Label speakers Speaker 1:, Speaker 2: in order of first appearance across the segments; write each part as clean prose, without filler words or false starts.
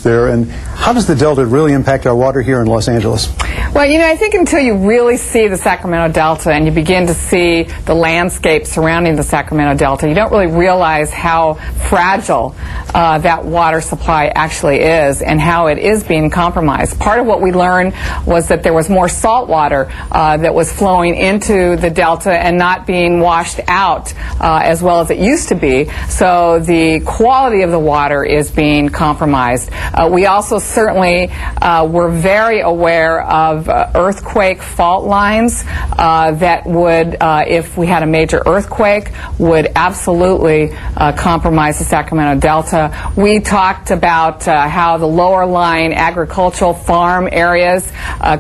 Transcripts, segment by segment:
Speaker 1: there, and how does the Delta really impact our water here in Los Angeles?
Speaker 2: Well, you know, I think until you really see the Sacramento Delta and you begin to see the landscape surrounding the Sacramento Delta, you don't really realize how fragile that water supply actually is and how it is being compromised. Part of what we learned was that there was more salt water that was flowing into the Delta and not being washed out as well as it used to be. So the quality of the water is being compromised. We also certainly were very aware of earthquake fault lines that would, if we had a major earthquake, would absolutely compromise the Sacramento Delta. We talked about how the lower lying agricultural farm areas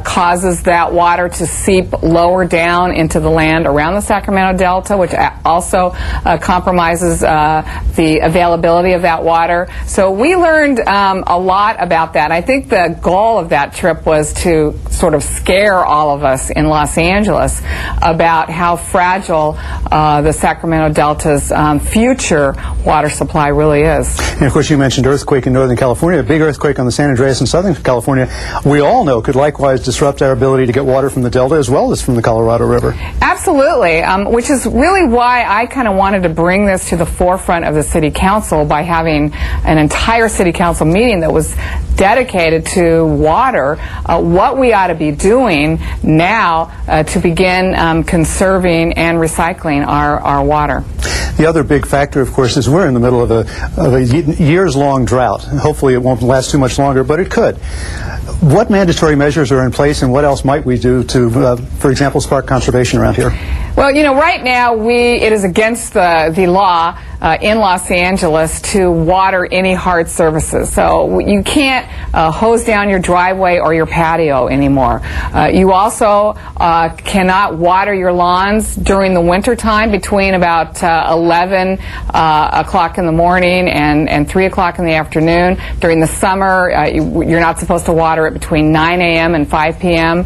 Speaker 2: causes that water to seep lower down into the land around the Sacramento Delta, which also compromises the availability of that water. So we learned a lot about that. I think the goal of that trip was to sort of scare all of us in Los Angeles about how fragile the Sacramento Delta's future water supply really is.
Speaker 1: And of course, you mentioned earthquake in Northern California. A big earthquake on the San Andreas in Southern California, we all know, could likewise disrupt our ability to get water from the Delta as well as from the Colorado River.
Speaker 2: Absolutely, which is really why I kind of wanted to bring this to the forefront of the City Council by having an entire City Council meeting that was dedicated to water, what we ought to be doing now to begin conserving and recycling our water.
Speaker 1: The other big factor, of course, is we're in the middle of a years-long drought. Hopefully it won't last too much longer, but it could. What mandatory measures are in place, and what else might we do to, for example, spark conservation around here?
Speaker 2: Well, you know, right now it is against the law in Los Angeles to water any hard surfaces. So you can't hose down your driveway or your patio anymore. You also cannot water your lawns during the winter time between about 11 o'clock in the morning and 3 o'clock in the afternoon. During the summer, you're not supposed to water it between 9 a.m. and 5 p.m.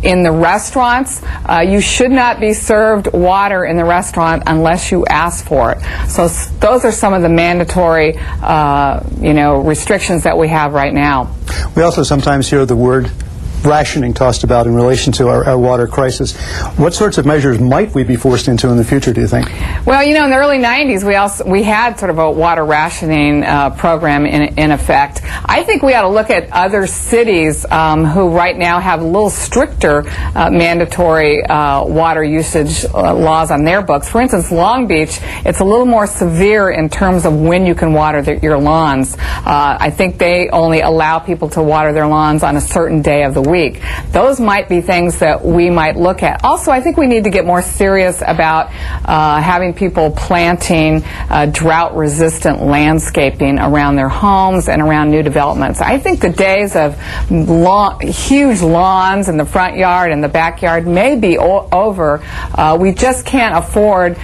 Speaker 2: In the restaurants, you should not be served water in the restaurant unless you ask for it. So those are some of the mandatory, restrictions that we have right now.
Speaker 1: We also sometimes hear the word rationing tossed about in relation to our water crisis. What sorts of measures might we be forced into in the future, do you think?
Speaker 2: Well, you know, in the early 90s, we had sort of a water rationing program in effect. I think we ought to look at other cities who right now have a little stricter mandatory water usage laws on their books. For instance, Long Beach, it's a little more severe in terms of when you can water your lawns. I think they only allow people to water their lawns on a certain day of the week. Those might be things that we might look at. Also, I think we need to get more serious about having people planting drought-resistant landscaping around their homes and around new developments. I think the days of huge lawns in the front yard and the backyard may be over. We just can't afford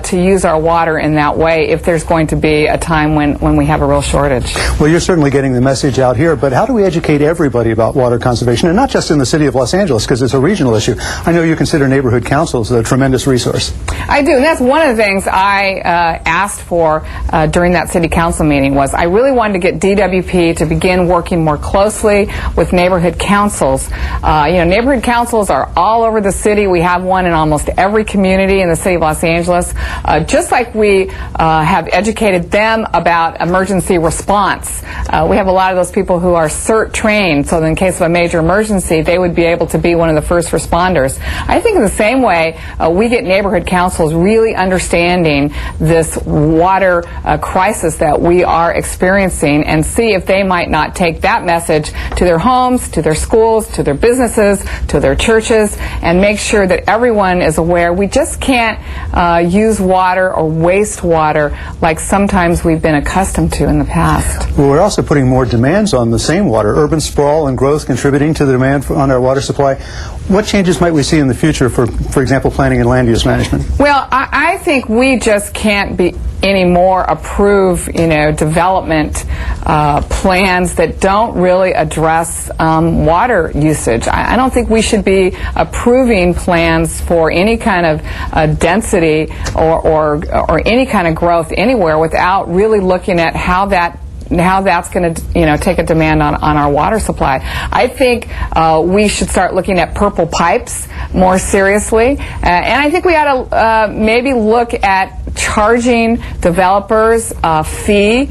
Speaker 2: to use our water in that way if there's going to be a time when we have a real shortage.
Speaker 1: Well, you're certainly getting the message out here, but how do we educate everybody about water conservation? And not just in the city of Los Angeles, because it's a regional issue. I know you consider neighborhood councils a tremendous resource.
Speaker 2: I do, and that's one of the things I asked for during that city council meeting. Was I really wanted to get DWP to begin working more closely with neighborhood councils. Neighborhood councils are all over the city. We have one in almost every community in the city of Los Angeles. Just like we have educated them about emergency response. We have a lot of those people who are CERT trained, so in case of a major emergency, they would be able to be one of the first responders. I think in the same way, we get neighborhood councils really understanding this water crisis that we are experiencing and see if they might not take that message to their homes, to their schools, to their businesses, to their churches, and make sure that everyone is aware we just can't use water or waste water like sometimes we've been accustomed to in the past.
Speaker 1: Well, we're also putting more demands on the same water. Urban sprawl and growth contributing to the demand on our water supply. What changes might we see in the future for example, planning and land use management?
Speaker 2: Well, I think we just can't be anymore approve, development plans that don't really address water usage. I don't think we should be approving plans for any kind of density or any kind of growth anywhere without really looking at how that that's going to take a demand on our water supply. I think we should start looking at purple pipes more seriously, and I think we ought to maybe look at charging developers a fee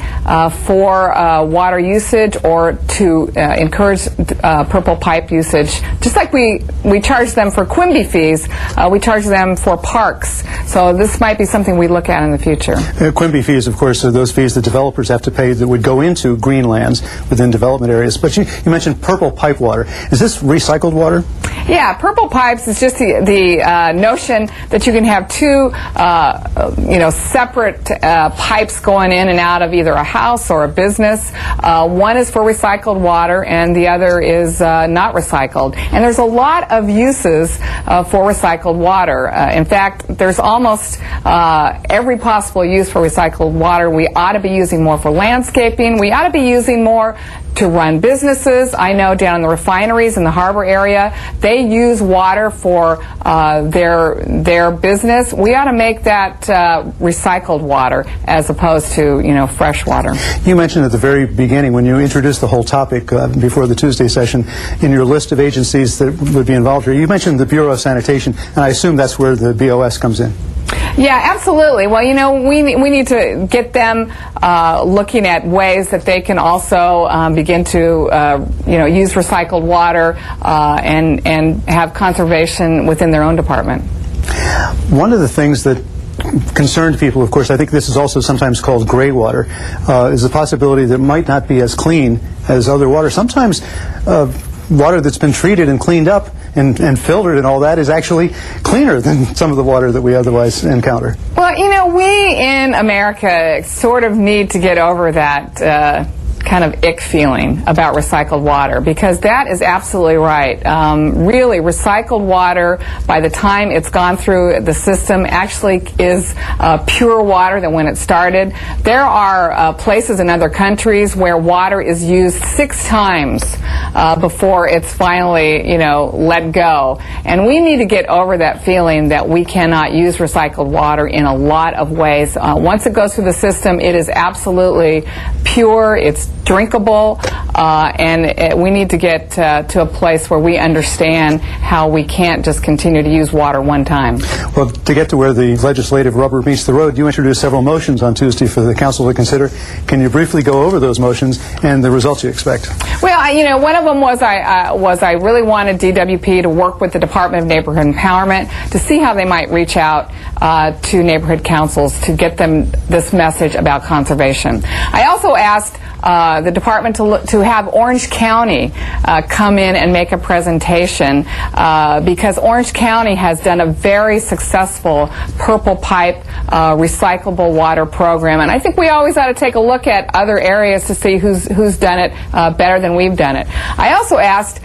Speaker 2: for water usage, or to encourage purple pipe usage. Just like we charge them for Quimby fees, we charge them for parks. So this might be something we look at in the future.
Speaker 1: Quimby fees, of course, are those fees that developers have to pay that would go into green lands within development areas. But you mentioned purple pipe water. Is this recycled water?
Speaker 2: Yeah, purple pipes is just the notion that you can have two separate pipes going in and out of either a house or a business. One is for recycled water and the other is not recycled. And there's a lot of uses for recycled water. In fact, there's almost every possible use for recycled water. We ought to be using more for landscaping. We ought to be using more to run businesses. I know down in the refineries in the harbor area, they use water for their business. We ought to make that recycled water as opposed to fresh water.
Speaker 1: You mentioned at the very beginning, when you introduced the whole topic before the Tuesday session, in your list of agencies that would be involved here, you mentioned the Bureau of Sanitation, and I assume that's where the BOS comes in.
Speaker 2: Yeah, absolutely. Well, we need to get them looking at ways that they can also begin to use recycled water and have conservation within their own department.
Speaker 1: One of the things that concerned people, of course, I think this is also sometimes called gray water, is the possibility that it might not be as clean as other water. Sometimes water that's been treated and cleaned up and filtered and all that is actually cleaner than some of the water that we otherwise encounter.
Speaker 2: Well, we in America sort of need to get over that kind of ick feeling about recycled water, because that is absolutely right. Really, recycled water, by the time it's gone through the system, actually is pure water than when it started. There are places in other countries where water is used 6 times before it's finally, let go. And we need to get over that feeling that we cannot use recycled water in a lot of ways. Once it goes through the system, it is absolutely pure, it's drinkable, and we need to get to a place where we understand how we can't just continue to use water one time.
Speaker 1: Well, to get to where the legislative rubber meets the road, you introduced several motions on Tuesday for the Council to consider. Can you briefly go over those motions and the results you expect?
Speaker 2: Well, one of them was I really wanted DWP to work with the Department of Neighborhood Empowerment to see how they might reach out to neighborhood councils to get them this message about conservation. I also asked the department to have Orange County come in and make a presentation because Orange County has done a very successful purple pipe recyclable water program, and I think we always ought to take a look at other areas to see who's done it better than we've done it. I also asked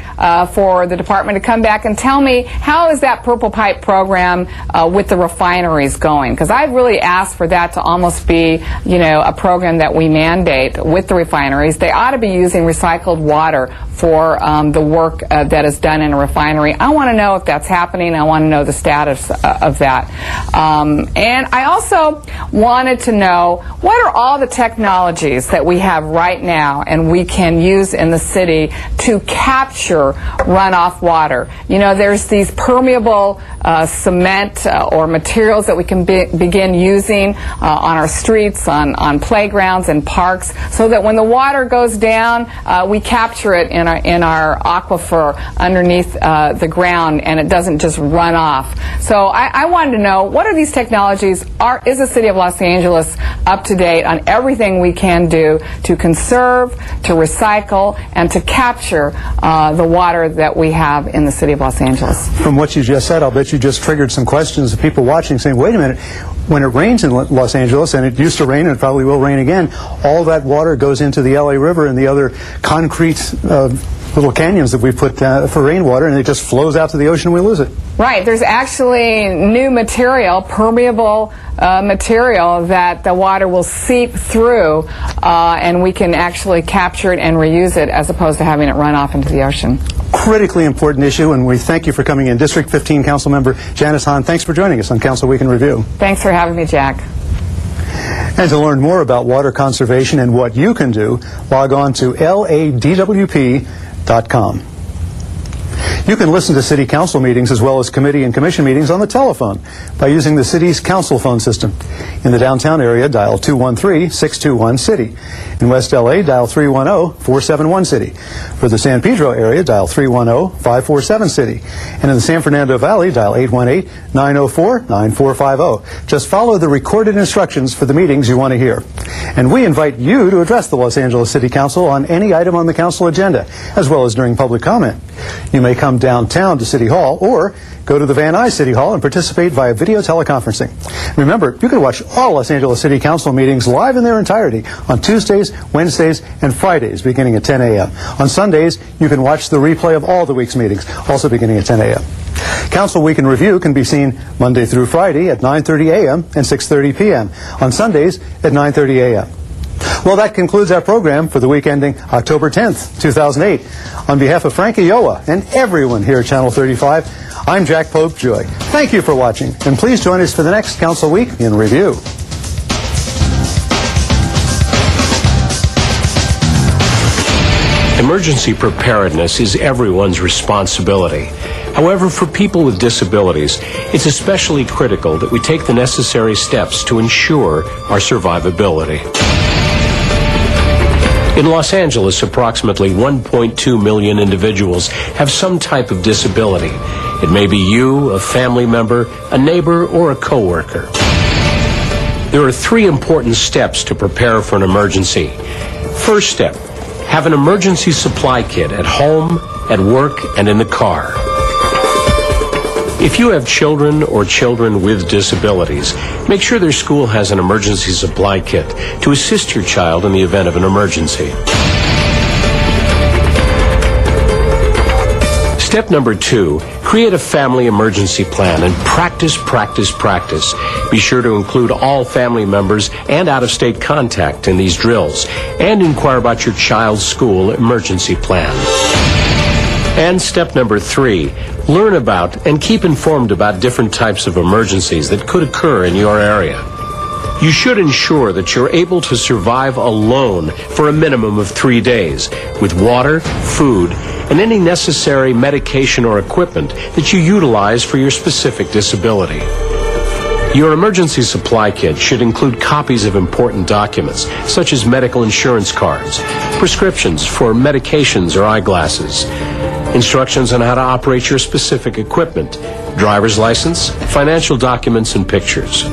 Speaker 2: for the department to come back and tell me how is that purple pipe program with the refineries going, because I've really asked for that to almost be a program that we mandate with the refineries. They ought to be using recycled water for the work that is done in a refinery. I want to know if that's happening. I want to know the status of that. And I also wanted to know what are all the technologies that we have right now and we can use in the city to capture runoff water. There's these permeable cement or materials that we can begin using on our streets, on playgrounds and parks, so that when the water goes down, we capture it in our aquifer underneath the ground, and it doesn't just run off. So I wanted to know, what are these technologies? Is the City of Los Angeles up to date on everything we can do to conserve, to recycle, and to capture the water that we have in the City of Los Angeles?
Speaker 1: From what you just said, I'll bet you just triggered some questions of people watching saying, wait a minute, when it rains in Los Angeles, and it used to rain and it probably will rain again, all that water goes into the LA River and the other concrete little canyons that we put for rainwater, and it just flows out to the ocean and we lose it.
Speaker 2: Right. There's actually new material, permeable material, that the water will seep through, and we can actually capture it and reuse it as opposed to having it run off into the ocean.
Speaker 1: Critically important issue, and we thank you for coming in. District 15 Council Member Janice Hahn, thanks for joining us on Council Week in Review.
Speaker 2: Thanks for having me, Jack.
Speaker 1: And to learn more about water conservation and what you can do, log on to ladwp.com. You can listen to City Council meetings as well as committee and commission meetings on the telephone by using the city's council phone system. In the downtown area, dial 213-621-CITY. In West LA, dial 310-471-CITY. For the San Pedro area, dial 310-547-CITY. And in the San Fernando Valley, dial 818-904-9450. Just follow the recorded instructions for the meetings you want to hear. And we invite you to address the Los Angeles City Council on any item on the council agenda, as well as during public comment. You may come downtown to City Hall or go to the Van Nuys City Hall and participate via video teleconferencing. Remember, you can watch all Los Angeles City Council meetings live in their entirety on Tuesdays, Wednesdays, and Fridays beginning at 10 a.m. On Sundays, you can watch the replay of all the week's meetings, also beginning at 10 a.m. Council Week in Review can be seen Monday through Friday at 9:30 a.m. and 6:30 p.m. On Sundays at 9:30 a.m. Well, that concludes our program for the week ending October 10th, 2008. On behalf of Frank Iowa and everyone here at Channel 35, I'm Jack Pope-Joy. Thank you for watching, and please join us for the next Council Week in Review.
Speaker 3: Emergency preparedness is everyone's responsibility. However, for people with disabilities, it's especially critical that we take the necessary steps to ensure our survivability. In Los Angeles, approximately 1.2 million individuals have some type of disability. It may be you, a family member, a neighbor, or a coworker. There are 3 important steps to prepare for an emergency. First step, have an emergency supply kit at home, at work, and in the car. If you have children or children with disabilities, make sure their school has an emergency supply kit to assist your child in the event of an emergency. Step number 2, create a family emergency plan and practice, practice, practice. Be sure to include all family members and out-of-state contact in these drills, and inquire about your child's school emergency plan. And step number 3, learn about and keep informed about different types of emergencies that could occur in your area. You should ensure that you're able to survive alone for a minimum of 3 days, with water, food, and any necessary medication or equipment that you utilize for your specific disability. Your emergency supply kit should include copies of important documents, such as medical insurance cards, prescriptions for medications or eyeglasses, instructions on how to operate your specific equipment, driver's license, financial documents, and pictures.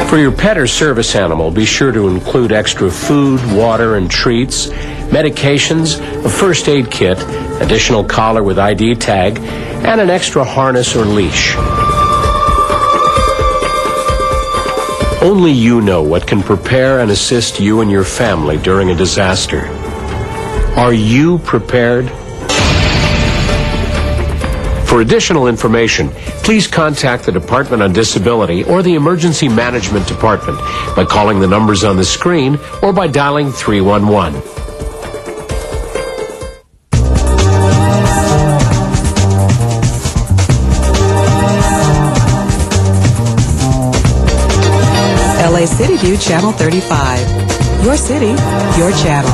Speaker 3: For your pet or service animal, be sure to include extra food, water, and treats, medications, a first aid kit, additional collar with ID tag, and an extra harness or leash. Only you know what can prepare and assist you and your family during a disaster. Are you prepared? For additional information, please contact the Department on Disability or the Emergency Management Department by calling the numbers on the screen or by dialing 311.
Speaker 4: LA City View Channel 35. Your city, your channel.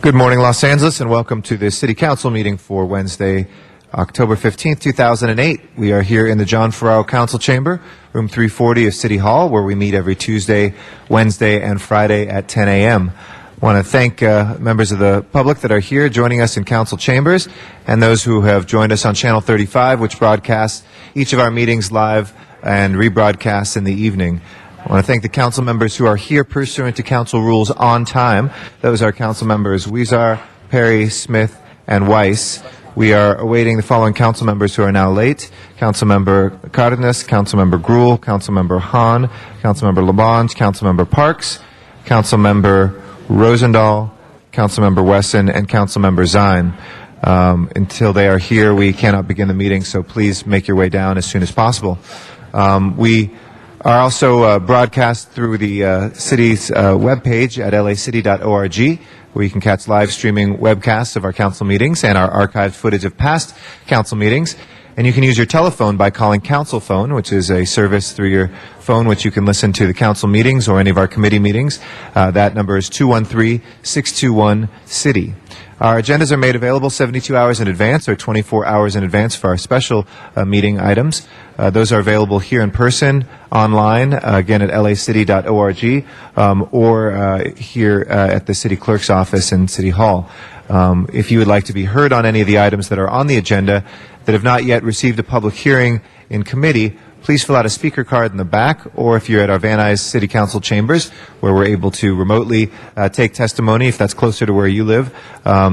Speaker 5: Good morning, Los Angeles, and welcome to the City Council meeting for Wednesday, October 15th, 2008. We are here in the John Ferraro Council Chamber, room 340 of City Hall, where we meet every Tuesday, Wednesday, and Friday at 10 a.m. I want to thank members of the public that are here joining us in council chambers, and those who have joined us on Channel 35, which broadcasts each of our meetings live and rebroadcasts in the evening. I want to thank the council members who are here pursuant to council rules on time. Those are council members Weezar, Perry, Smith, and Weiss. We are awaiting the following council members who are now late. Councilmember Cardenas, Councilmember Gruhl, Councilmember Hahn, Councilmember Labange, Councilmember Parks, Councilmember Rosendahl, Councilmember Wesson, and Councilmember Zine. Until they are here, we cannot begin the meeting, so please make your way down as soon as possible. We are also broadcast through the city's webpage at lacity.org, where you can catch live streaming webcasts of our council meetings and our archived footage of past council meetings. And you can use your telephone by calling Council Phone, which is a service through your phone which you can listen to the council meetings or any of our committee meetings. That number is 213-621-CITY. Our agendas are made available 72 hours in advance or 24 hours in advance for our special meeting items. Those are available here in person, online, again at lacity.org, or here at the city clerk's office in City Hall. If you would like to be heard on any of the items that are on the agenda that have not yet received a public hearing in committee, please fill out a speaker card in the back, or if you're at our Van Nuys City Council chambers, where we're able to remotely take testimony, if that's closer to where you live,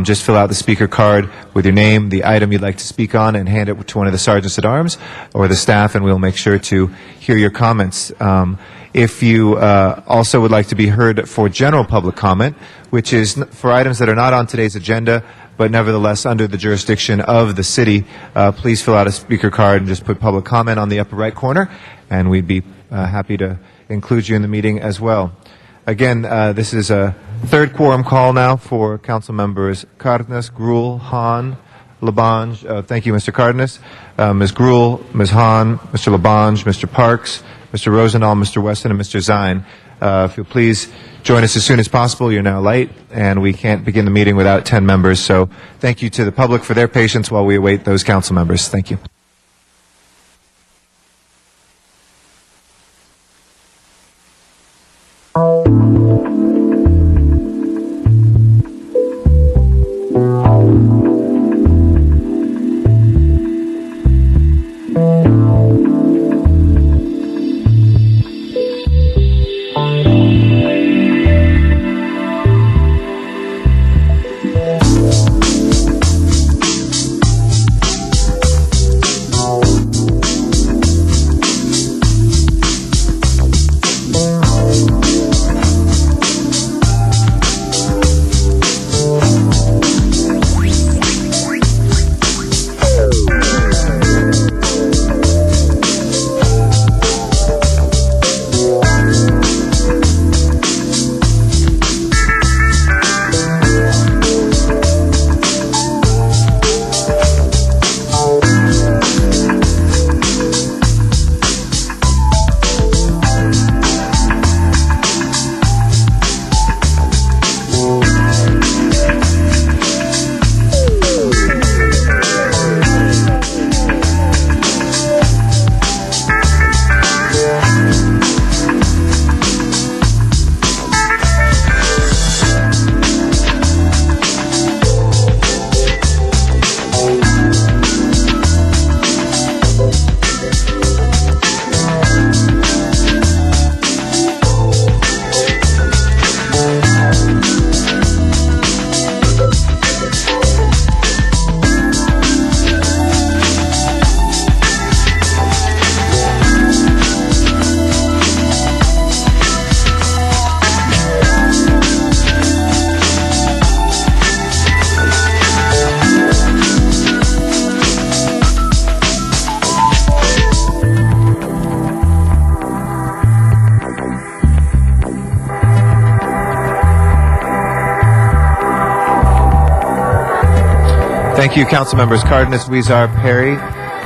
Speaker 5: just fill out the speaker card with your name, the item you'd like to speak on, and hand it to one of the sergeants at arms or the staff, and we'll make sure to hear your comments. If you also would like to be heard for general public comment, which is for items that are not on today's agenda, but nevertheless under the jurisdiction of the city, please fill out a speaker card and just put public comment on the upper right corner, and we'd be happy to include you in the meeting as well. Again, this is a third quorum call now for council members Cardenas, Gruhl, Hahn, Labange. Thank you, Mr. Cardenas. Ms. Gruhl, Ms. Hahn, Mr. Labange, Mr. Parks, Mr. Rosendahl, Mr. Weston, and Mr. Zine. If you'll please join us as soon as possible. You're now late, and we can't begin the meeting without 10 members. So thank you to the public for their patience while we await those council members. Thank you. Thank you, council members Cardenas, Weezar, Perry,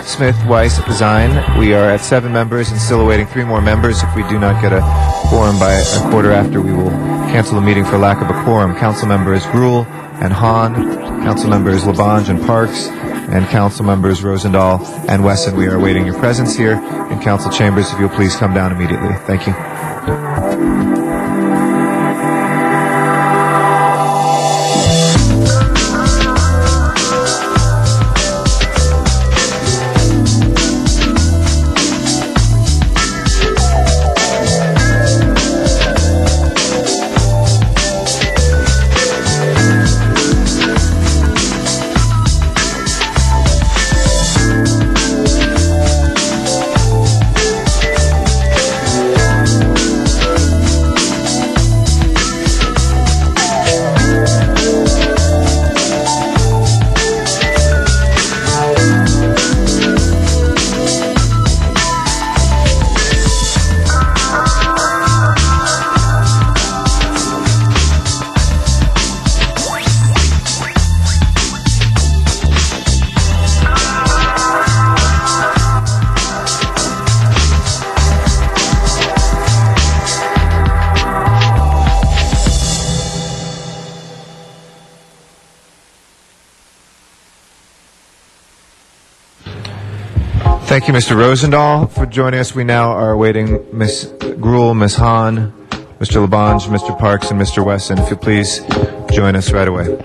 Speaker 5: Smith, Weiss, Zine. We are at 7 members and still awaiting 3 more members. If we do not get a quorum by a quarter after, we will cancel the meeting for lack of a quorum. Council members Gruhl and Hahn, Council members Labange and Parks, and Council members Rosendahl and Wesson. We are awaiting your presence here in Council chambers. If you'll please come down immediately. Thank you. Thank you, Mr. Rosendahl, for joining us. We now are awaiting Ms. Gruhl, Ms. Hahn, Mr. Labange, Mr. Parks, and Mr. Wesson. If you'll please join us right away.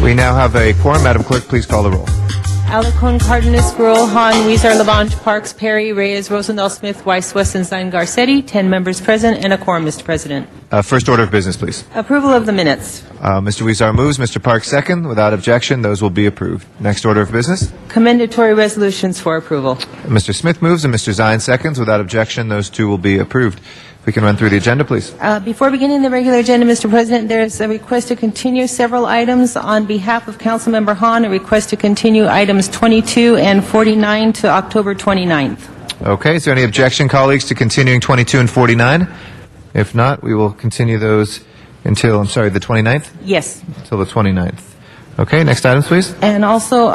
Speaker 5: We now have a quorum. Madam Clerk, please call the roll.
Speaker 6: Alarcon, Cardenas, Gruhl, Hahn, Weezer, Labange, Parks, Perry, Reyes, Rosendahl, Smith, Weiss, Wesson, Zine, Garcetti. 10 members present and a quorum, Mr. President.
Speaker 5: First order of business, please.
Speaker 6: Approval of the minutes.
Speaker 5: Mr. Weezer moves. Mr. Parks second. Without objection, those will be approved. Next order of business.
Speaker 6: Commendatory resolutions for approval.
Speaker 5: Mr. Smith moves and Mr. Zine seconds. Without objection, those two will be approved. If we can run through the agenda, please.
Speaker 6: Before beginning the regular agenda, Mr. President, there's a request to continue several items. On behalf of Councilmember Hahn, a request to continue items 22 and 49 to October 29th.
Speaker 5: Okay, is there any objection, colleagues, to continuing 22 and 49? If not, we will continue those until, the 29th?
Speaker 6: Yes.
Speaker 5: Until the 29th. Okay, next items, please.
Speaker 6: And also,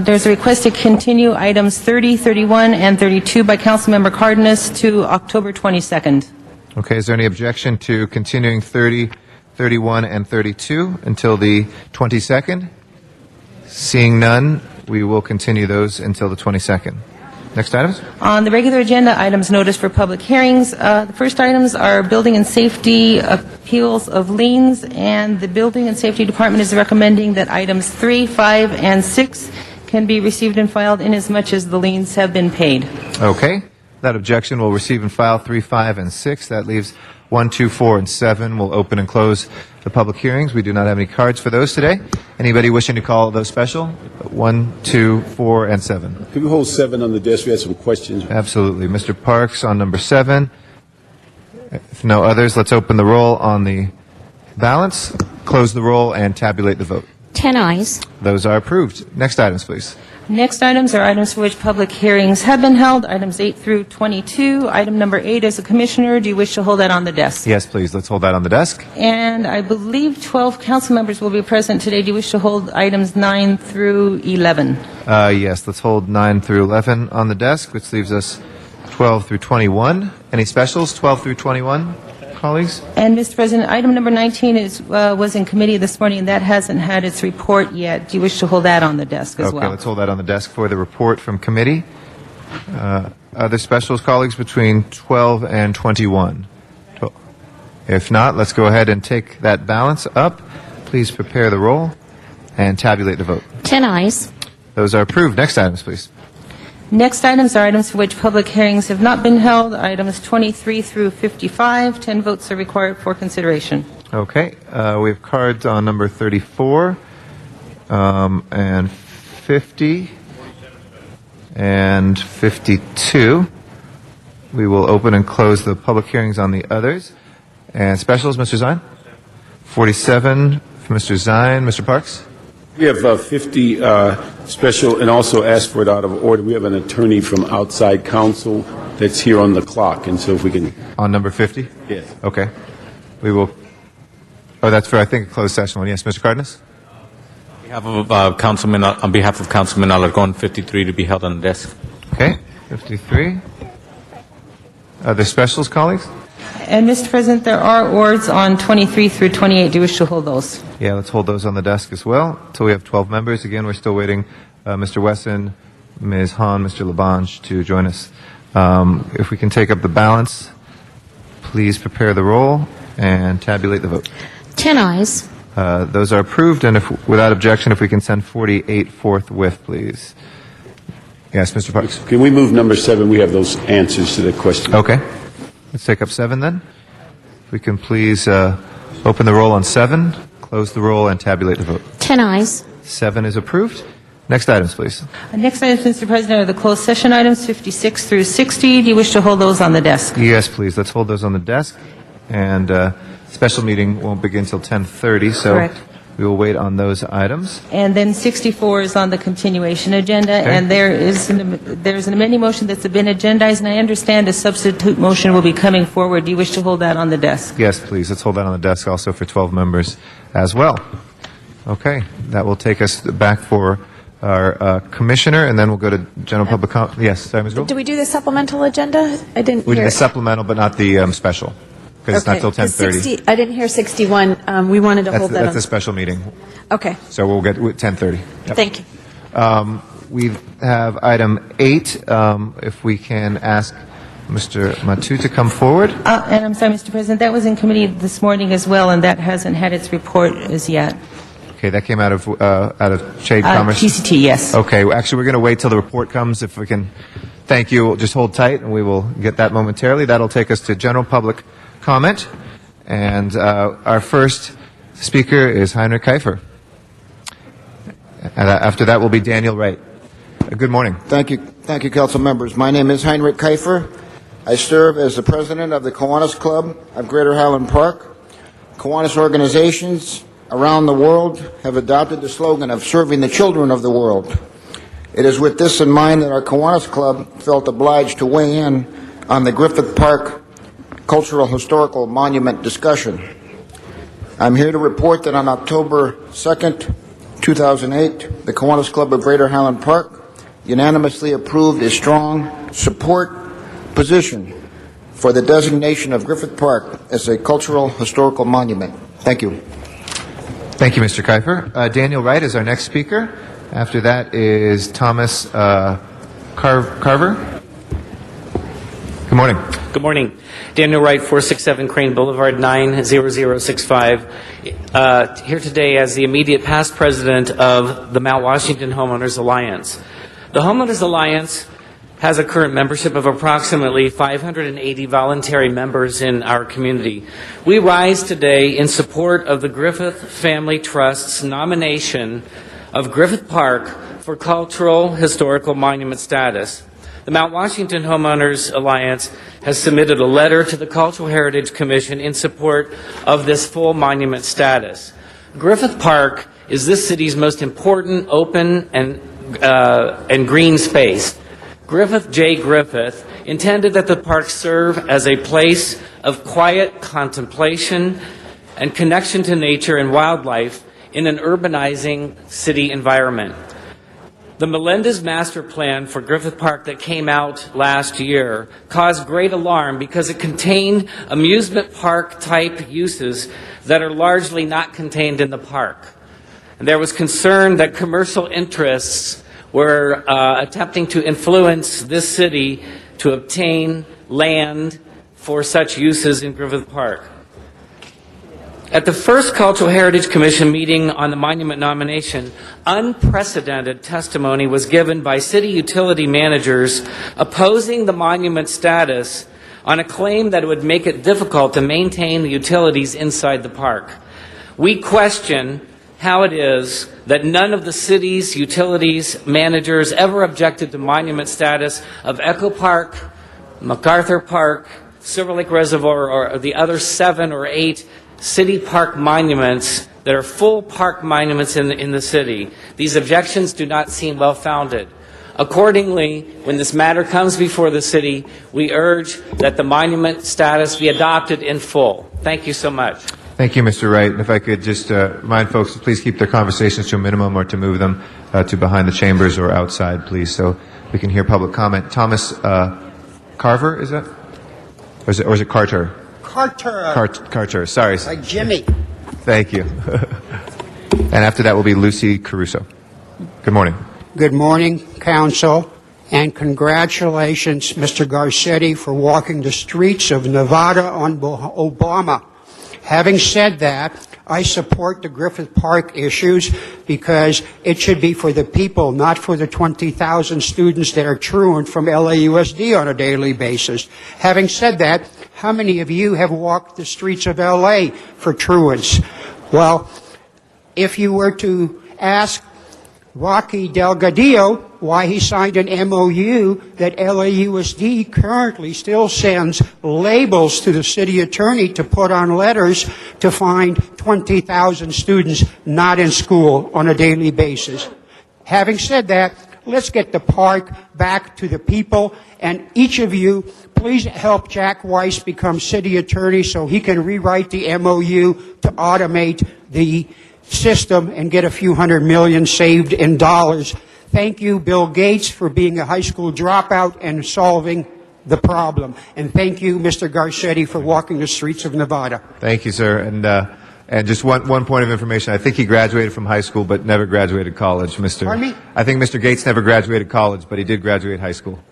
Speaker 6: there's a request to continue items 30, 31, and 32 by Councilmember Cardenas to October 22nd.
Speaker 5: Okay, is there any objection to continuing 30, 31, and 32 until the 22nd? Seeing none, we will continue those until the 22nd. Next items?
Speaker 6: On the regular agenda, items noticed for public hearings. The first items are building and safety appeals of liens, and the Building and Safety Department is recommending that items 3, 5, and 6 can be received and filed inasmuch as the liens have been paid.
Speaker 5: Okay. That objection will receive and file 3, 5, and 6. That leaves 1, 2, 4, and 7. We'll open and close the public hearings. We do not have any cards for those today. Anybody wishing to call those special? 1, 2, 4, and 7.
Speaker 7: Can we hold 7 on the desk? We have some questions.
Speaker 5: Absolutely. Mr. Parks on number 7. If no others, let's open the roll on the balance, close the roll, and tabulate the vote.
Speaker 8: 10 ayes.
Speaker 5: Those are approved. Next items, please.
Speaker 6: Next items are items for which public hearings have been held, items 8 through 22. Item number 8 is a commissioner. Do you wish to hold that on the desk?
Speaker 5: Yes, please. Let's hold that on the desk.
Speaker 6: And I believe 12 council members will be present today. Do you wish to hold items 9 through 11?
Speaker 5: Yes, let's hold 9 through 11 on the desk, which leaves us 12 through 21. Any specials, 12 through 21, colleagues?
Speaker 6: And, Mr. President, item number 19 was in committee this morning, and that hasn't had its report yet. Do you wish to hold that on the desk as well?
Speaker 5: Okay, let's hold that on the desk for the report from committee. Other specials, colleagues, between 12 and 21? If not, let's go ahead and take that balance up. Please prepare the roll and tabulate the vote.
Speaker 8: 10 ayes.
Speaker 5: Those are approved. Next items, please.
Speaker 6: Next items are items for which public hearings have not been held, items 23 through 55. 10 votes are required for consideration.
Speaker 5: Okay, we have cards on number 34 and 50 and 52. We will open and close the public hearings on the others. And specials, Mr. Zine? 47 for Mr. Zine. Mr. Parks?
Speaker 7: We have 50 special, and also ask for it out of order. We have an attorney from outside counsel that's here on the clock, and so if we can...
Speaker 5: On number 50?
Speaker 7: Yes.
Speaker 5: Okay. We will... Oh, that's for, I think, a closed session one. Yes, Mr. Cardenas?
Speaker 9: On behalf of Councilman Alarcon, 53 to be held on the desk.
Speaker 5: Okay, 53. Other specials, colleagues?
Speaker 6: And, Mr. President, there are ords on 23 through 28. Do you wish to hold those?
Speaker 5: Yeah, let's hold those on the desk as well until we have 12 members. Again, we're still waiting Mr. Wesson, Ms. Hahn, Mr. Labange to join us. If we can take up the balance, please prepare the roll and tabulate the vote.
Speaker 8: 10 ayes.
Speaker 5: Those are approved, and if, without objection, if we can send 48 forthwith, please. Yes, Mr. Parks.
Speaker 7: Can we move number 7? We have those answers to the question.
Speaker 5: Okay. Let's take up 7 then. If we can please open the roll on 7, close the roll, and tabulate the vote.
Speaker 8: 10 ayes.
Speaker 5: 7 is approved. Next items, please.
Speaker 6: Next items, Mr. President, are the closed session items 56 through 60. Do you wish to hold those on the desk?
Speaker 5: Yes, please. Let's hold those on the desk. And special meeting won't begin until 10:30, so
Speaker 6: Correct.
Speaker 5: we will wait on those items.
Speaker 6: And then 64 is on the continuation agenda,
Speaker 5: Okay.
Speaker 6: and there's an amending motion that's been agendized, and I understand a substitute motion will be coming forward. Do you wish to hold that on the desk?
Speaker 5: Yes, please. Let's hold that on the desk also for 12 members as well. Okay. That will take us back for our commissioner, and then we'll go to general public comment. Yes, sorry, Ms. Gould?
Speaker 10: Do we do the supplemental agenda? I didn't
Speaker 5: We did
Speaker 10: hear.
Speaker 5: the supplemental, but not the special, because it's not till 10:30.
Speaker 10: I didn't hear 61. We wanted to hold that
Speaker 5: That's
Speaker 10: on.
Speaker 5: a special meeting,
Speaker 10: Okay,
Speaker 5: so we'll get 10:30. Yep.
Speaker 10: thank you.
Speaker 5: We have item 8. If we can ask Mr. Matu to come forward.
Speaker 6: And I'm sorry, Mr. President, that was in committee this morning as well, and that hasn't had its report as yet.
Speaker 5: Okay, that came out of Shade Commerce.
Speaker 6: TCT, yes.
Speaker 5: Okay, well, actually, we're going to wait till the report comes. If we can, thank you. Just hold tight, and we will get that momentarily. That'll take us to general public comment, and our first speaker is Heinrich Kiefer. And after that will be Daniel Wright. Good morning.
Speaker 11: Thank you, council members. My name is Heinrich Kiefer. I serve as the president of the Kiwanis Club of Greater Highland Park. Kiwanis organizations around the world have adopted the slogan of serving the children of the world. It is with this in mind that our Kiwanis Club felt obliged to weigh in on the Griffith Park Cultural Historical Monument discussion. I'm here to report that on October 2nd, 2008, the Kiwanis Club of Greater Highland Park unanimously approved a strong support position for the designation of Griffith Park as a cultural historical monument. Thank you.
Speaker 5: Thank you, Mr. Kiefer. Daniel Wright is our next speaker. After that is Thomas Carver. Good morning.
Speaker 12: Good morning. Daniel Wright, 467 Crane Boulevard, 90065. Here today as the immediate past president of the Mount Washington Homeowners Alliance. The Homeowners Alliance has a current membership of approximately 580 voluntary members in our community. We rise today in support of the Griffith Family Trust's nomination of Griffith Park for cultural historical monument status. The Mount Washington Homeowners Alliance has submitted a letter to the Cultural Heritage Commission in support of this full monument status. Griffith Park is this city's most important open and green space. Griffith J. Griffith intended that the park serve as a place of quiet contemplation and connection to nature and wildlife in an urbanizing city environment. The Melendez Master Plan for Griffith Park that came out last year caused great alarm because it contained amusement park type uses that are largely not contained in the park. And there was concern that commercial interests were attempting to influence this city to obtain land for such uses in Griffith Park. At the first Cultural Heritage Commission meeting on the monument nomination, unprecedented testimony was given by city utility managers opposing the monument status on a claim that it would make it difficult to maintain the utilities inside the park. We question how it is that none of the city's utilities managers ever objected to monument status of Echo Park, MacArthur Park, Silver Lake Reservoir, or the other 7 or 8 city park monuments that are full park monuments in the city. These objections do not seem well-founded. Accordingly, when this matter comes before the city, we urge that the monument status be adopted in full. Thank you so much.
Speaker 5: Thank you, Mr. Wright. And if I could just remind folks to please keep their conversations to a minimum or to move them to behind the chambers or outside, please, so we can hear public comment. Thomas Carver, is that? Or is it Carter? Carter, sorry.
Speaker 13: Like Jimmy.
Speaker 5: Thank you. And after that will be Lucy Caruso. Good morning.
Speaker 13: Good morning, Council, and congratulations, Mr. Garcetti, for walking the streets of Nevada on Obama. Having said that, I support the Griffith Park issues because it should be for the people, not for the 20,000 students that are truant from LAUSD on a daily basis. Having said that, how many of you have walked the streets of LA for truants? Well, if you were to ask Rocky Delgadillo why he signed an MOU that LAUSD currently still sends labels to the city attorney to put on letters to find 20,000 students not in school on a daily basis. Having said that, let's get the park back to the people, and each of you, please help Jack Weiss become city attorney so he can rewrite the MOU to automate the system and get a few $100 million saved in dollars. Thank you, Bill Gates, for being a high school dropout and solving the problem. And thank you, Mr. Garcetti, for walking the streets of Nevada.
Speaker 5: Thank you, sir. And just one point of information. I think he graduated from high school but never graduated college, Mr.
Speaker 13: Pardon me?
Speaker 5: I think Mr. Gates never graduated college, but he did graduate high school.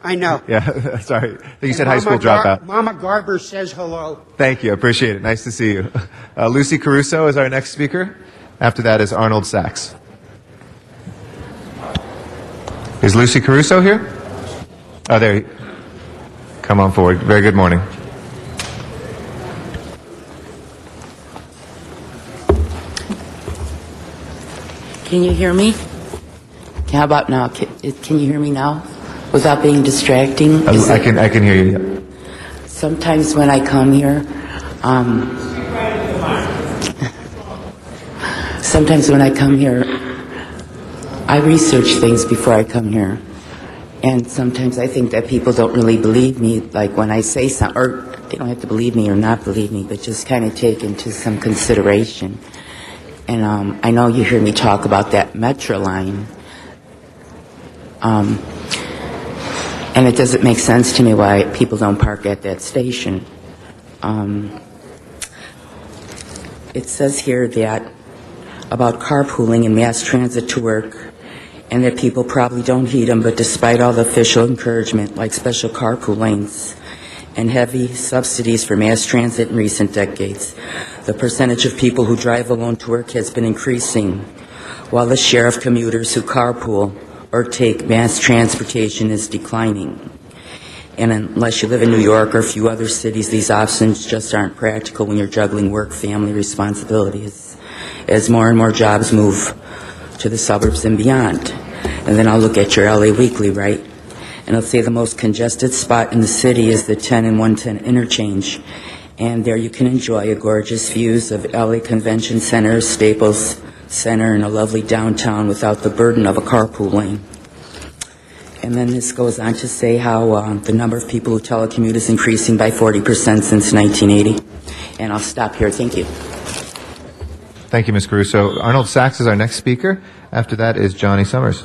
Speaker 13: I know.
Speaker 5: Yeah, sorry. I think you said high school dropout.
Speaker 13: Mama Garber says hello.
Speaker 5: Thank you. I appreciate it. Nice to see you. Lucy Caruso is our next speaker. After that is Arnold Sachs. Is Lucy Caruso here? Oh, there. Come on forward. Very good morning.
Speaker 14: Can you hear me? How about now? Can you hear me now? Without being distracting?
Speaker 5: I can hear you.
Speaker 14: Sometimes when I come here, I research things before I come here. And sometimes I think that people don't really believe me, like when I say something, or they don't have to believe me or not believe me, but just kind of take into some consideration. And I know you hear me talk about that Metro line. And it doesn't make sense to me why people don't park at that station. It says here that about carpooling and mass transit to work, and that people probably don't heed them, but despite all the official encouragement, like special carpool lanes and heavy subsidies for mass transit in recent decades, the percentage of people who drive alone to work has been increasing, while the share of commuters who carpool or take mass transportation is declining. And unless you live in New York or a few other cities, these options just aren't practical when you're juggling work, family responsibilities, as more and more jobs move to the suburbs and beyond. And then I'll look at your LA Weekly, right? And I'll say the most congested spot in the city is the 10 and 110 interchange. And there you can enjoy gorgeous views of LA Convention Center, Staples Center, and a lovely downtown without the burden of a carpool lane. And then this goes on to say how the number of people who telecommute is increasing by 40% since 1980. And I'll stop here. Thank you.
Speaker 5: Thank you, Ms. Caruso. Arnold Sachs is our next speaker. After that is Johnny Summers.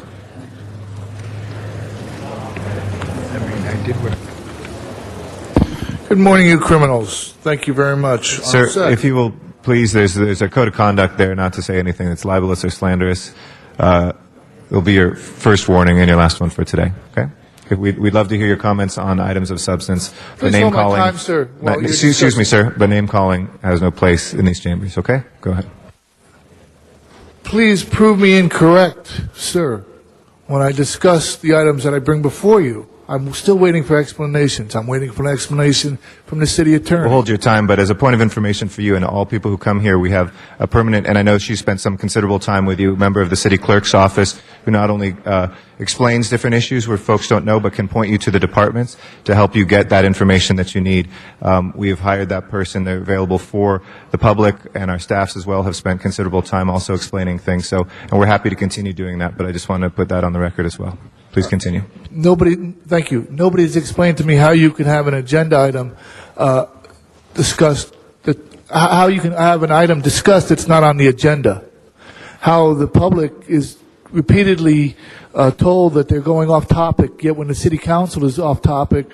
Speaker 15: Good morning, you criminals. Thank you very much.
Speaker 5: Sir, if you will please, there's a code of conduct there not to say anything that's libelous or slanderous. It'll be your first warning and your last one for today, okay? We'd love to hear your comments on items of substance.
Speaker 15: Please hold my time, sir, while you're
Speaker 5: Excuse me, sir, but name calling has no place in these chambers, okay? Go ahead.
Speaker 15: Please prove me incorrect, sir, when I discuss the items that I bring before you. I'm still waiting for explanations. I'm waiting for an explanation from the city attorney.
Speaker 5: We'll hold your time, but as a point of information for you and all people who come here, we have a permanent, and I know she spent some considerable time with you, member of the city clerk's office, who not only explains different issues where folks don't know, but can point you to the departments to help you get that information that you need. We have hired that person. They're available for the public, and our staffs as well have spent considerable time also explaining things. So, and we're happy to continue doing that, but I just want to put that on the record as well. Please continue.
Speaker 15: Thank you. Nobody's explained to me how you can have an agenda item discussed, how you can have an item discussed that's not on the agenda. How the public is repeatedly told that they're going off topic, yet when the city council is off topic,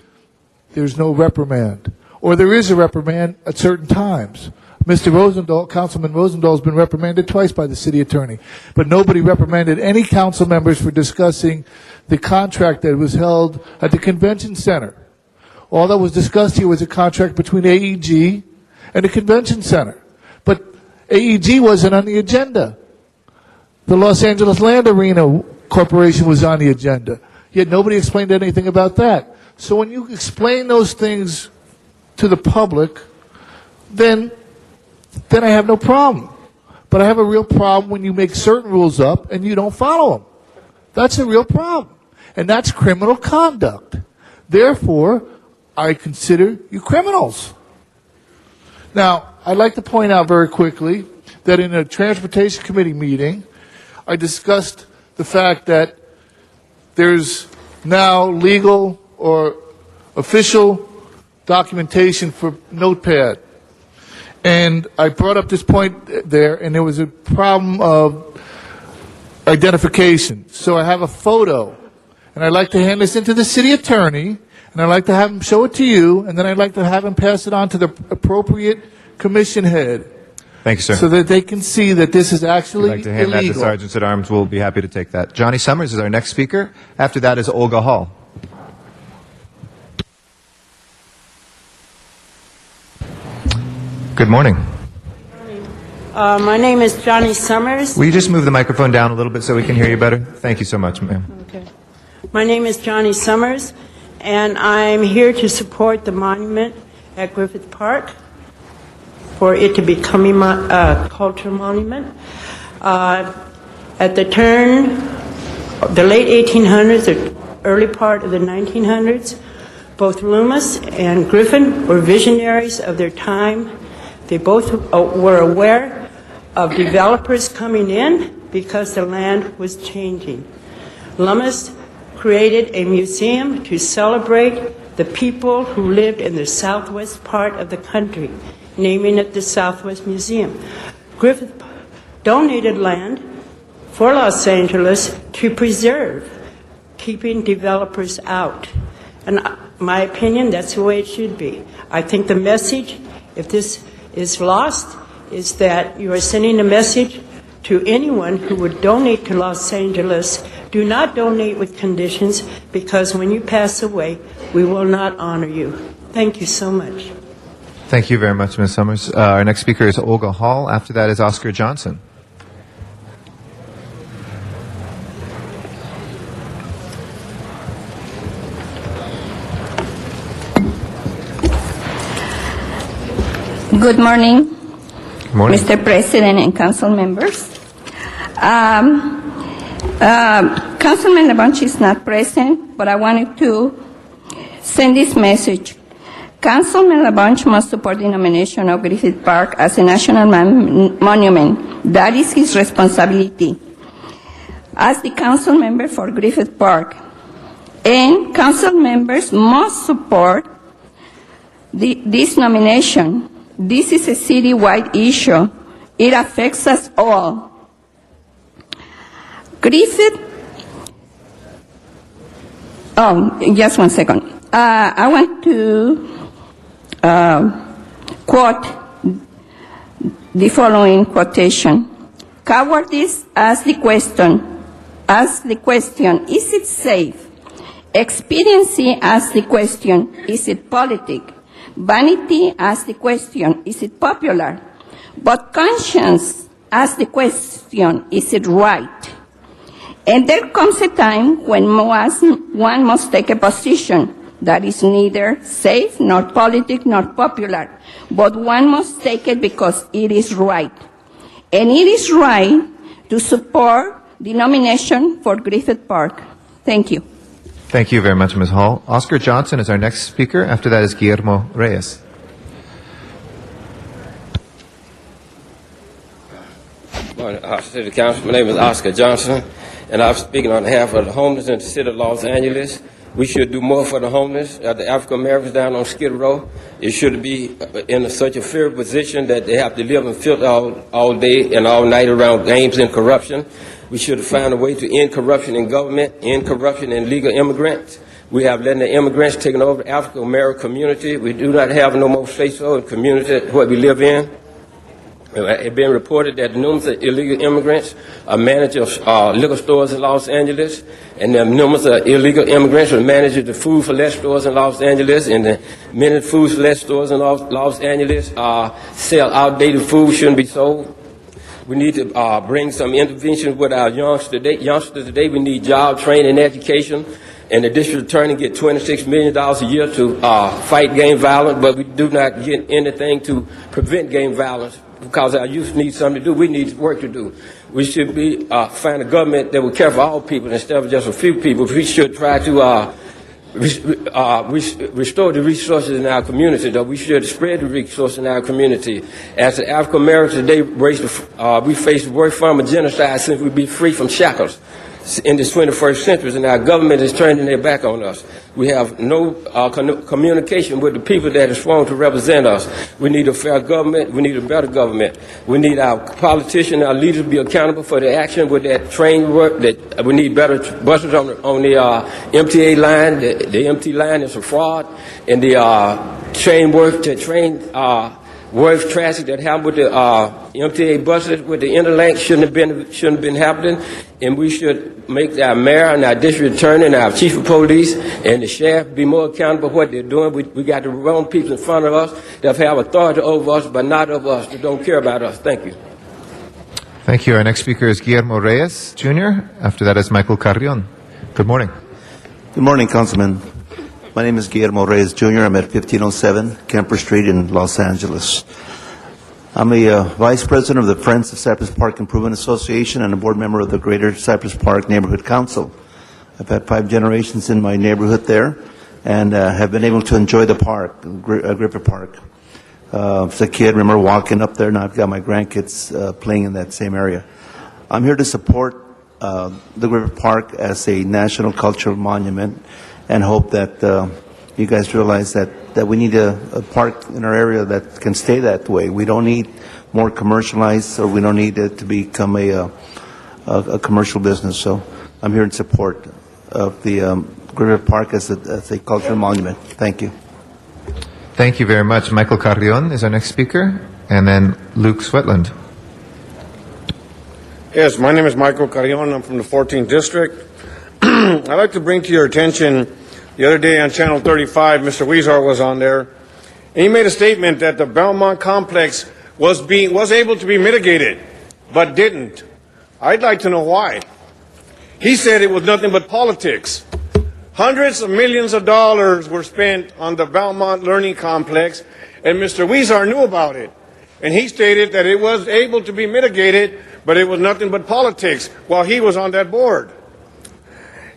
Speaker 15: there's no reprimand. Or there is a reprimand at certain times. Mr. Rosendahl, Councilman Rosendahl, has been reprimanded twice by the city attorney, but nobody reprimanded any council members for discussing the contract that was held at the convention center. All that was discussed here was a contract between AEG and the convention center. But AEG wasn't on the agenda. The Los Angeles Land Arena Corporation was on the agenda, yet nobody explained anything about that. So when you explain those things to the public, then I have no problem. But I have a real problem when you make certain rules up and you don't follow them. That's a real problem. And that's criminal conduct. Therefore, I consider you criminals. Now, I'd like to point out very quickly that in a Transportation Committee meeting, I discussed the fact that there's now legal or official documentation for Notepad. And I brought up this point there, and there was a problem of identification. So I have a photo, and I'd like to hand this in to the city attorney, and I'd like to have him show it to you, and then I'd like to have him pass it on to the appropriate commission head.
Speaker 5: Thank you, sir.
Speaker 15: So that they can see that this is actually
Speaker 5: I'd like to hand that to Sergeants at Arms. We'll be happy to take that. Johnny Summers is our next speaker. After that is Olga Hall. Good morning.
Speaker 16: My name is Johnny Summers.
Speaker 5: Will you just move the microphone down a little bit so we can hear you better? Thank you so much, ma'am.
Speaker 16: Okay. My name is Johnny Summers, and I'm here to support the monument at Griffith Park for it to become a cultural monument. At the turn, the late 1800s, the early part of the 1900s, both Loomis and Griffin were visionaries of their time. They both were aware of developers coming in because the land was changing. Loomis created a museum to celebrate the people who lived in the southwest part of the country, naming it the Southwest Museum. Griffith donated land for Los Angeles to preserve, keeping developers out. And my opinion, that's the way it should be. I think the message, if this is lost, is that you are sending a message to anyone who would donate to Los Angeles. Do not donate with conditions, because when you pass away, we will not honor you. Thank you so much.
Speaker 5: Thank you very much, Ms. Summers. Our next speaker is Olga Hall. After that is Oscar Johnson.
Speaker 17: Good morning,
Speaker 5: Good morning.
Speaker 17: Mr. President and council members. Councilman LaBunch is not present, but I wanted to send this message. Councilman LaBunch must support the nomination of Griffith Park as a national monument. That is his responsibility as the council member for Griffith Park. And council members must support this nomination. This is a city-wide issue. It affects us all. Griffith, just one second. I want to quote the following quotation. Cowardice asks the question, is it safe Expediency asks the question, is it politic? Vanity asks the question, is it popular? But conscience asks the question, is it right? And there comes a time when one must take a position that is neither safe, nor politic, nor popular, but one must take it because it is right. And it is right to support the nomination for Griffith Park. Thank you.
Speaker 5: Thank you very much, Ms. Hall. Oscar Johnson is our next speaker. After that is Guillermo Reyes.
Speaker 18: Morning, City Council. My name is Oscar Johnson, and I'm speaking on behalf of the homeless in the city of Los Angeles. We should do more for the homeless. The African Americans down on Skid Row, it should be in such a fear position that they have to live in filth all day and all night around games and corruption. We should find a way to end corruption in government, end corruption in legal immigrants. We have letting the immigrants taking over the African American community. We do not have no more say-so in the community where we live in. It's been reported that numerous of illegal immigrants are managers of liquor stores in Los Angeles, and the numerous of illegal immigrants are managers of food for less stores in Los Angeles, and the many food for less stores in Los Angeles sell outdated food, shouldn't be sold. We need to bring some intervention with our youngsters today. We need job training and education. And the district attorney get $26 million a year to fight gang violence, but we do not get anything to prevent gang violence because our youth need something to do. We need work to do. We should be find a government that will care for all people instead of just a few people. We should try to restore the resources in our community, though. We should spread the resources in our community. As the African Americans today, we face the worst form of genocide since we be free from shackles in the 21st century, and our government is turning their back on us. We have no communication with the people that are sworn to represent us. We need a fair government. We need a better government. We need our politicians, our leaders to be accountable for their action with that train work. That we need better buses on the MTA line. The MT line is a fraud, and the train work, worst traffic that happened with the MTA buses with the Interlink shouldn't have been happening, and we should make our mayor and our district attorney and our chief of police and the sheriff be more accountable for what they're doing. We got the wrong people in front of us that have authority over us, but not over us, that don't care about us. Thank you.
Speaker 5: Thank you. Our next speaker is Guillermo Reyes, Jr. After that is Michael Carrion. Good morning.
Speaker 19: Good morning, Councilman. My name is Guillermo Reyes, Jr. I'm at 1507 Kemper Street in Los Angeles. I'm a Vice President of the Friends of Cypress Park Improvement Association and a board member of the Greater Cypress Park Neighborhood Council. I've had 5 generations in my neighborhood there and have been able to enjoy the park, Griffith Park. As a kid, I remember walking up there, and I've got my grandkids playing in that same area. I'm here to support the Griffith Park as a national cultural monument and hope that you guys realize that we need a park in our area that can stay that way. We don't need more commercialized, or we don't need it to become a commercial business. So I'm here in support of the Griffith Park as a cultural monument. Thank you.
Speaker 5: Thank you very much. Michael Carrion is our next speaker, and then Luke Swetland.
Speaker 20: Yes, my name is Michael Carrion. I'm from the 14th District. I'd like to bring to your attention, the other day on Channel 35, Mr. Weezer was on there, and he made a statement that the Belmont complex was able to be mitigated, but didn't. I'd like to know why. He said it was nothing but politics. Hundreds of millions of dollars were spent on the Belmont Learning Complex, and Mr. Weezer knew about it. And he stated that it was able to be mitigated, but it was nothing but politics while he was on that board.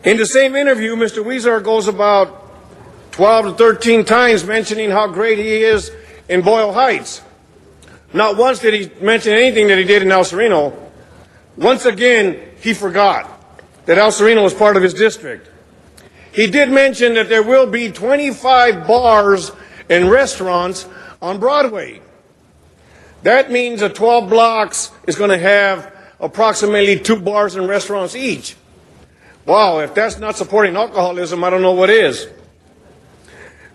Speaker 20: In the same interview, Mr. Weezer goes about 12 to 13 times mentioning how great he is in Boyle Heights. Not once did he mention anything that he did in El Sereno. Once again, he forgot that El Sereno was part of his district. He did mention that there will be 25 bars and restaurants on Broadway. That means that 12 blocks is going to have approximately 2 bars and restaurants each. Wow, if that's not supporting alcoholism, I don't know what is.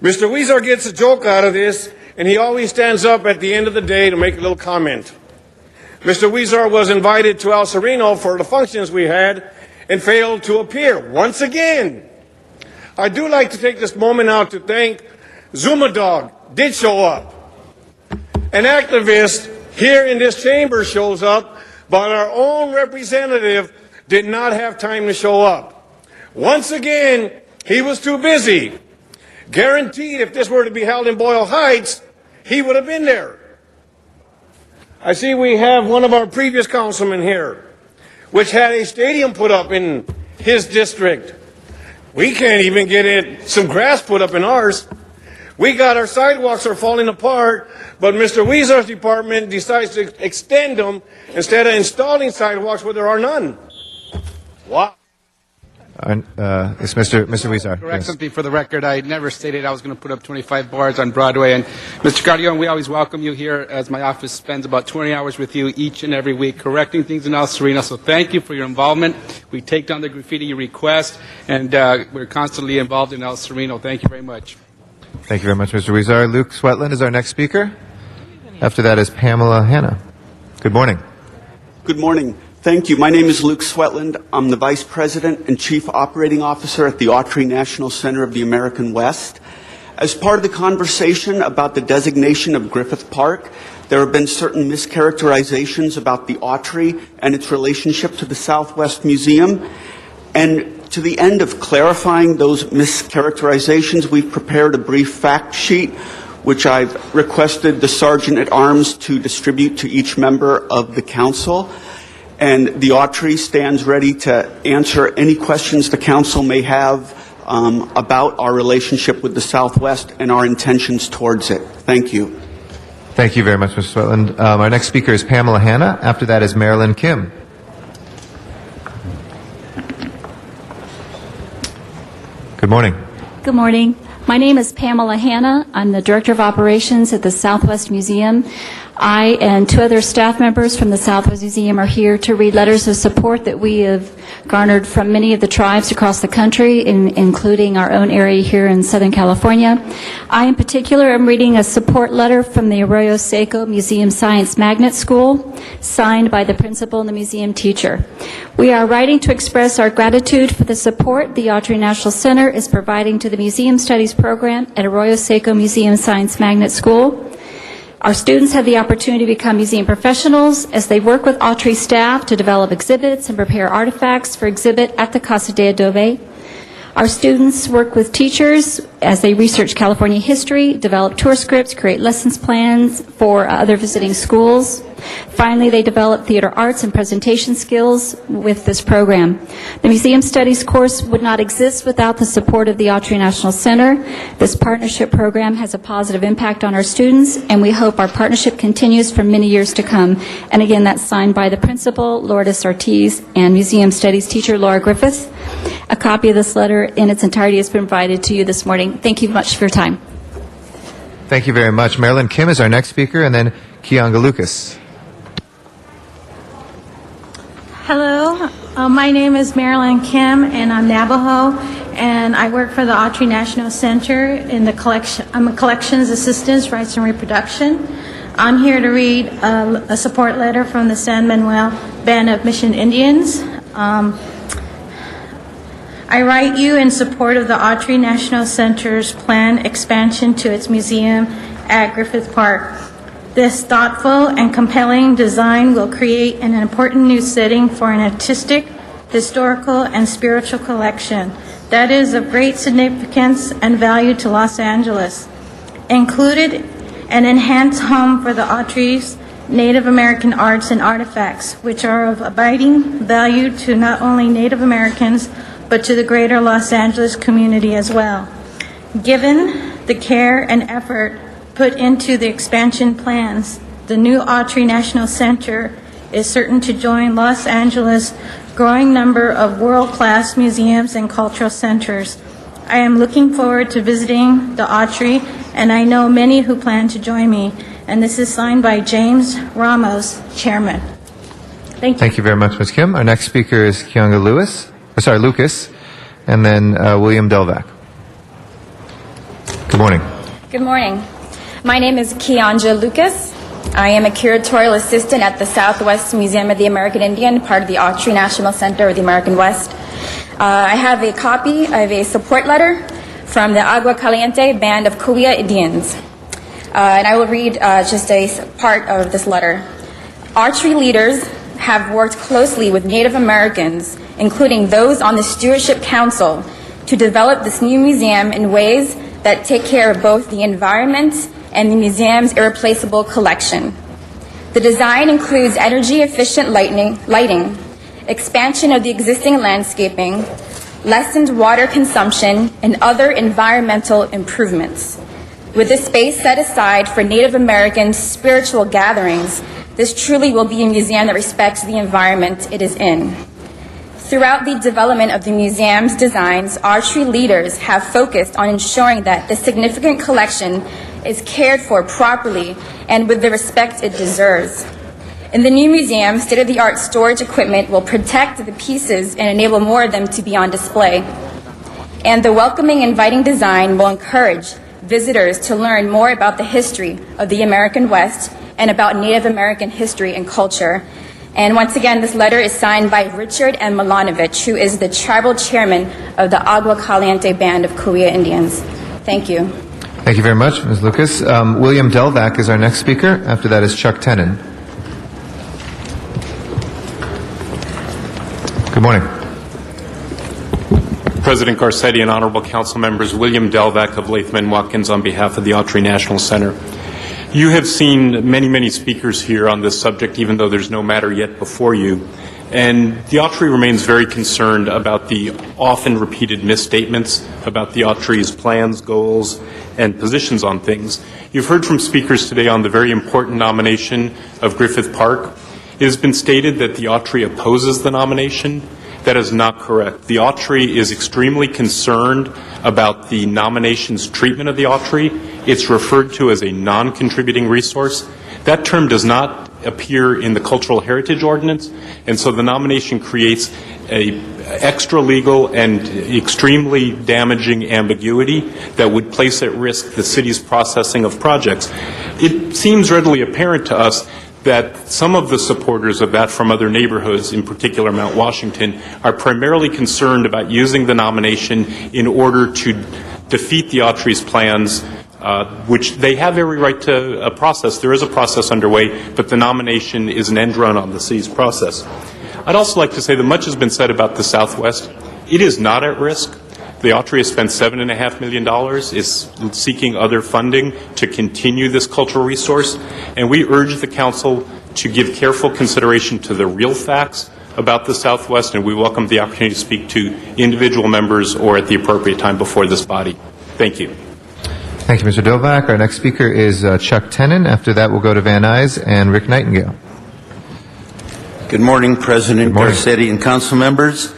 Speaker 20: Mr. Weezer gets a joke out of this, and he always stands up at the end of the day to make a little comment. Mr. Weezer was invited to El Sereno for the functions we had and failed to appear once again. I do like to take this moment out to thank Zuma Dog, did show up. An activist here in this chamber shows up, but our own representative did not have time to show up. Once again, he was too busy. Guaranteed, if this were to be held in Boyle Heights, he would have been there. I see we have one of our previous councilmen here, which had a stadium put up in his district. We can't even get some grass put up in ours. We got our sidewalks are falling apart, but Mr. Weezer's department decides to extend them instead of installing sidewalks where there are none. Wow.
Speaker 5: It's Mr. Weezer.
Speaker 21: Correct something for the record. I never stated I was going to put up 25 bars on Broadway. And Mr. Carrion, we always welcome you here, as my office spends about 20 hours with you each and every week correcting things in El Sereno. So thank you for your involvement. We take down the graffiti you request, and we're constantly involved in El Sereno. Thank you very much.
Speaker 5: Thank you very much, Mr. Weezer. Luke Swetland is our next speaker. After that is Pamela Hanna. Good morning.
Speaker 22: Good morning. Thank you. My name is Luke Swetland. I'm the Vice President and Chief Operating Officer at the Autry National Center of the American West. As part of the conversation about the designation of Griffith Park, there have been certain mischaracterizations about the Autry and its relationship to the Southwest Museum. And to the end of clarifying those mischaracterizations, we've prepared a brief fact sheet, which I've requested the Sergeant at Arms to distribute to each member of the Council. And the Autry stands ready to answer any questions the Council may have about our relationship with the Southwest and our intentions towards it. Thank you.
Speaker 5: Thank you very much, Mr. Swetland. Our next speaker is Pamela Hanna. After that is Marilyn Kim. Good morning.
Speaker 23: Good morning. My name is Pamela Hanna. I'm the Director of Operations at the Southwest Museum. I and two other staff members from the Southwest Museum are here to read letters of support that we have garnered from many of the tribes across the country, including our own area here in Southern California. I, in particular, am reading a support letter from the Arroyo Seco Museum Science Magnet School, signed by the principal and the museum teacher. We are writing to express our gratitude for the support the Autry National Center is providing to the Museum Studies program at Arroyo Seco Museum Science Magnet School. Our students have the opportunity to become museum professionals as they work with Autry staff to develop exhibits and prepare artifacts for exhibit at the Casa de Adobe. Our students work with teachers as they research California history, develop tour scripts, create lessons plans for other visiting schools. Finally, they develop theater arts and presentation skills with this program. The Museum Studies course would not exist without the support of the Autry National Center. This partnership program has a positive impact on our students, and we hope our partnership continues for many years to come. And again, that's signed by the principal, Lourdes Ortiz, and Museum Studies teacher, Laura Griffith. A copy of this letter in its entirety has been provided to you this morning. Thank you much for your time.
Speaker 5: Thank you very much. Marilyn Kim is our next speaker, and then Kianga Lucas.
Speaker 24: Hello, my name is Marilyn Kim, and I'm Navajo, and I work for the Autry National Center in the collection. I'm a collections assistant, rights and reproduction. I'm here to read a support letter from the San Manuel Band of Mission Indians. I write you in support of the Autry National Center's planned expansion to its museum at Griffith Park. This thoughtful and compelling design will create an important new setting for an artistic, historical, and spiritual collection that is of great significance and value to Los Angeles. Included an enhanced home for the Autry's Native American arts and artifacts, which are of abiding value to not only Native Americans, but to the greater Los Angeles community as well. Given the care and effort put into the expansion plans, the new Autry National Center is certain to join Los Angeles' growing number of world-class museums and cultural centers. I am looking forward to visiting the Autry, and I know many who plan to join me. And this is signed by James Ramos, Chairman. Thank you.
Speaker 5: Thank you very much, Ms. Kim. Our next speaker is Kianga Lucas, and then William Delvac. Good morning.
Speaker 25: Good morning. My name is Kianja Lucas. I am a curatorial assistant at the Southwest Museum of the American Indian, part of the Autry National Center of the American West. I have a copy of a support letter from the Agua Caliente Band of Cahuilla Indians. And I will read just a part of this letter. Archery leaders have worked closely with Native Americans, including those on the Stewardship Council, to develop this new museum in ways that take care of both the environment and the museum's irreplaceable collection. The design includes energy-efficient lighting, expansion of the existing landscaping, lessened water consumption, and other environmental improvements. With the space set aside for Native American spiritual gatherings, this truly will be a museum that respects the environment it is in. Throughout the development of the museum's designs, archery leaders have focused on ensuring that the significant collection is cared for properly and with the respect it deserves. In the new museum, state-of-the-art storage equipment will protect the pieces and enable more of them to be on display. And the welcoming, inviting design will encourage visitors to learn more about the history of the American West and about Native American history and culture. And once again, this letter is signed by Richard M. Milanovich, who is the tribal chairman of the Agua Caliente Band of Cahuilla Indians. Thank you.
Speaker 5: Thank you very much, Ms. Lucas. William Delvac is our next speaker. After that is Chuck Tenon. Good morning.
Speaker 1: President Garcetti and honorable council members, William Delvac of Latham & Watkins on behalf of the Autry National Center. You have seen many, many speakers here on this subject, even though there's no matter yet before you. And the Autry remains very concerned about the often repeated misstatements about the Autry's plans, goals, and positions on things. You've heard from speakers today on the very important nomination of Griffith Park. It has been stated that the Autry opposes the nomination. That is not correct. The Autry is extremely concerned about the nomination's treatment of the Autry. It's referred to as a non-contributing resource. That term does not appear in the Cultural Heritage Ordinance, and so the nomination creates a extra legal and extremely damaging ambiguity that would place at risk the city's processing of projects. It seems readily apparent to us that some of the supporters of that from other neighborhoods, in particular Mount Washington, are primarily concerned about using the nomination in order to defeat the Autry's plans, which they have every right to process. There is a process underway, but the nomination is an end run on the city's process. I'd also like to say that much has been said about the Southwest. It is not at risk. The Autry has spent $7.5 million, is seeking other funding to continue this cultural resource, and we urge the Council to give careful consideration to the real facts about the Southwest, and we welcome the opportunity to speak to individual members or at the appropriate time before this body. Thank you.
Speaker 5: Thank you, Mr. Delvac. Our next speaker is Chuck Tenon. After that, we'll go to Van Nuys and Rick Nightingale.
Speaker 2: Good morning, President Garcetti and council members.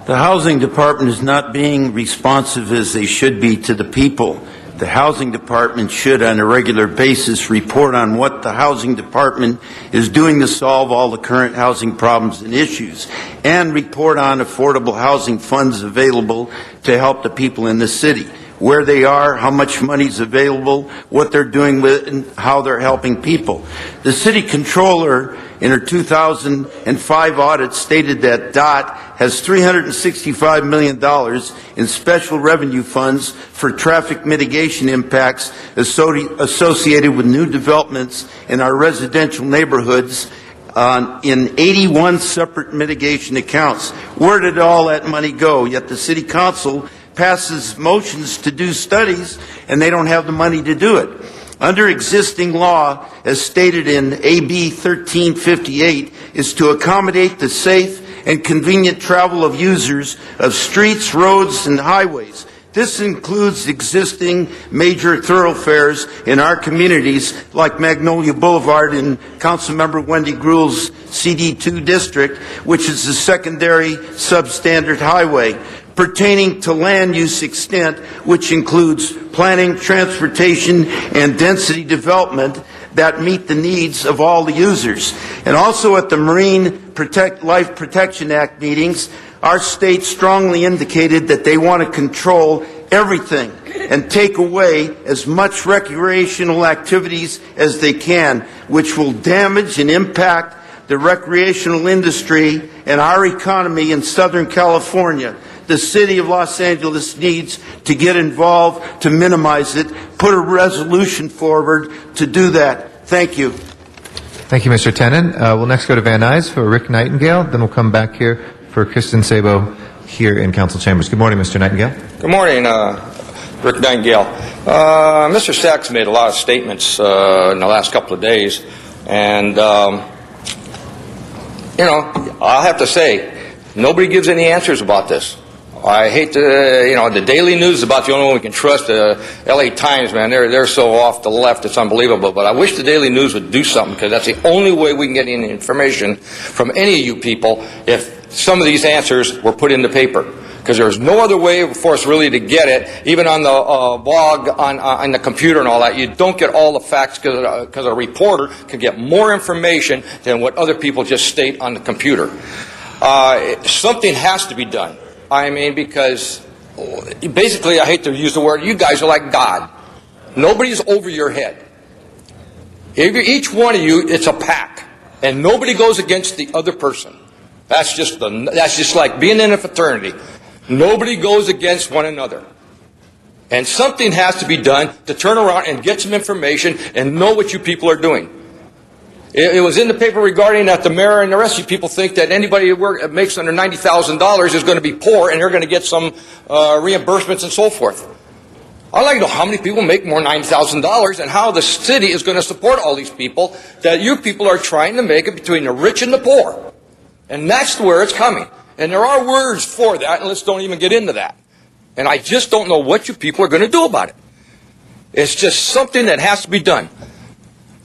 Speaker 2: The Housing Department is not being responsive as they should be to the people. The Housing Department should, on a regular basis, report on what the Housing Department is doing to solve all the current housing problems and issues, and report on affordable housing funds available to help the people in the city, where they are, how much money is available, what they're doing with it, and how they're helping people. The city controller, in her 2005 audit, stated that DOT has $365 million in special revenue funds for traffic mitigation impacts associated with new developments in our residential neighborhoods in 81 separate mitigation accounts. Where did all that money go? Yet the City Council passes motions to do studies, and they don't have the money to do it. Under existing law, as stated in AB 1358, is to accommodate the safe and convenient travel of users of streets, roads, and highways. This includes existing major thoroughfares in our communities like Magnolia Boulevard in Councilmember Wendy Gruhl's CD2 district, which is a secondary substandard highway, pertaining to land use extent, which includes planning, transportation, and density development that meet the needs of all the users. And also at the Marine Life Protection Act meetings, our state strongly indicated that they want to control everything and take away as much recreational activities as they can, which will damage and impact the recreational industry and our economy in Southern California. the city of Los Angeles needs to get involved to minimize it. Put a resolution forward to do that. Thank you.
Speaker 5: Thank you, Mr. Tenen. We'll next go to Van Nuys for Rick Nightingale. Then we'll come back here for Kristen Sabo here in Council Chambers. Good morning, Mr. Nightingale.
Speaker 3: Good morning, Rick Nightingale. Mr. Sachs made a lot of statements in the last couple of days, and I'll have to say, nobody gives any answers about this. I hate to, the Daily News is about the only one we can trust. The L.A. Times, man, they're so off the left, it's unbelievable. But I wish the Daily News would do something, because that's the only way we can get any information from any of you people if some of these answers were put in the paper. Because there's no other way for us really to get it, even on the blog, on the computer and all that. You don't get all the facts, because a reporter can get more information than what other people just state on the computer. Something has to be done. I mean, because basically, I hate to use the word, you guys are like God. Nobody's over your head. Each one of you, it's a pack, and nobody goes against the other person. That's just like being in a fraternity. Nobody goes against one another. And something has to be done to turn around and get some information and know what you people are doing. It was in the paper regarding that the mayor and the rest of you people think that anybody who makes under $90,000 is going to be poor and they're going to get some reimbursements and so forth. I'd like to know how many people make more than $90,000 and how the city is going to support all these people that you people are trying to make it between the rich and the poor. And that's where it's coming. And there are words for that, and let's don't even get into that. And I just don't know what you people are going to do about it. It's just something that has to be done.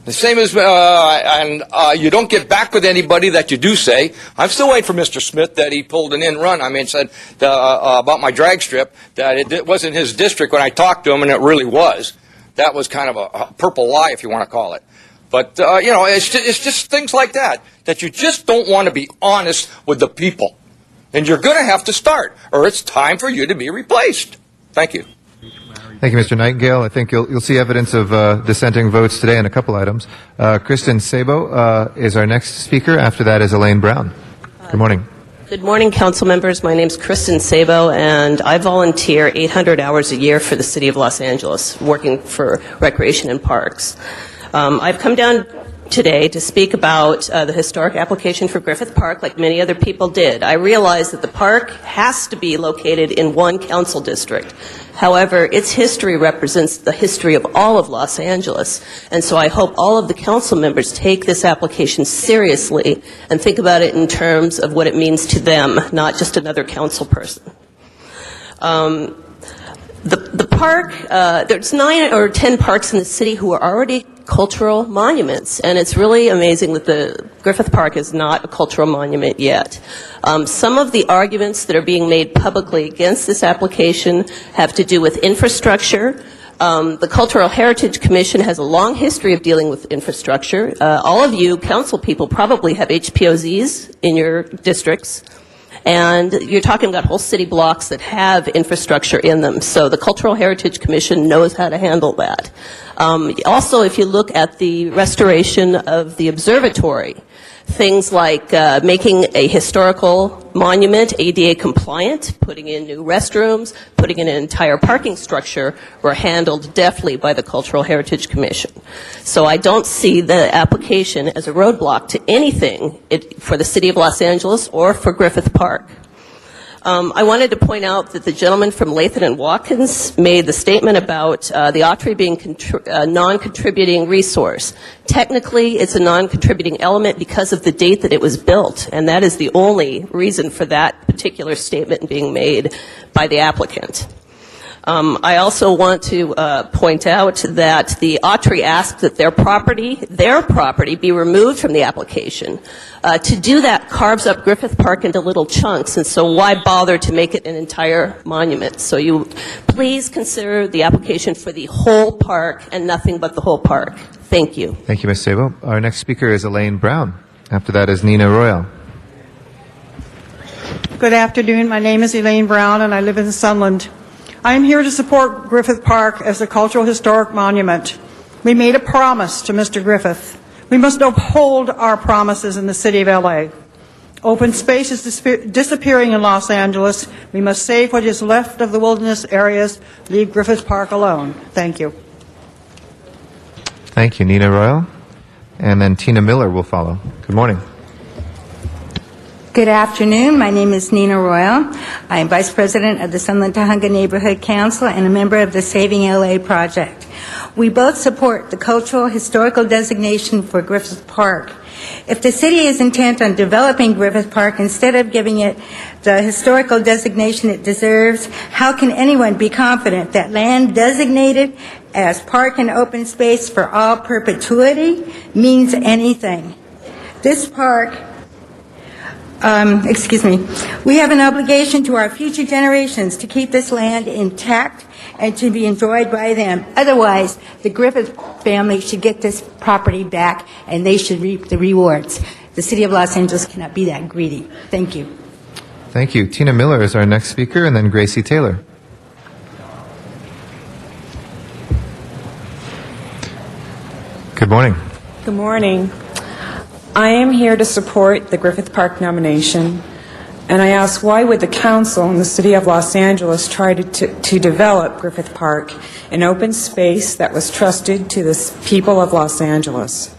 Speaker 3: The same as, you don't get back with anybody that you do say. I'm still waiting for Mr. Smith that he pulled an in-run. I mean, said about my drag strip that it wasn't his district when I talked to him, and it really was. That was kind of a purple lie, if you want to call it. But, it's just things like that you just don't want to be honest with the people. And you're going to have to start, or it's time for you to be replaced. Thank you.
Speaker 5: Thank you, Mr. Nightingale. I think you'll see evidence of dissenting votes today on a couple items. Kristen Sabo is our next speaker. After that is Elaine Brown. Good morning.
Speaker 4: Good morning, council members. My name is Kristen Sabo, and I volunteer 800 hours a year for the City of Los Angeles, working for Recreation and Parks. I've come down today to speak about the historic application for Griffith Park, like many other people did. I realize that the park has to be located in one council district. However, its history represents the history of all of Los Angeles, and so I hope all of the council members take this application seriously and think about it in terms of what it means to them, not just another council person. The park, there's 9 or 10 parks in the city who are already cultural monuments, and it's really amazing that the Griffith Park is not a cultural monument yet. Some of the arguments that are being made publicly against this application have to do with infrastructure. The Cultural Heritage Commission has a long history of dealing with infrastructure. All of you council people probably have HPOZs in your districts. And you're talking about whole city blocks that have infrastructure in them. So the Cultural Heritage Commission knows how to handle that. Also, if you look at the restoration of the observatory, things like making a historical monument ADA compliant, putting in new restrooms, putting in an entire parking structure were handled deftly by the Cultural Heritage Commission. So I don't see the application as a roadblock to anything for the City of Los Angeles or for Griffith Park. I wanted to point out that the gentleman from Latham and Watkins made the statement about the Autry being a non-contributing resource. Technically, it's a non-contributing element because of the date that it was built, and that is the only reason for that particular statement being made by the applicant. I also want to point out that the Autry asked that their property be removed from the application. To do that carves up Griffith Park into little chunks, and so why bother to make it an entire monument? So you please consider the application for the whole park and nothing but the whole park. Thank you.
Speaker 5: Thank you, Ms. Sabo. Our next speaker is Elaine Brown. After that is Nina Royal.
Speaker 7: Good afternoon. My name is Elaine Brown, and I live in Sunland. I am here to support Griffith Park as a cultural historic monument. We made a promise to Mr. Griffith. We must uphold our promises in the city of LA. Open space is disappearing in Los Angeles. We must save what is left of the wilderness areas. Leave Griffith Park alone. Thank you.
Speaker 5: Thank you, Nina Royal. And then Tina Miller will follow. Good morning.
Speaker 6: Good afternoon. My name is Nina Royal. I am Vice President of the Sunland Tujunga Neighborhood Council and a member of the Saving LA Project. We both support the cultural historical designation for Griffith Park. If the city is intent on developing Griffith Park instead of giving it the historical designation it deserves, how can anyone be confident that land designated as park and open space for all perpetuity means anything? This park we have an obligation to our future generations to keep this land intact and to be enjoyed by them. Otherwise, the Griffith family should get this property back and they should reap the rewards. The City of Los Angeles cannot be that greedy. Thank you.
Speaker 5: Thank you. Tina Miller is our next speaker, and then Gracie Taylor. Good morning.
Speaker 8: Good morning. I am here to support the Griffith Park nomination, and I ask, why would the council in the City of Los Angeles try to develop Griffith Park, an open space that was trusted to the people of Los Angeles?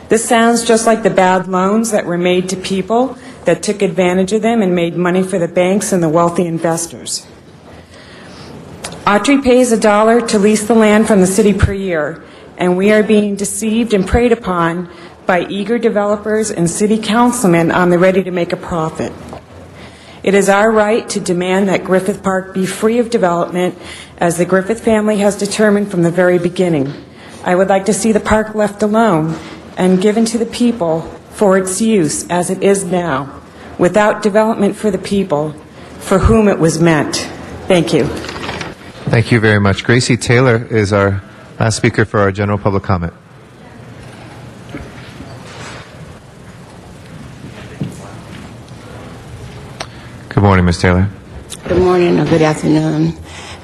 Speaker 8: This sounds just like the bad loans that were made to people that took advantage of them and made money for the banks and the wealthy investors. Autry pays $1 to lease the land from the city per year, and we are being deceived and preyed upon by eager developers and city councilmen on the ready to make a profit. It is our right to demand that Griffith Park be free of development, as the Griffith family has determined from the very beginning. I would like to see the park left alone and given to the people for its use as it is now, without development for the people for whom it was meant. Thank you.
Speaker 5: Thank you very much. Gracie Taylor is our last speaker for our general public comment. Good morning, Ms. Taylor.
Speaker 9: Good morning or good afternoon.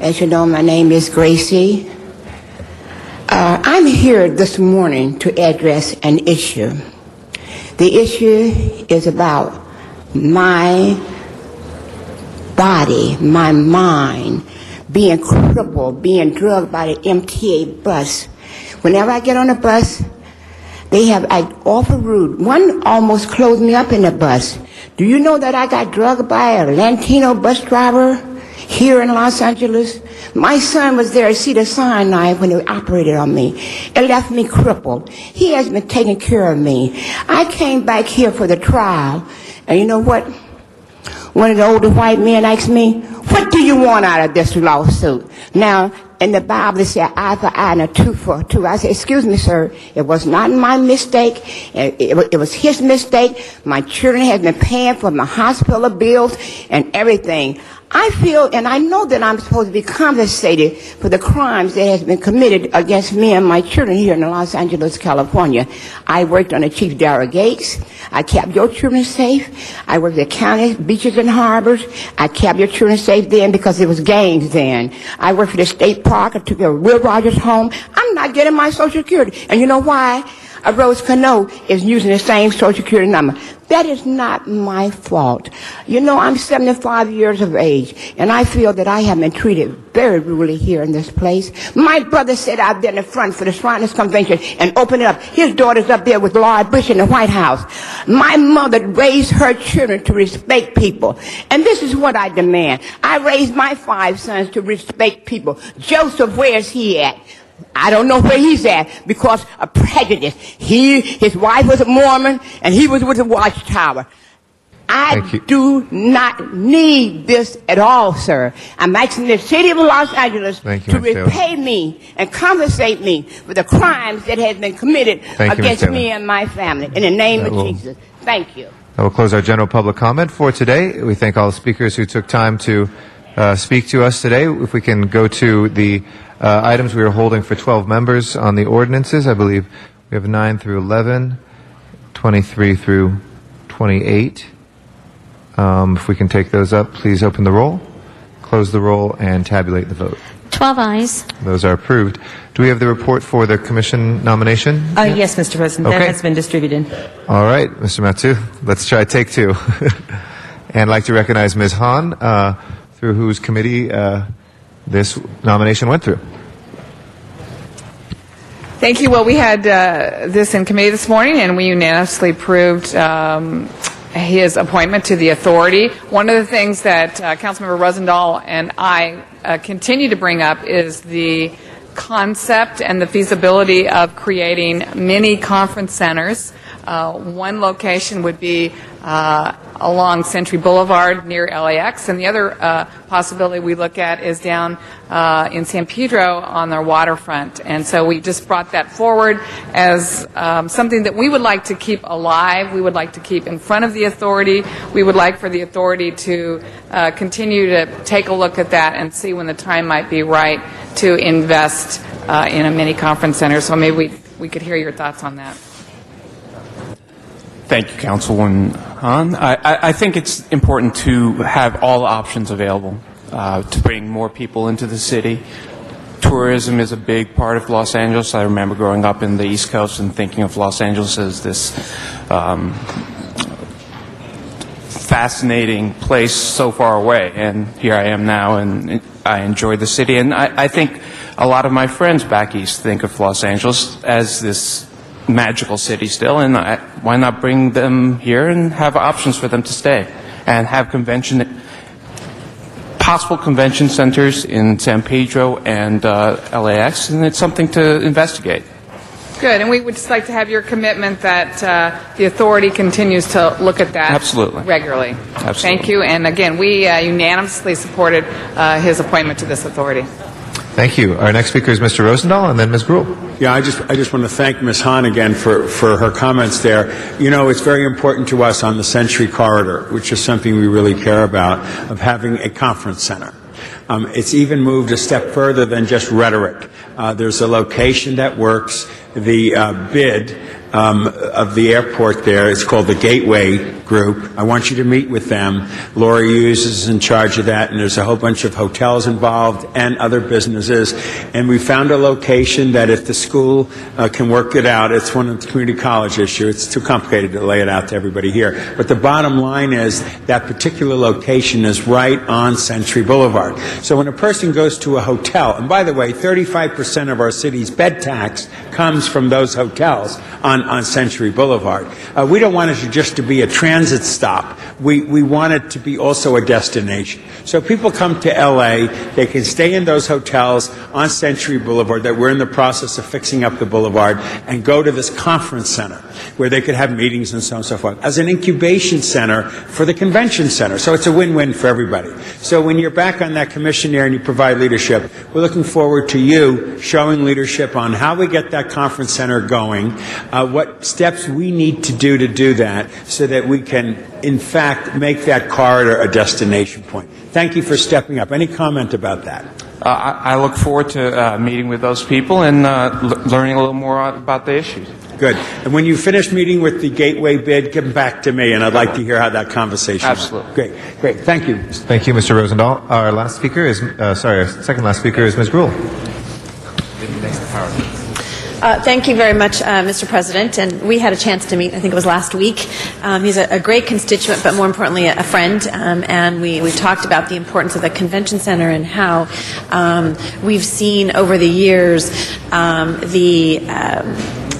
Speaker 9: As you know, my name is Gracie. I'm here this morning to address an issue. The issue is about my body, my mind, being crippled, being drugged by the MTA bus. Whenever I get on a bus, they have acted awful rude. One almost closed me up in the bus. Do you know that I got drugged by a Latino bus driver here in Los Angeles? My son was there to see the cyanide when they operated on me. It left me crippled. He has been taking care of me. I came back here for the trial, and you know what? One of the older white men asked me, "What do you want out of this lawsuit?" Now, in the Bible, it said eye for eye and a tooth for a tooth. I said, "Excuse me, sir, it was not my mistake. It was his mistake. My children have been paying for my hospital bills and everything. I feel and I know that I'm supposed to be compensated for the crimes that has been committed against me and my children here in Los Angeles, California. I worked on the Chief Darrell Gates. I kept your children safe. I worked at counties, beaches, and harbors. I kept your children safe then because it was gangs then. I worked for the state park. I took care of Will Rogers' home. I'm not getting my Social Security. And you know why? Rose Cano is using the same Social Security number. That is not my fault. You know, I'm 75 years of age, and I feel that I have been treated very rudely here in this place. My brother sat out there in the front for the Shriners Convention and opened it up. His daughter's up there with Lloyd Bush in the White House. My mother raised her children to respect people, and this is what I demand. I raised my 5 sons to respect people. Joseph, where's he at? I don't know where he's at because of prejudice. His wife was a Mormon, and he was with the Watchtower. I do not need this at all, sir. I'm asking the city of Los Angeles to repay me and compensate me for the crimes that have been committed against me and my family. In the name of Jesus. Thank you.
Speaker 5: That will close our general public comment for today. We thank all the speakers who took time to speak to us today. If we can go to the items we are holding for 12 members on the ordinances, I believe we have 9 through 11, 23 through 28. If we can take those up, please open the roll, close the roll, and tabulate the vote.
Speaker 10: 12 ayes.
Speaker 5: Those are approved. Do we have the report for the commission nomination?
Speaker 11: Yes, Mr. President.
Speaker 5: Okay.
Speaker 11: That has been distributed.
Speaker 5: All right, Mr. Matsu, let's try take two. And I'd like to recognize Ms. Hahn, through whose committee this nomination went through.
Speaker 12: Thank you. Well, we had this in committee this morning, and we unanimously approved his appointment to the authority. One of the things that Councilmember Rosendahl and I continue to bring up is the concept and the feasibility of creating mini conference centers. One location would be along Century Boulevard near LAX, and the other possibility we look at is down in San Pedro on their waterfront. And so we just brought that forward as something that we would like to keep alive, we would like to keep in front of the authority. We would like for the authority to continue to take a look at that and see when the time might be right to invest in a mini conference center. So maybe we could hear your thoughts on that.
Speaker 13: Thank you, Councilwoman Hahn. I think it's important to have all options available to bring more people into the city. Tourism is a big part of Los Angeles. I remember growing up in the East Coast and thinking of Los Angeles as this fascinating place so far away. And here I am now, and I enjoy the city. And I think a lot of my friends back east think of Los Angeles as this magical city still, and why not bring them here and have options for them to stay and have possible convention centers in San Pedro and LAX, and it's something to investigate.
Speaker 12: Good, and we would just like to have your commitment that the authority continues to look at that
Speaker 13: Absolutely.
Speaker 12: Regularly.
Speaker 13: Absolutely.
Speaker 12: Thank you, and again, we unanimously supported his appointment to this authority.
Speaker 5: Thank you. Our next speaker is Mr. Rosendahl, and then Ms. Gruhl.
Speaker 14: Yeah, I just want to thank Ms. Hahn again for her comments there. You know, it's very important to us on the Century Corridor, which is something we really care about, of having a conference center. It's even moved a step further than just rhetoric. There's a location that works. The bid of the airport there, it's called the Gateway Group. I want you to meet with them. Laura Hughes is in charge of that, and there's a whole bunch of hotels involved and other businesses. And we found a location that if the school can work it out, it's one of the community college issue. It's too complicated to lay it out to everybody here. But the bottom line is that particular location is right on Century Boulevard. So when a person goes to a hotel, and by the way, 35% of our city's bed tax comes from those hotels on Century Boulevard. We don't want it just to be a transit stop. We want it to be also a destination. So people come to L.A., they can stay in those hotels on Century Boulevard that we're in the process of fixing up the boulevard, and go to this conference center where they could have meetings and so on and so forth as an incubation center for the convention center. So it's a win-win for everybody. So when you're back on that commission there and you provide leadership, we're looking forward to you showing leadership on how we get that conference center going, what steps we need to do that so that we can, in fact, make that corridor a destination point. Thank you for stepping up. Any comment about that?
Speaker 13: I look forward to meeting with those people and learning a little more about the issues.
Speaker 14: Good. And when you finish meeting with the Gateway bid, give them back to me, and I'd like to hear how that conversation went.
Speaker 13: Absolutely.
Speaker 14: Great. Thank you.
Speaker 5: Thank you, Mr. Rosendahl. Our last speaker is, our second last speaker is Ms. Gruhl.
Speaker 26: Thank you very much, Mr. President. And we had a chance to meet, I think it was last week. He's a great constituent, but more importantly, a friend. And we talked about the importance of the convention center and how we've seen over the years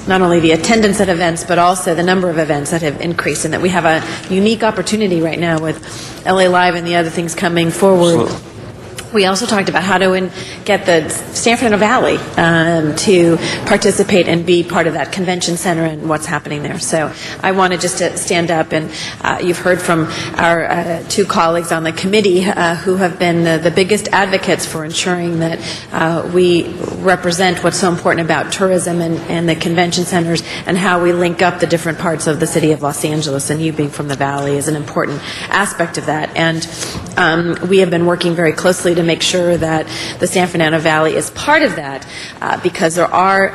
Speaker 26: not only the attendance at events, but also the number of events that have increased, and that we have a unique opportunity right now with LA Live and the other things coming forward.
Speaker 13: Absolutely.
Speaker 26: We also talked about how to get the San Fernando Valley to participate and be part of that convention center and what's happening there. So I wanted just to stand up, and you've heard from our two colleagues on the committee who have been the biggest advocates for ensuring that we represent what's so important about tourism and the convention centers, and how we link up the different parts of the city of Los Angeles, and you being from the Valley is an important aspect of that. And we have been working very closely to make sure that the San Fernando Valley is part of that, because there are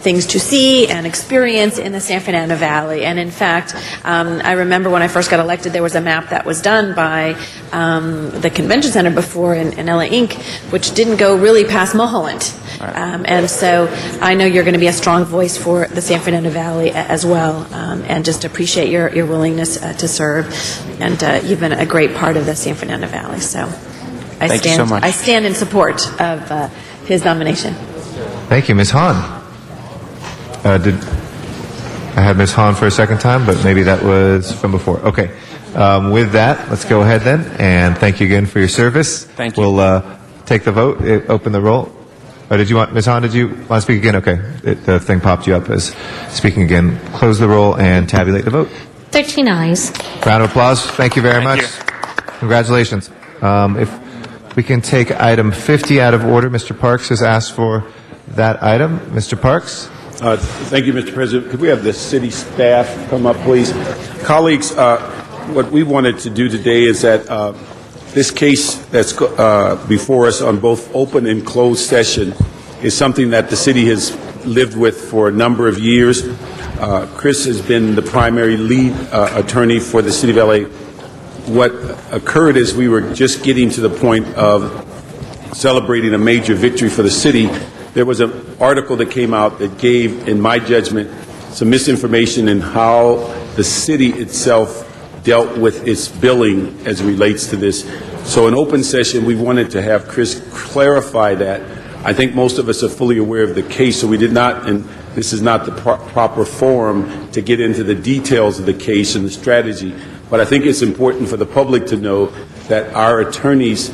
Speaker 26: things to see and experience in the San Fernando Valley. And in fact, I remember when I first got elected, there was a map that was done by the convention center before in LA Inc., which didn't go really past Mulholland. And so I know you're going to be a strong voice for the San Fernando Valley as well, and just appreciate your willingness to serve. And you've been a great part of the San Fernando Valley. So
Speaker 13: Thank you so much.
Speaker 26: I stand in support of his nomination.
Speaker 5: Thank you, Ms. Hahn. Did I have Ms. Hahn for a second time, but maybe that was from before. Okay. With that, let's go ahead then, and thank you again for your service.
Speaker 13: Thank you.
Speaker 5: We'll take the vote, open the roll. Or did you want, Ms. Hahn, did you want to speak again? Okay. The thing popped you up as speaking again. Close the roll and tabulate the vote.
Speaker 23: 13 ayes.
Speaker 5: Round of applause. Thank you very much. Congratulations. If we can take item 50 out of order. Mr. Parks has asked for that item. Mr. Parks?
Speaker 14: Thank you, Mr. President. Could we have the city staff come up, please? Colleagues, what we wanted to do today is that this case that's before us on both open and closed session is something that the city has lived with for a number of years. Chris has been the primary lead attorney for the city of LA. What occurred is we were just getting to the point of celebrating a major victory for the city. There was an article that came out that gave, in my judgment, some misinformation in how the city itself dealt with its billing as it relates to this. So in open session, we wanted to have Chris clarify that. I think most of us are fully aware of the case, so we did not, and this is not the proper forum to get into the details of the case and the strategy. But I think it's important for the public to know that our attorneys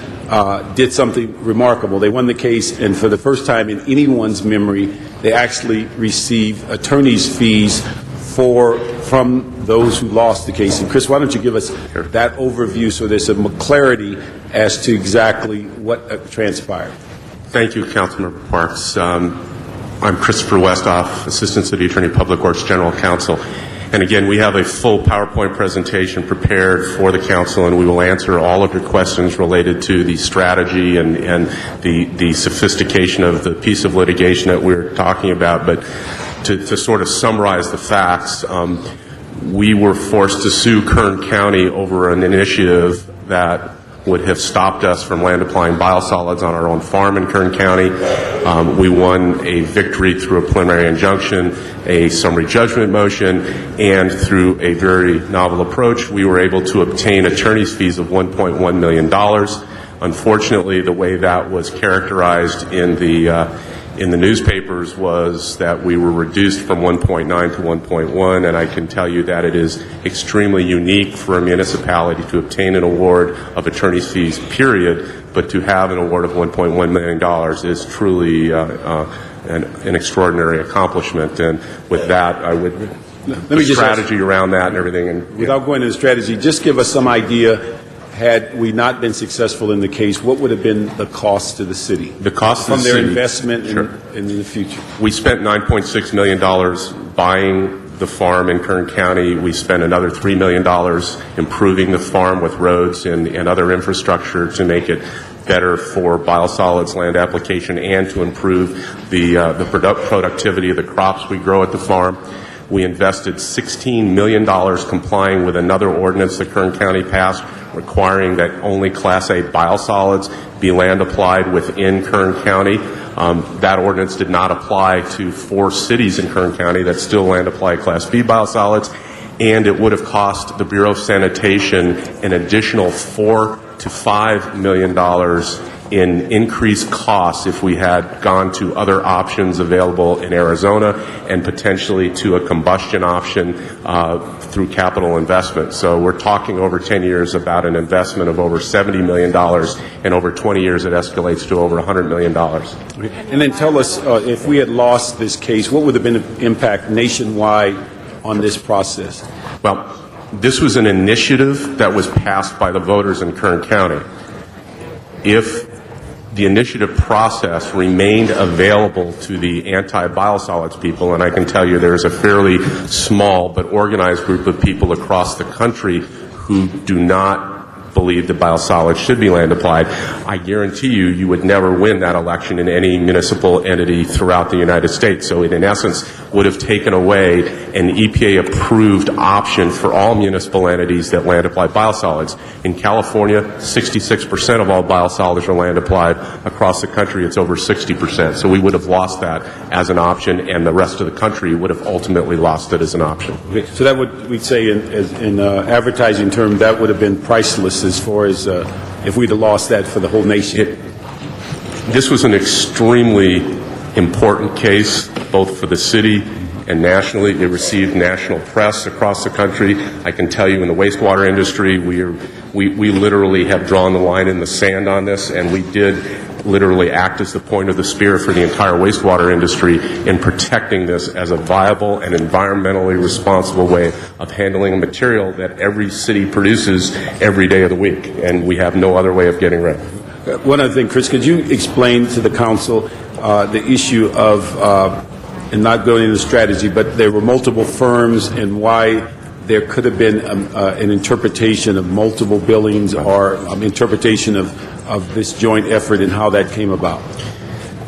Speaker 14: did something remarkable. They won the case, and for the first time in anyone's memory, they actually received attorney's fees from those who lost the case. And Chris, why don't you give us that overview so there's some clarity as to exactly what transpired.
Speaker 10: Thank you, Councilmember Parks. I'm Christopher Westhoff, Assistant City Attorney, Public Works General Counsel. And again, we have a full PowerPoint presentation prepared for the council, and we will answer all of your questions related to the strategy and the sophistication of the piece of litigation that we're talking about. But to sort of summarize the facts, we were forced to sue Kern County over an initiative that would have stopped us from land applying biosolids on our own farm in Kern County. We won a victory through a preliminary injunction, a summary judgment motion, and through a very novel approach, we were able to obtain attorney's fees of $1.1 million. Unfortunately, the way that was characterized in the newspapers was that we were reduced from 1.9 to 1.1, and I can tell you that it is extremely unique for a municipality to obtain an award of attorney's fees, period, but to have an award of $1.1 million is truly an extraordinary accomplishment. And with that, I would, the strategy around that and everything. And
Speaker 14: without going into the strategy, just give us some idea. Had we not been successful in the case, what would have been the cost to the city?
Speaker 10: The cost
Speaker 14: from
Speaker 10: to the
Speaker 14: their
Speaker 10: city,
Speaker 14: investment
Speaker 10: sure,
Speaker 14: in the future.
Speaker 10: We spent $9.6 million buying the farm in Kern County. We spent another $3 million improving the farm with roads and other infrastructure to make it better for biosolids land application and to improve the productivity of the crops we grow at the farm. We invested $16 million complying with another ordinance that Kern County passed requiring that only Class A biosolids be land applied within Kern County. That ordinance did not apply to 4 cities in Kern County that still land apply Class B biosolids, and it would have cost the Bureau of Sanitation an additional $4 to $5 million in increased costs if we had gone to other options available in Arizona and potentially to a combustion option through capital investment. So we're talking over 10 years about an investment of over $70 million, and over 20 years it escalates to over $100 million.
Speaker 14: Okay. And then tell us, if we had lost this case, what would have been the impact nationwide on this process?
Speaker 10: Well, this was an initiative that was passed by the voters in Kern County. If the initiative process remained available to the anti-biosolids people, and I can tell you there's a fairly small but organized group of people across the country who do not believe that biosolids should be land applied. I guarantee you, you would never win that election in any municipal entity throughout the United States. So it, in essence, would have taken away an EPA-approved option for all municipal entities that land apply biosolids. In California, 66% of all biosolids are land applied. Across the country, it's over 60%. So we would have lost that as an option, and the rest of the country would have ultimately lost it as an option.
Speaker 14: Okay, so that would, we'd say in advertising term, that would have been priceless as far as if we'd have lost that for the whole nation.
Speaker 10: This was an extremely important case, both for the city and nationally. It received national press across the country. I can tell you in the wastewater industry, we literally have drawn the line in the sand on this, and we did literally act as the point of the spear for the entire wastewater industry in protecting this as a viable and environmentally responsible way of handling a material that every city produces every day of the week, and we have no other way of getting rid of it.
Speaker 14: One other thing, Chris, could you explain to the council the issue of, and not going into strategy, but there were multiple firms and why there could have been an interpretation of multiple billings or interpretation of this joint effort and how that came about?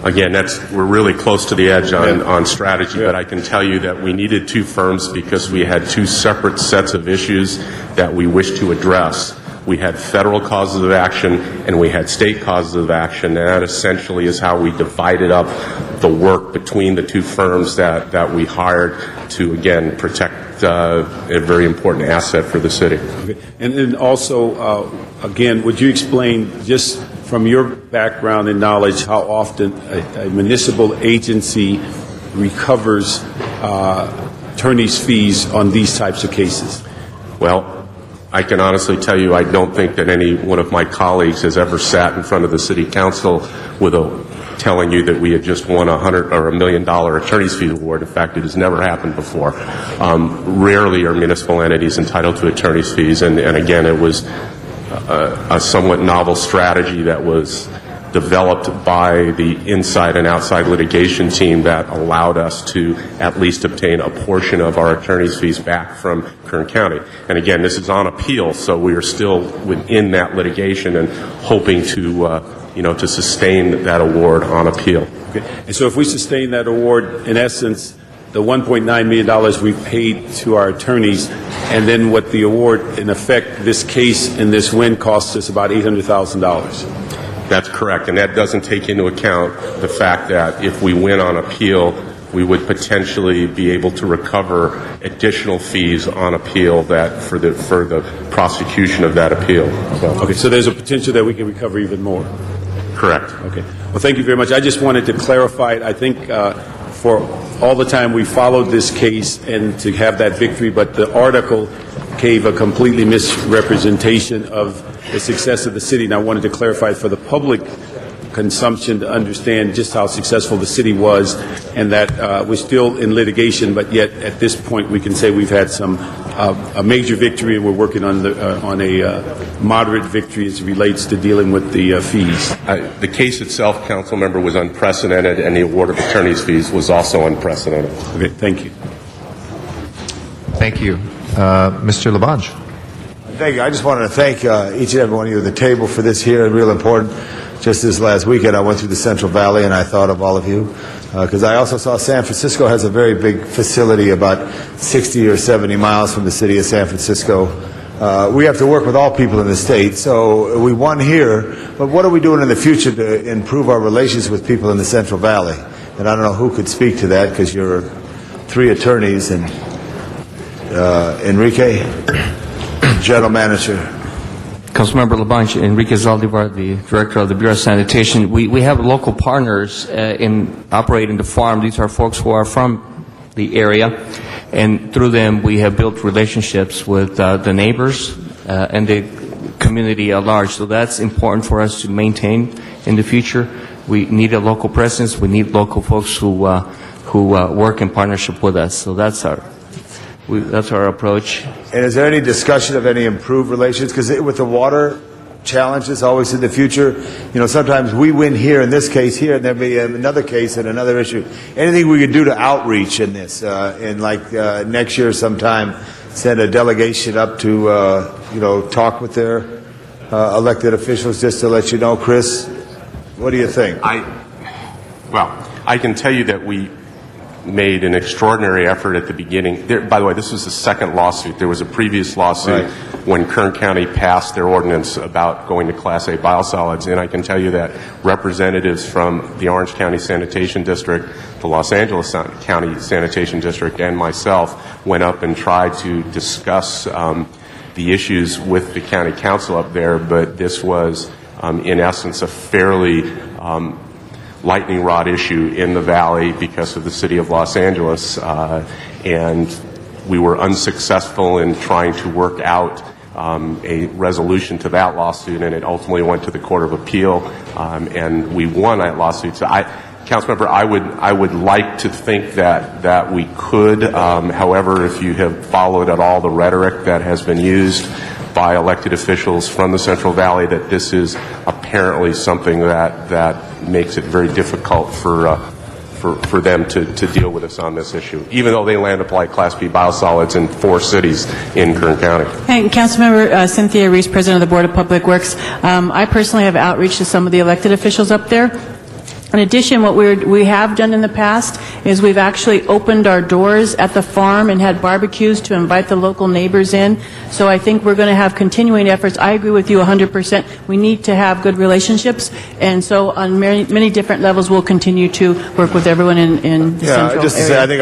Speaker 10: Again, we're really close to the edge on strategy, but I can tell you that we needed two firms because we had two separate sets of issues that we wished to address. We had federal causes of action and we had state causes of action, and that essentially is how we divided up the work between the two firms that we hired to, again, protect a very important asset for the city.
Speaker 14: Okay. And then also, again, would you explain, just from your background and knowledge, how often a municipal agency recovers attorney's fees on these types of cases?
Speaker 10: Well, I can honestly tell you I don't think that any one of my colleagues has ever sat in front of the city council with telling you that we had just won $100 million attorney's fee award. In fact, it has never happened before. Rarely are municipal entities entitled to attorney's fees, and again, it was a somewhat novel strategy that was developed by the inside and outside litigation team that allowed us to at least obtain a portion of our attorney's fees back from Kern County. And again, this is on appeal, so we are still within that litigation and hoping to sustain that award on appeal.
Speaker 14: Okay. And so if we sustain that award, in essence, the $1.9 million we paid to our attorneys, and then what the award, in effect, this case and this win costs us about $800,000.
Speaker 10: That's correct, and that doesn't take into account the fact that if we win on appeal, we would potentially be able to recover additional fees on appeal that for the prosecution of that appeal.
Speaker 14: Okay, so there's a potential that we can recover even more.
Speaker 10: Correct.
Speaker 14: Okay. Well, thank you very much. I just wanted to clarify it. I think for all the time we followed this case and to have that victory, but the article gave a completely misrepresentation of the success of the city, and I wanted to clarify for the public consumption to understand just how successful the city was, and that we're still in litigation, but yet at this point we can say we've had a major victory, and we're working on a moderate victory as it relates to dealing with the fees.
Speaker 10: The case itself, council member, was unprecedented, and the award of attorney's fees was also unprecedented.
Speaker 14: Okay, thank you.
Speaker 5: Thank you. Mr. Labange.
Speaker 15: Thank you. I just wanted to thank each and every one of you at the table for this here, and real important. Just this last weekend, I went through the Central Valley, and I thought of all of you, because I also saw San Francisco has a very big facility about 60 or 70 miles from the city of San Francisco. We have to work with all people in the state, so we won here, but what are we doing in the future to improve our relations with people in the Central Valley? And I don't know who could speak to that, because you're three attorneys, and Enrique, General Manager.
Speaker 16: Councilmember Labange, Enrique Zaldivar, the Director of the Bureau of Sanitation. We have local partners in operating the farm. These are folks who are from the area, and through them we have built relationships with the neighbors and the community at large. So that's important for us to maintain in the future. We need a local presence. We need local folks who work in partnership with us. So that's our approach.
Speaker 15: And is there any discussion of any improved relations? Because with the water challenges always in the future, sometimes we win here in this case here, and there'll be another case and another issue. Anything we could do to outreach in this, next year sometime, send a delegation up to, talk with their elected officials, just to let you know. Chris, what do you think?
Speaker 10: I can tell you that we made an extraordinary effort at the beginning. By the way, this was the second lawsuit. There was a previous lawsuit when Kern County passed their ordinance about going to Class A biosolids, and I can tell you that representatives from the Orange County Sanitation District, the Los Angeles County Sanitation District, and myself went up and tried to discuss the issues with the county council up there, but this was, in essence, a fairly lightning rod issue in the valley because of the city of Los Angeles, and we were unsuccessful in trying to work out a resolution to that lawsuit, and it ultimately went to the Court of Appeal, and we won that lawsuit. So, Councilmember, I would like to think that we could. However, if you have followed at all the rhetoric that has been used by elected officials from the Central Valley, that this is apparently something that makes it very difficult for them to deal with us on this issue, even though they land apply Class B biosolids in 4 cities in Kern County.
Speaker 11: Hey, Councilmember Cynthia Reese, President of the Board of Public Works. I personally have outreach to some of the elected officials up there. In addition, what we have done in the past is we've actually opened our doors at the farm and had barbecues to invite the local neighbors in. So I think we're going to have continuing efforts. I agree with you 100%. We need to have good relationships, and so on many different levels, we'll continue to work with everyone in the central
Speaker 15: just to
Speaker 11: area.
Speaker 15: say, I think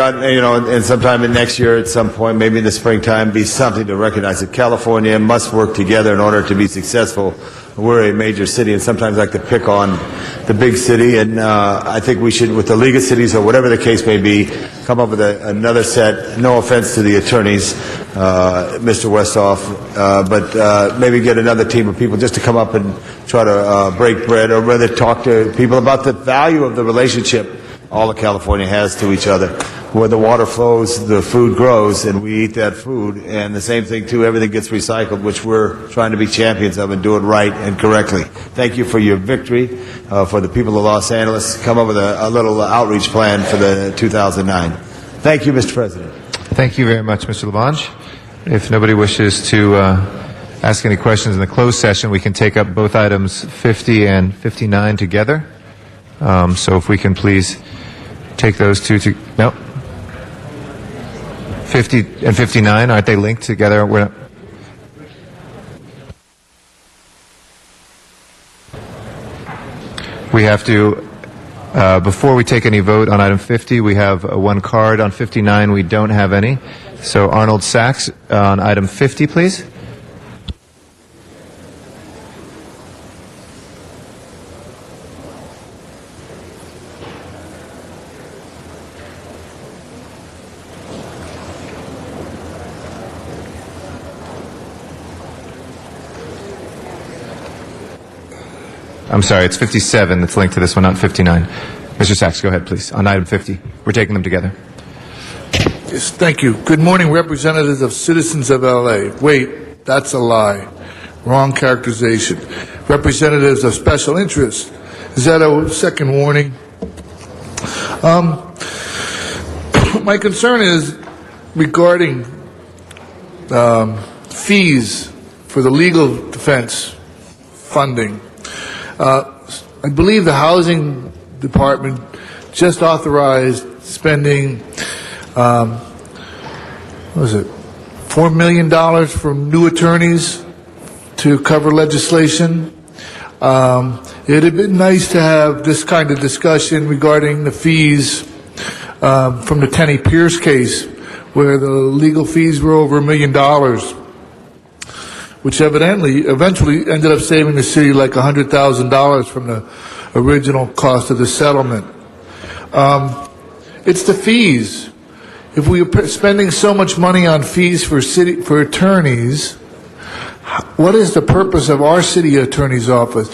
Speaker 15: and sometime in next year, at some point, maybe in the springtime, be something to recognize that California must work together in order to be successful. We're a major city, and sometimes like to pick on the big city, and I think we should, with the League of Cities or whatever the case may be, come up with another set. No offense to the attorneys, Mr. Westhoff, but maybe get another team of people just to come up and try to break bread, or rather talk to people about the value of the relationship all of California has to each other. Where the water flows, the food grows, and we eat that food. And the same thing, too, everything gets recycled, which we're trying to be champions of and do it right and correctly. Thank you for your victory. For the people of Los Angeles, come up with a little outreach plan for the 2009. Thank you, Mr. President.
Speaker 5: Thank you very much, Mr. Labange. If nobody wishes to ask any questions in the closed session, we can take up both items 50 and 59 together. So if we can please take those two to... No. 50 and 59, aren't they linked together? We have to, before we take any vote on item 50, we have one card. On 59, we don't have any. So Arnold Sachs on item 50, please. I'm sorry, it's 57 that's linked to this one, not 59. Mr. Sachs, go ahead, please, on item 50. We're taking them together.
Speaker 17: Yes, thank you. Good morning, representatives of citizens of L.A. Wait, that's a lie. Wrong characterization. Representatives of special interests. Is that a second warning? My concern is regarding fees for the legal defense funding. I believe the Housing Department just authorized spending, $4 million from new attorneys to cover legislation. It had been nice to have this kind of discussion regarding the fees from the Tenney Pierce case, where the legal fees were over $1 million. Which eventually ended up saving the city like $100,000 from the original cost of the settlement. It's the fees. If we are spending so much money on fees for attorneys, what is the purpose of our city attorney's office?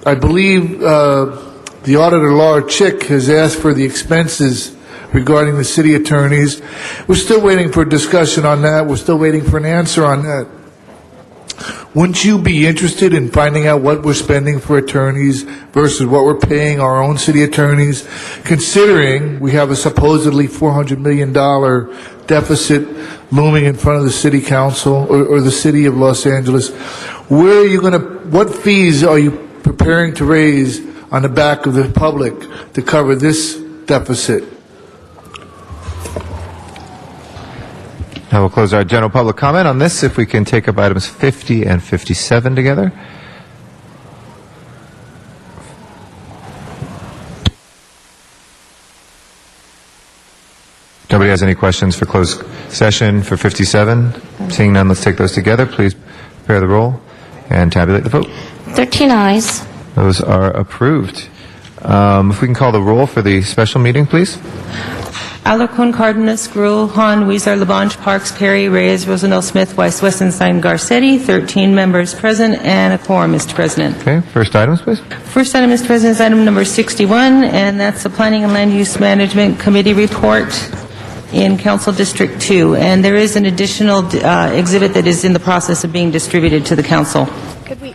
Speaker 17: I believe the auditor Laura Chick has asked for the expenses regarding the city attorneys. We're still waiting for a discussion on that. We're still waiting for an answer on that. Wouldn't you be interested in finding out what we're spending for attorneys versus what we're paying our own city attorneys, considering we have a supposedly $400 million deficit looming in front of the city council or the city of Los Angeles? Where are you going to what fees are you preparing to raise on the back of the public to cover this deficit?
Speaker 5: Now we'll close our general public comment on this if we can take up items 50 and 57 together. Nobody has any questions for closed session for 57? Seeing none, let's take those together. Please prepare the roll and tabulate the vote.
Speaker 18: 13 ayes.
Speaker 5: Those are approved. If we can call the roll for the special meeting, please.
Speaker 19: Alarcon, Cardenas, Gruel, Hahn, Weezer, Labange, Parks, Perry, Reyes, Rosendale, Smith, Weiss, Westenstein, Garcetti. 13 members present and a quorum, Mr. President.
Speaker 5: Okay, first items, please.
Speaker 19: First item, Mr. President, is item number 61, and that's the Planning and Land Use Management Committee report in Council District 2. And there is an additional exhibit that is in the process of being distributed to the council.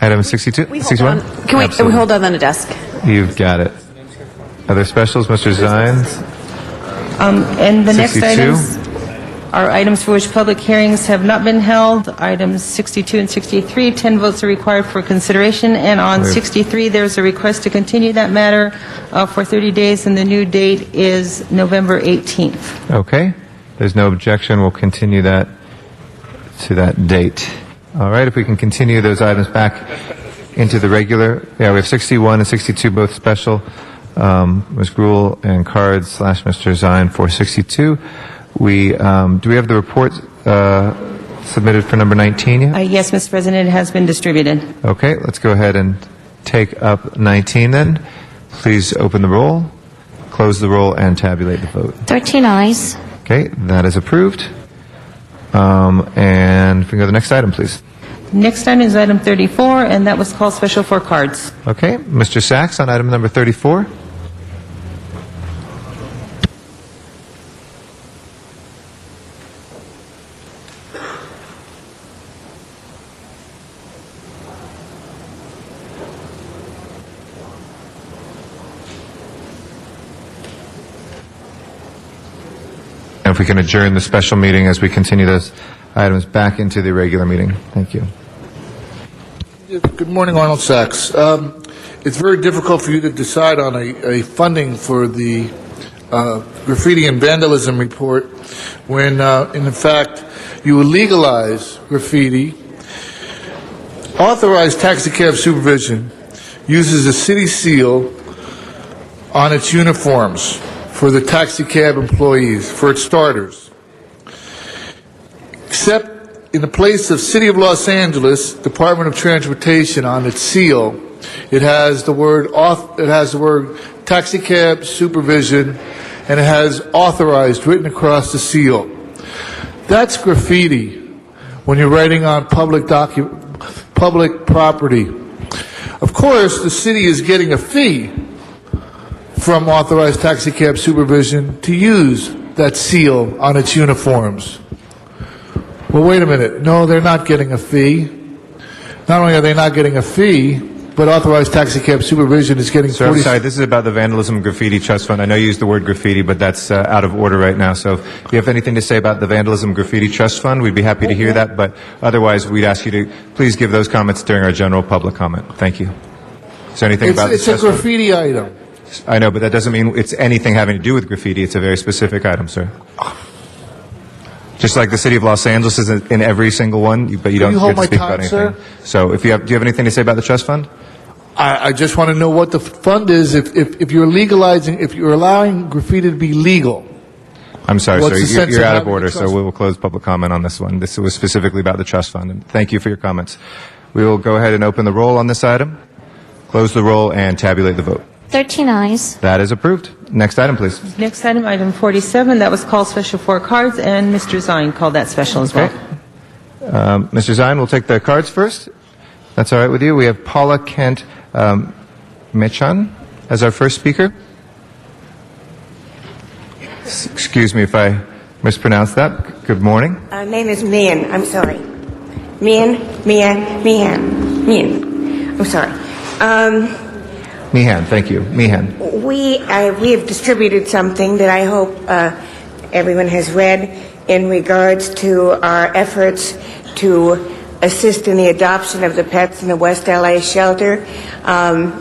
Speaker 5: Item 62, 61?
Speaker 26: Can we hold on the desk?
Speaker 5: You've got it. Other specials, Mr. Zines?
Speaker 19: And the next
Speaker 5: 62.
Speaker 19: items are items for which public hearings have not been held. Items 62 and 63, 10 votes are required for consideration. And on 63, there's a request to continue that matter for 30 days, and the new date is November 18th.
Speaker 5: Okay. There's no objection. We'll continue that to that date. All right. If we can continue those items back into the regular. Yeah, we have 61 and 62, both special. Ms. Gruel and Cards / Mr. Zine for 62. Do we have the report submitted for number 19 yet?
Speaker 19: Yes, Mr. President, it has been distributed.
Speaker 5: Okay, let's go ahead and take up 19 then. Please open the roll, close the roll, and tabulate the vote.
Speaker 18: 13 ayes.
Speaker 5: Okay, that is approved. And if we can go to the next item, please.
Speaker 19: Next item is item 34, and that was called special for cards.
Speaker 5: Okay, Mr. Sachs on item number 34. And if we can adjourn the special meeting as we continue those items back into the regular meeting. Thank you.
Speaker 17: Good morning, Arnold Sachs. It's very difficult for you to decide on a funding for the graffiti and vandalism report when, in fact, you will legalize graffiti, authorize taxi cab supervision, uses a city seal on its uniforms for the taxi cab employees, for its starters. Except in the place of City of Los Angeles Department of Transportation on its seal, it has the word taxi cab supervision, and it has authorized written across the seal. That's graffiti when you're writing on public property. Of course, the city is getting a fee from authorized taxi cab supervision to use that seal on its uniforms. Well, wait a minute. No, they're not getting a fee. Not only are they not getting a fee, but authorized taxi cab supervision is getting
Speaker 5: Sir, I'm sorry, this is about the Vandalism Graffiti Trust Fund. I know you used the word graffiti, but that's out of order right now. So if you have anything to say about the Vandalism Graffiti Trust Fund, we'd be happy to hear that. But otherwise, we'd ask you to please give those comments during our general public comment. Thank you. Is there anything about
Speaker 17: it's
Speaker 5: this
Speaker 17: a graffiti item.
Speaker 5: I know, but that doesn't mean it's anything having to do with graffiti. It's a very specific item, sir. Just like the City of Los Angeles is in every single one, but you don't get to speak about anything. So if you have, do you have anything to say about the trust fund?
Speaker 17: I just want to know what the fund is if you're legalizing, if you're allowing graffiti to be legal.
Speaker 5: I'm sorry,
Speaker 17: What's the
Speaker 5: sir.
Speaker 17: sense
Speaker 5: You're
Speaker 17: of
Speaker 5: out of
Speaker 17: having
Speaker 5: order,
Speaker 17: the
Speaker 5: so
Speaker 17: trust
Speaker 5: we will close public comment on this one. This was specifically about the trust fund. And thank you for your comments. We will go ahead and open the roll on this item, close the roll, and tabulate the vote.
Speaker 18: 13 ayes.
Speaker 5: That is approved. Next item, please.
Speaker 19: Next item, item 47, that was called special for cards, and Mr. Zine called that special as well.
Speaker 5: Mr. Zine, we'll take the cards first. That's all right with you. We have Paula Kent Mechan as our first speaker. Excuse me if I mispronounced that. Good morning.
Speaker 9: Name is Mian. I'm sorry. Mian. I'm sorry.
Speaker 5: Meehan, thank you. Meehan.
Speaker 9: We have distributed something that I hope everyone has read in regards to our efforts to assist in the adoption of the pets in the West LA shelter.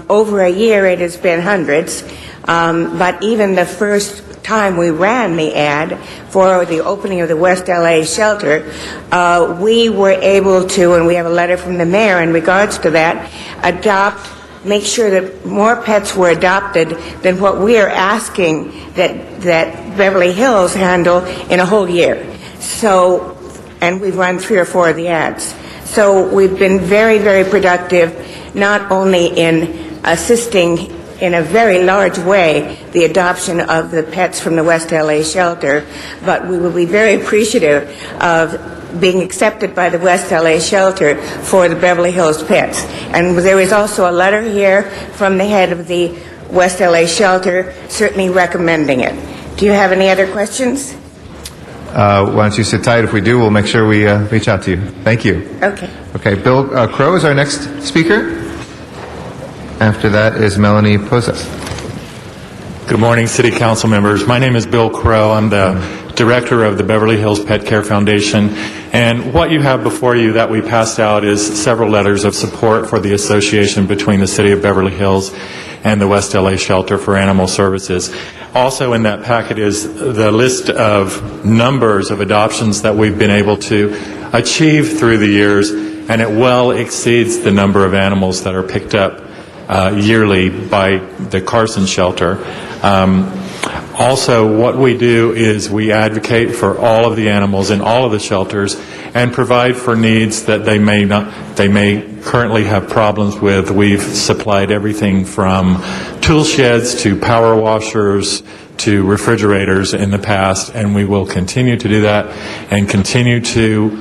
Speaker 9: Over a year, it has been hundreds. But even the first time we ran the ad for the opening of the West LA shelter, we were able to, and we have a letter from the mayor in regards to that, make sure that more pets were adopted than what we are asking that Beverly Hills handle in a whole year. So, and we've run 3 or 4 of the ads. So we've been very, very productive, not only in assisting in a very large way the adoption of the pets from the West LA shelter, but we will be very appreciative of being accepted by the West LA shelter for the Beverly Hills pets. And there is also a letter here from the head of the West LA shelter certainly recommending it. Do you have any other questions?
Speaker 5: Why don't you sit tight? If we do, we'll make sure we reach out to you. Thank you.
Speaker 9: Okay.
Speaker 5: Okay, Bill Crow is our next speaker. After that is Melanie Posas.
Speaker 1: Good morning, City Council members. My name is Bill Crow. I'm the Director of the Beverly Hills Pet Care Foundation. And what you have before you that we passed out is several letters of support for the association between the City of Beverly Hills and the West LA Shelter for Animal Services. Also in that packet is the list of numbers of adoptions that we've been able to achieve through the years, and it well exceeds the number of animals that are picked up yearly by the Carson Shelter. Also, what we do is we advocate for all of the animals in all of the shelters and provide for needs that they may currently have problems with. We've supplied everything from tool sheds to power washers to refrigerators in the past, and we will continue to do that and continue to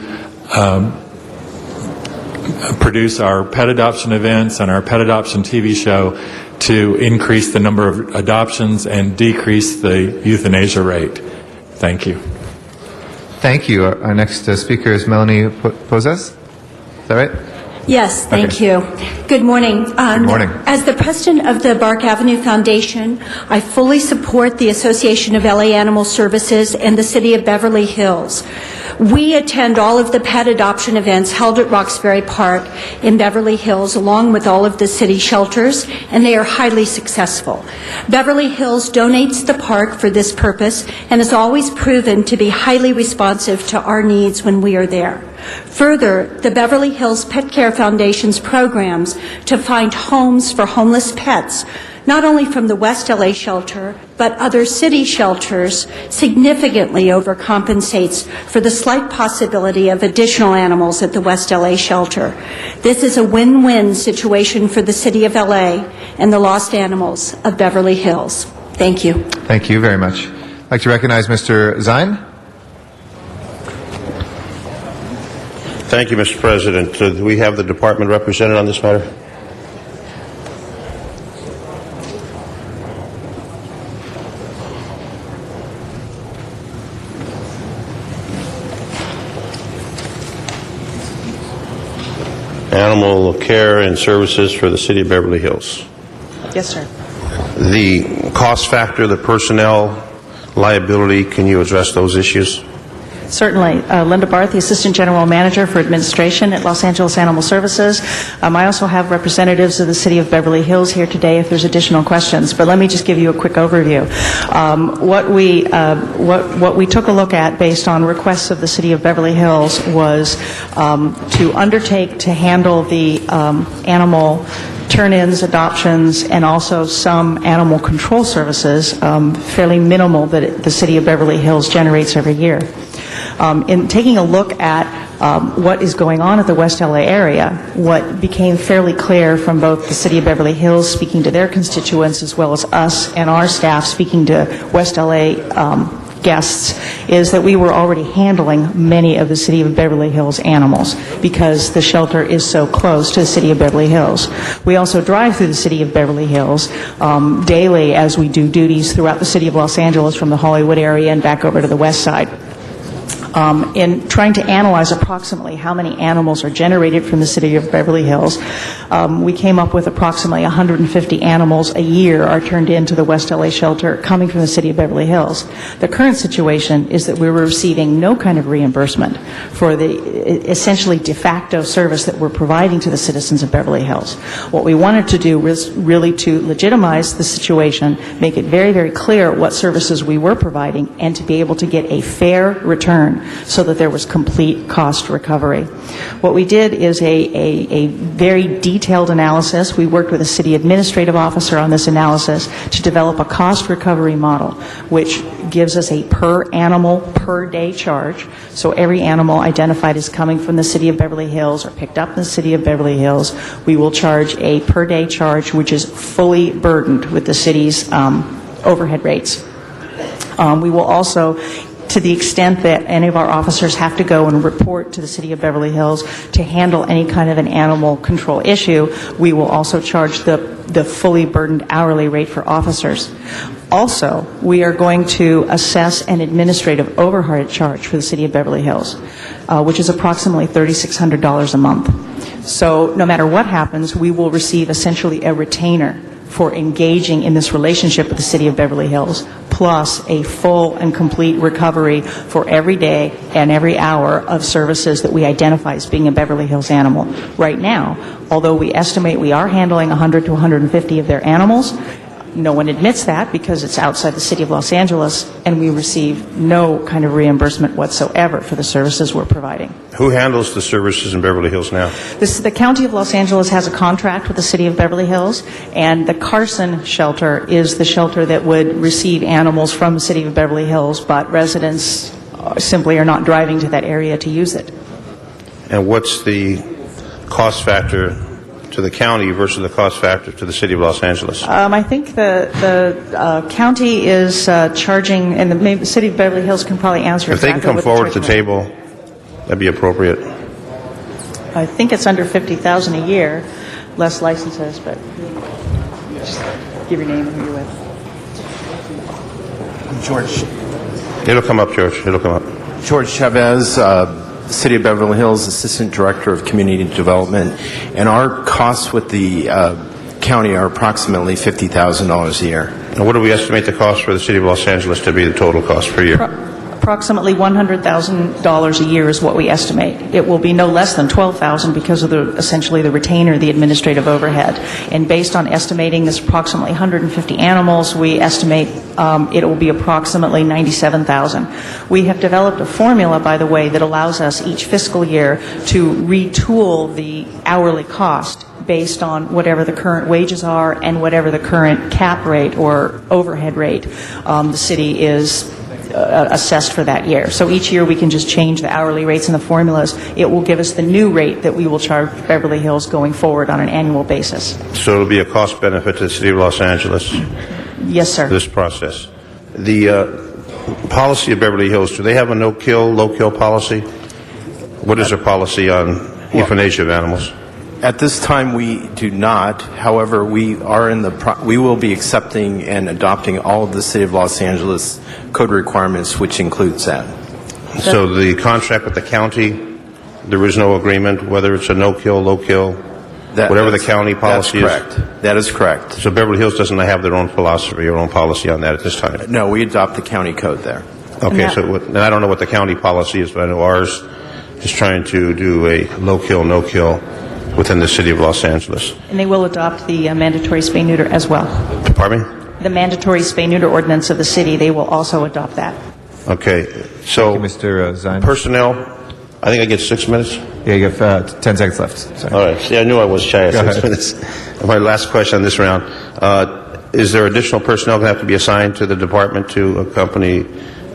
Speaker 1: produce our pet adoption events and our pet adoption TV show to increase the number of adoptions and decrease the euthanasia rate. Thank you.
Speaker 5: Thank you. Our next speaker is Melanie Posas. Is that right?
Speaker 20: Yes, thank you. Good morning.
Speaker 5: Good morning.
Speaker 20: As the president of the Bark Avenue Foundation, I fully support the Association of LA Animal Services and the City of Beverly Hills. We attend all of the pet adoption events held at Roxbury Park in Beverly Hills, along with all of the city shelters, and they are highly successful. Beverly Hills donates the park for this purpose and has always proven to be highly responsive to our needs when we are there. Further, the Beverly Hills Pet Care Foundation's programs to find homes for homeless pets, not only from the West LA shelter, but other city shelters, significantly overcompensates for the slight possibility of additional animals at the West LA shelter. This is a win-win situation for the City of LA and the lost animals of Beverly Hills. Thank you.
Speaker 5: Thank you very much. I'd like to recognize Mr. Zine.
Speaker 21: Thank you, Mr. President. Do we have the department represented on this matter? Animal care and services for the City of Beverly Hills.
Speaker 20: Yes, sir.
Speaker 21: The cost factor, the personnel liability, can you address those issues?
Speaker 22: Certainly. Linda Barth, the Assistant General Manager for Administration at Los Angeles Animal Services. I also have representatives of the City of Beverly Hills here today if there's additional questions, but let me just give you a quick overview. What we took a look at based on requests of the City of Beverly Hills was to undertake to handle the animal turn-ins, adoptions, and also some animal control services, fairly minimal, that the City of Beverly Hills generates every year. In taking a look at what is going on at the West LA area, what became fairly clear from both the City of Beverly Hills speaking to their constituents as well as us and our staff speaking to West LA guests is that we were already handling many of the City of Beverly Hills animals because the shelter is so close to the City of Beverly Hills. We also drive through the City of Beverly Hills daily as we do duties throughout the City of Los Angeles from the Hollywood area and back over to the west side. In trying to analyze approximately how many animals are generated from the city of Beverly Hills, we came up with approximately 150 animals a year are turned into the West LA shelter coming from the city of Beverly Hills. The current situation is that we're receiving no kind of reimbursement for the essentially de facto service that we're providing to the citizens of Beverly Hills. What we wanted to do was really to legitimize the situation, make it very, very clear what services we were providing, and to be able to get a fair return so that there was complete cost recovery. What we did is a very detailed analysis. We worked with a city administrative officer on this analysis to develop a cost recovery model, which gives us a per animal, per day charge. So every animal identified as coming from the city of Beverly Hills or picked up in the city of Beverly Hills, we will charge a per day charge which is fully burdened with the city's overhead rates. We will also, to the extent that any of our officers have to go and report to the city of Beverly Hills to handle any kind of an animal control issue, we will also charge the fully burdened hourly rate for officers. Also, we are going to assess an administrative overhead charge for the city of Beverly Hills, which is approximately $3,600 a month. So no matter what happens, we will receive essentially a retainer for engaging in this relationship with the city of Beverly Hills, plus a full and complete recovery for every day and every hour of services that we identify as being a Beverly Hills animal. Right now, although we estimate we are handling 100 to 150 of their animals, no one admits that because it's outside the city of Los Angeles, and we receive no kind of reimbursement whatsoever for the services we're providing.
Speaker 21: Who handles the services in Beverly Hills now?
Speaker 22: The county of Los Angeles has a contract with the city of Beverly Hills, and the Carson shelter is the shelter that would receive animals from the city of Beverly Hills, but residents simply are not driving to that area to use it.
Speaker 21: And what's the cost factor to the county versus the cost factor to the city of Los Angeles?
Speaker 22: I think the county is charging, and the city of Beverly Hills can probably answer
Speaker 21: if they can
Speaker 22: exactly
Speaker 21: come
Speaker 22: what
Speaker 21: forward to the
Speaker 22: charging
Speaker 21: table, that'd be appropriate.
Speaker 22: I think it's under $50,000 a year, less licenses, but just give your name and who you're with.
Speaker 2: George.
Speaker 21: It'll come up, George. It'll come up.
Speaker 2: George Chavez, City of Beverly Hills Assistant Director of Community Development, and our costs with the county are approximately $50,000 a year.
Speaker 21: And what do we estimate the cost for the city of Los Angeles to be, the total cost per year?
Speaker 22: Approximately $100,000 a year is what we estimate. It will be no less than $12,000 because of essentially the retainer, the administrative overhead. And based on estimating this approximately 150 animals, we estimate it will be approximately $97,000. We have developed a formula, by the way, that allows us each fiscal year to retool the hourly cost based on whatever the current wages are and whatever the current cap rate or overhead rate the city is assessed for that year. So each year we can just change the hourly rates and the formulas. It will give us the new rate that we will charge Beverly Hills going forward on an annual basis.
Speaker 21: So it'll be a cost benefit to the city of Los Angeles?
Speaker 22: Yes, sir.
Speaker 21: This process. The policy of Beverly Hills, do they have a no-kill, low-kill policy? What is their policy on euthanasia of animals?
Speaker 2: At this time, we do not. However, we will be accepting and adopting all of the City of Los Angeles code requirements, which includes that.
Speaker 21: So the contract with the county, there is no agreement whether it's a no-kill, low-kill, whatever the county policy is?
Speaker 2: That's correct. That is correct.
Speaker 21: So Beverly Hills doesn't have their own philosophy or own policy on that at this time?
Speaker 2: No, we adopt the county code there.
Speaker 21: Okay, and I don't know what the county policy is, but I know ours is trying to do a low-kill, no-kill within the city of Los Angeles.
Speaker 22: And they will adopt the mandatory spay-neuter as well.
Speaker 21: Pardon me?
Speaker 22: The mandatory spay-neuter ordinance of the city, they will also adopt that.
Speaker 21: Okay, so
Speaker 5: Mr. Zine.
Speaker 21: Personnel, I think I get 6 minutes?
Speaker 5: Yeah, you have 10 seconds left. Sorry.
Speaker 21: All right, see, I knew I was shy of 6 minutes. My last question on this round, is there additional personnel going to have to be assigned to the department to accompany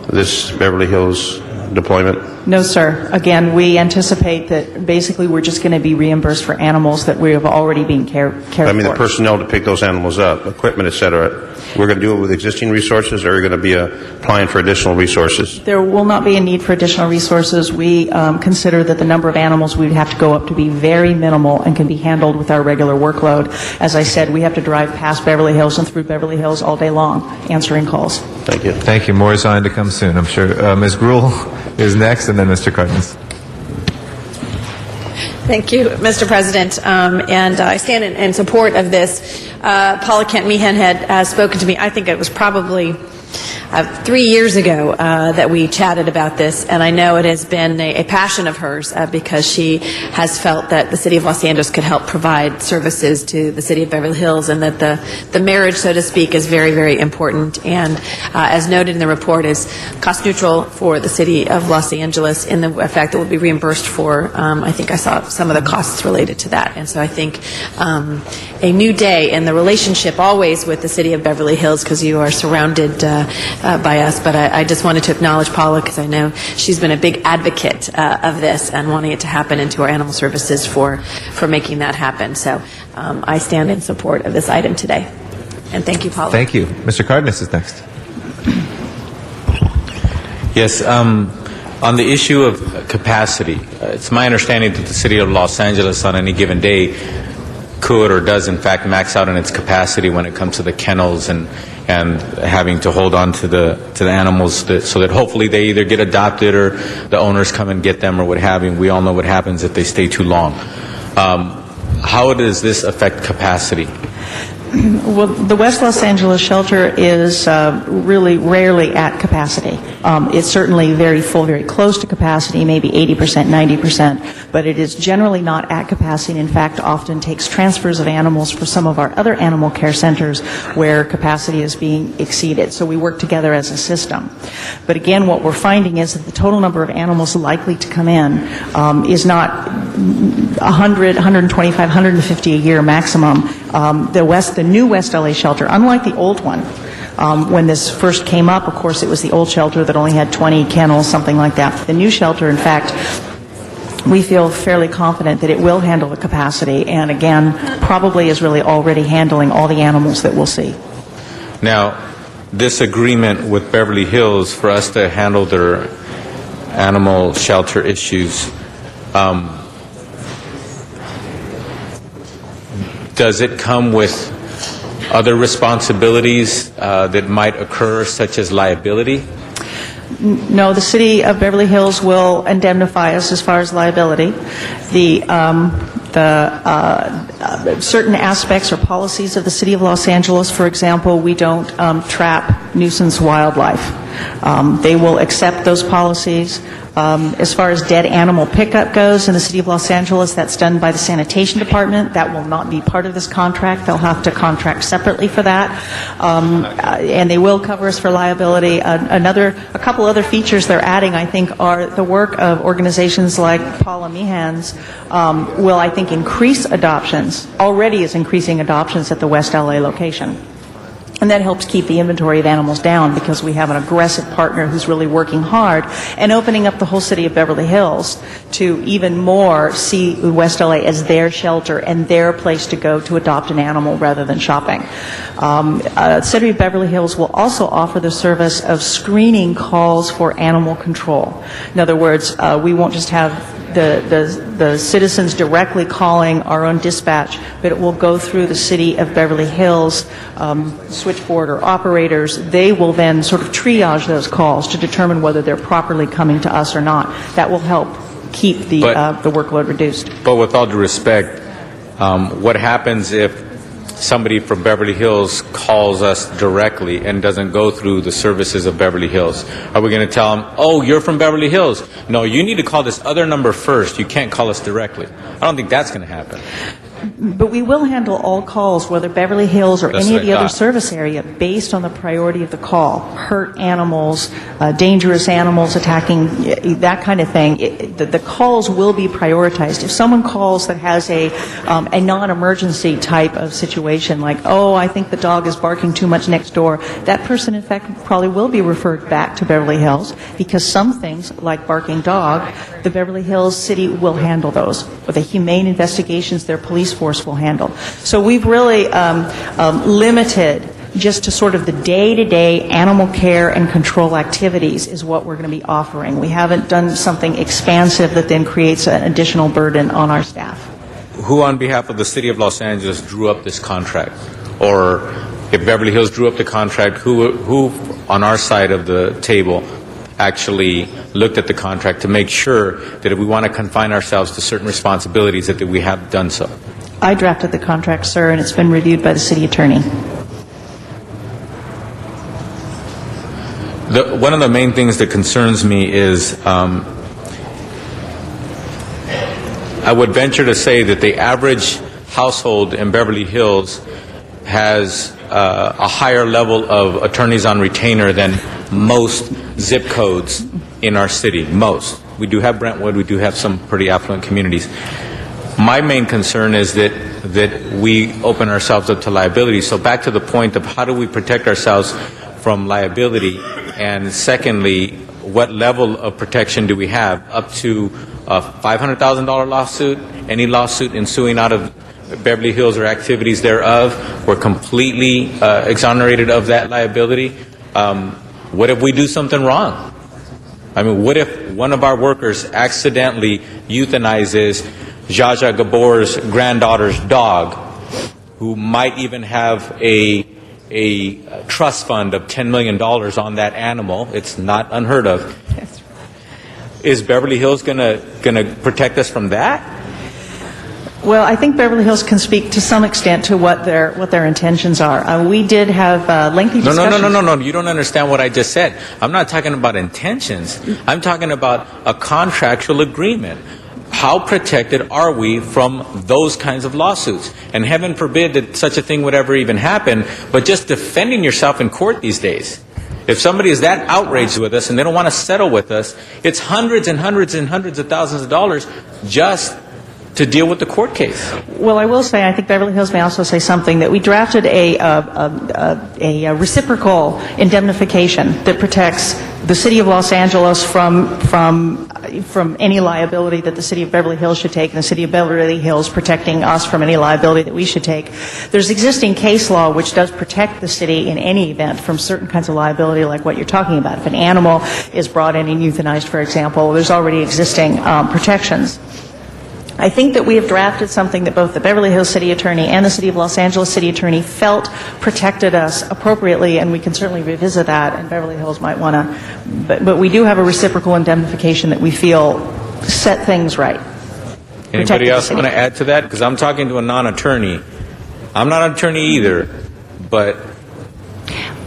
Speaker 21: this Beverly Hills deployment?
Speaker 22: No, sir. Again, we anticipate that basically we're just going to be reimbursed for animals that we have already been cared for.
Speaker 21: I mean, the personnel to pick those animals up, equipment, et cetera, we're going to do it with existing resources, or are you going to be applying for additional resources?
Speaker 22: There will not be a need for additional resources. We consider that the number of animals we'd have to go up to be very minimal and can be handled with our regular workload. As I said, we have to drive past Beverly Hills and through Beverly Hills all day long answering calls.
Speaker 21: Thank you.
Speaker 5: Thank you. More Zine to come soon, I'm sure. Ms. Gruhl? is next, and then Mr. Cardenas.
Speaker 26: Thank you, Mr. President. And I stand in support of this. Paula Kent Meehan had spoken to me, I think it was probably 3 years ago that we chatted about this, and I know it has been a passion of hers because she has felt that the City of Los Angeles could help provide services to the City of Beverly Hills, and that the marriage, so to speak, is very, very important, and as noted in the report, is cost neutral for the City of Los Angeles in the fact that we'll be reimbursed for, I think I saw some of the costs related to that, and so I think a new day in the relationship always with the City of Beverly Hills, because you are surrounded by us, but I just wanted to acknowledge Paula because I know she's been a big advocate of this and wanting it to happen into our animal services for making that happen. So I stand in support of this item today. And thank you, Paula.
Speaker 5: Thank you. Mr. Cardenas is next.
Speaker 3: Yes, on the issue of capacity, it's my understanding that the City of Los Angeles on any given day could or does in fact max out on its capacity when it comes to the kennels and having to hold on to the animals so that hopefully they either get adopted or the owners come and get them or what have you. We all know what happens if they stay too long. How does this affect capacity?
Speaker 22: Well, the West Los Angeles shelter is really rarely at capacity. It's certainly very full, very close to capacity, maybe 80%, 90%, but it is generally not at capacity, and in fact often takes transfers of animals for some of our other animal care centers where capacity is being exceeded. So we work together as a system. But again, what we're finding is that the total number of animals likely to come in is not 100, 125, 150 a year maximum. The new West LA shelter, unlike the old one, when this first came up, of course, it was the old shelter that only had 20 kennels, something like that. The new shelter, in fact, we feel fairly confident that it will handle the capacity, and again, probably is really already handling all the animals that we'll see.
Speaker 3: Now, this agreement with Beverly Hills for us to handle their animal shelter issues, does it come with other responsibilities that might occur, such as liability?
Speaker 22: No, the City of Beverly Hills will indemnify us as far as liability. Certain aspects or policies of the City of Los Angeles, for example, we don't trap nuisance wildlife. They will accept those policies. As far as dead animal pickup goes in the City of Los Angeles, that's done by the Sanitation Department. That will not be part of this contract. They'll have to contract separately for that. And they will cover us for liability. A couple other features they're adding, I think, are the work of organizations like Paula Meehan's will, I think, increase adoptions. Already is increasing adoptions at the West LA location. And that helps keep the inventory of animals down because we have an aggressive partner who's really working hard and opening up the whole City of Beverly Hills to even more see West LA as their shelter and their place to go to adopt an animal rather than shopping. City of Beverly Hills will also offer the service of screening calls for animal control. In other words, we won't just have the citizens directly calling our own dispatch, but it will go through the City of Beverly Hills switchboard or operators. They will then sort of triage those calls to determine whether they're properly coming to us or not. That will help keep the workload reduced.
Speaker 3: But with all due respect, what happens if somebody from Beverly Hills calls us directly and doesn't go through the services of Beverly Hills? Are we going to tell them, oh, you're from Beverly Hills? No, you need to call this other number first. You can't call us directly. I don't think that's going to happen.
Speaker 22: But we will handle all calls, whether Beverly Hills or any of the other service area, based on the priority of the call. Hurt animals, dangerous animals attacking, that kind of thing. The calls will be prioritized. If someone calls that has a non-emergency type of situation, like, oh, I think the dog is barking too much next door, that person, in fact, probably will be referred back to Beverly Hills, because some things, like barking dog, the Beverly Hills City will handle those. With the humane investigations, their police force will handle. So we've really limited just to sort of the day-to-day animal care and control activities is what we're going to be offering. We haven't done something expansive that then creates an additional burden on our staff.
Speaker 3: Who on behalf of the City of Los Angeles drew up this contract? Or if Beverly Hills drew up the contract, who on our side of the table actually looked at the contract to make sure that if we want to confine ourselves to certain responsibilities, that we have done so.
Speaker 22: I drafted the contract, sir, and it's been reviewed by the city attorney.
Speaker 3: One of the main things that concerns me is I would venture to say that the average household in Beverly Hills has a higher level of attorneys on retainer than most zip codes in our city. Most. We do have Brentwood, we do have some pretty affluent communities. My main concern is that we open ourselves up to liability. So back to the point of how do we protect ourselves from liability, and secondly, what level of protection do we have? Up to a $500,000 lawsuit? Any lawsuit ensuing out of Beverly Hills or activities thereof, we're completely exonerated of that liability. What if we do something wrong? I mean, what if one of our workers accidentally euthanizes Zsa Zsa Gabor's granddaughter's dog, who might even have a trust fund of $10 million on that animal? It's not unheard of. Is Beverly Hills going to protect us from that?
Speaker 22: Well, I think Beverly Hills can speak to some extent to what their intentions are. We did have lengthy discussions.
Speaker 3: No. You don't understand what I just said. I'm not talking about intentions. I'm talking about a contractual agreement. How protected are we from those kinds of lawsuits? And heaven forbid that such a thing would ever even happen, but just defending yourself in court these days. If somebody is that outraged with us and they don't want to settle with us, it's hundreds and hundreds and hundreds of thousands of dollars just to deal with the court case.
Speaker 22: Well, I will say, I think Beverly Hills may also say something, that we drafted a reciprocal indemnification that protects the City of Los Angeles from any liability that the City of Beverly Hills should take, and the City of Beverly Hills protecting us from any liability that we should take. There's existing case law which does protect the city in any event from certain kinds of liability like what you're talking about. If an animal is brought in and euthanized, for example, there's already existing protections. I think that we have drafted something that both the Beverly Hills City Attorney and the City of Los Angeles City Attorney felt protected us appropriately, and we can certainly revisit that, and Beverly Hills might want to. But we do have a reciprocal indemnification that we feel set things right.
Speaker 3: Anybody else want to add to that? Because I'm talking to a non-attorney. I'm not an attorney either, but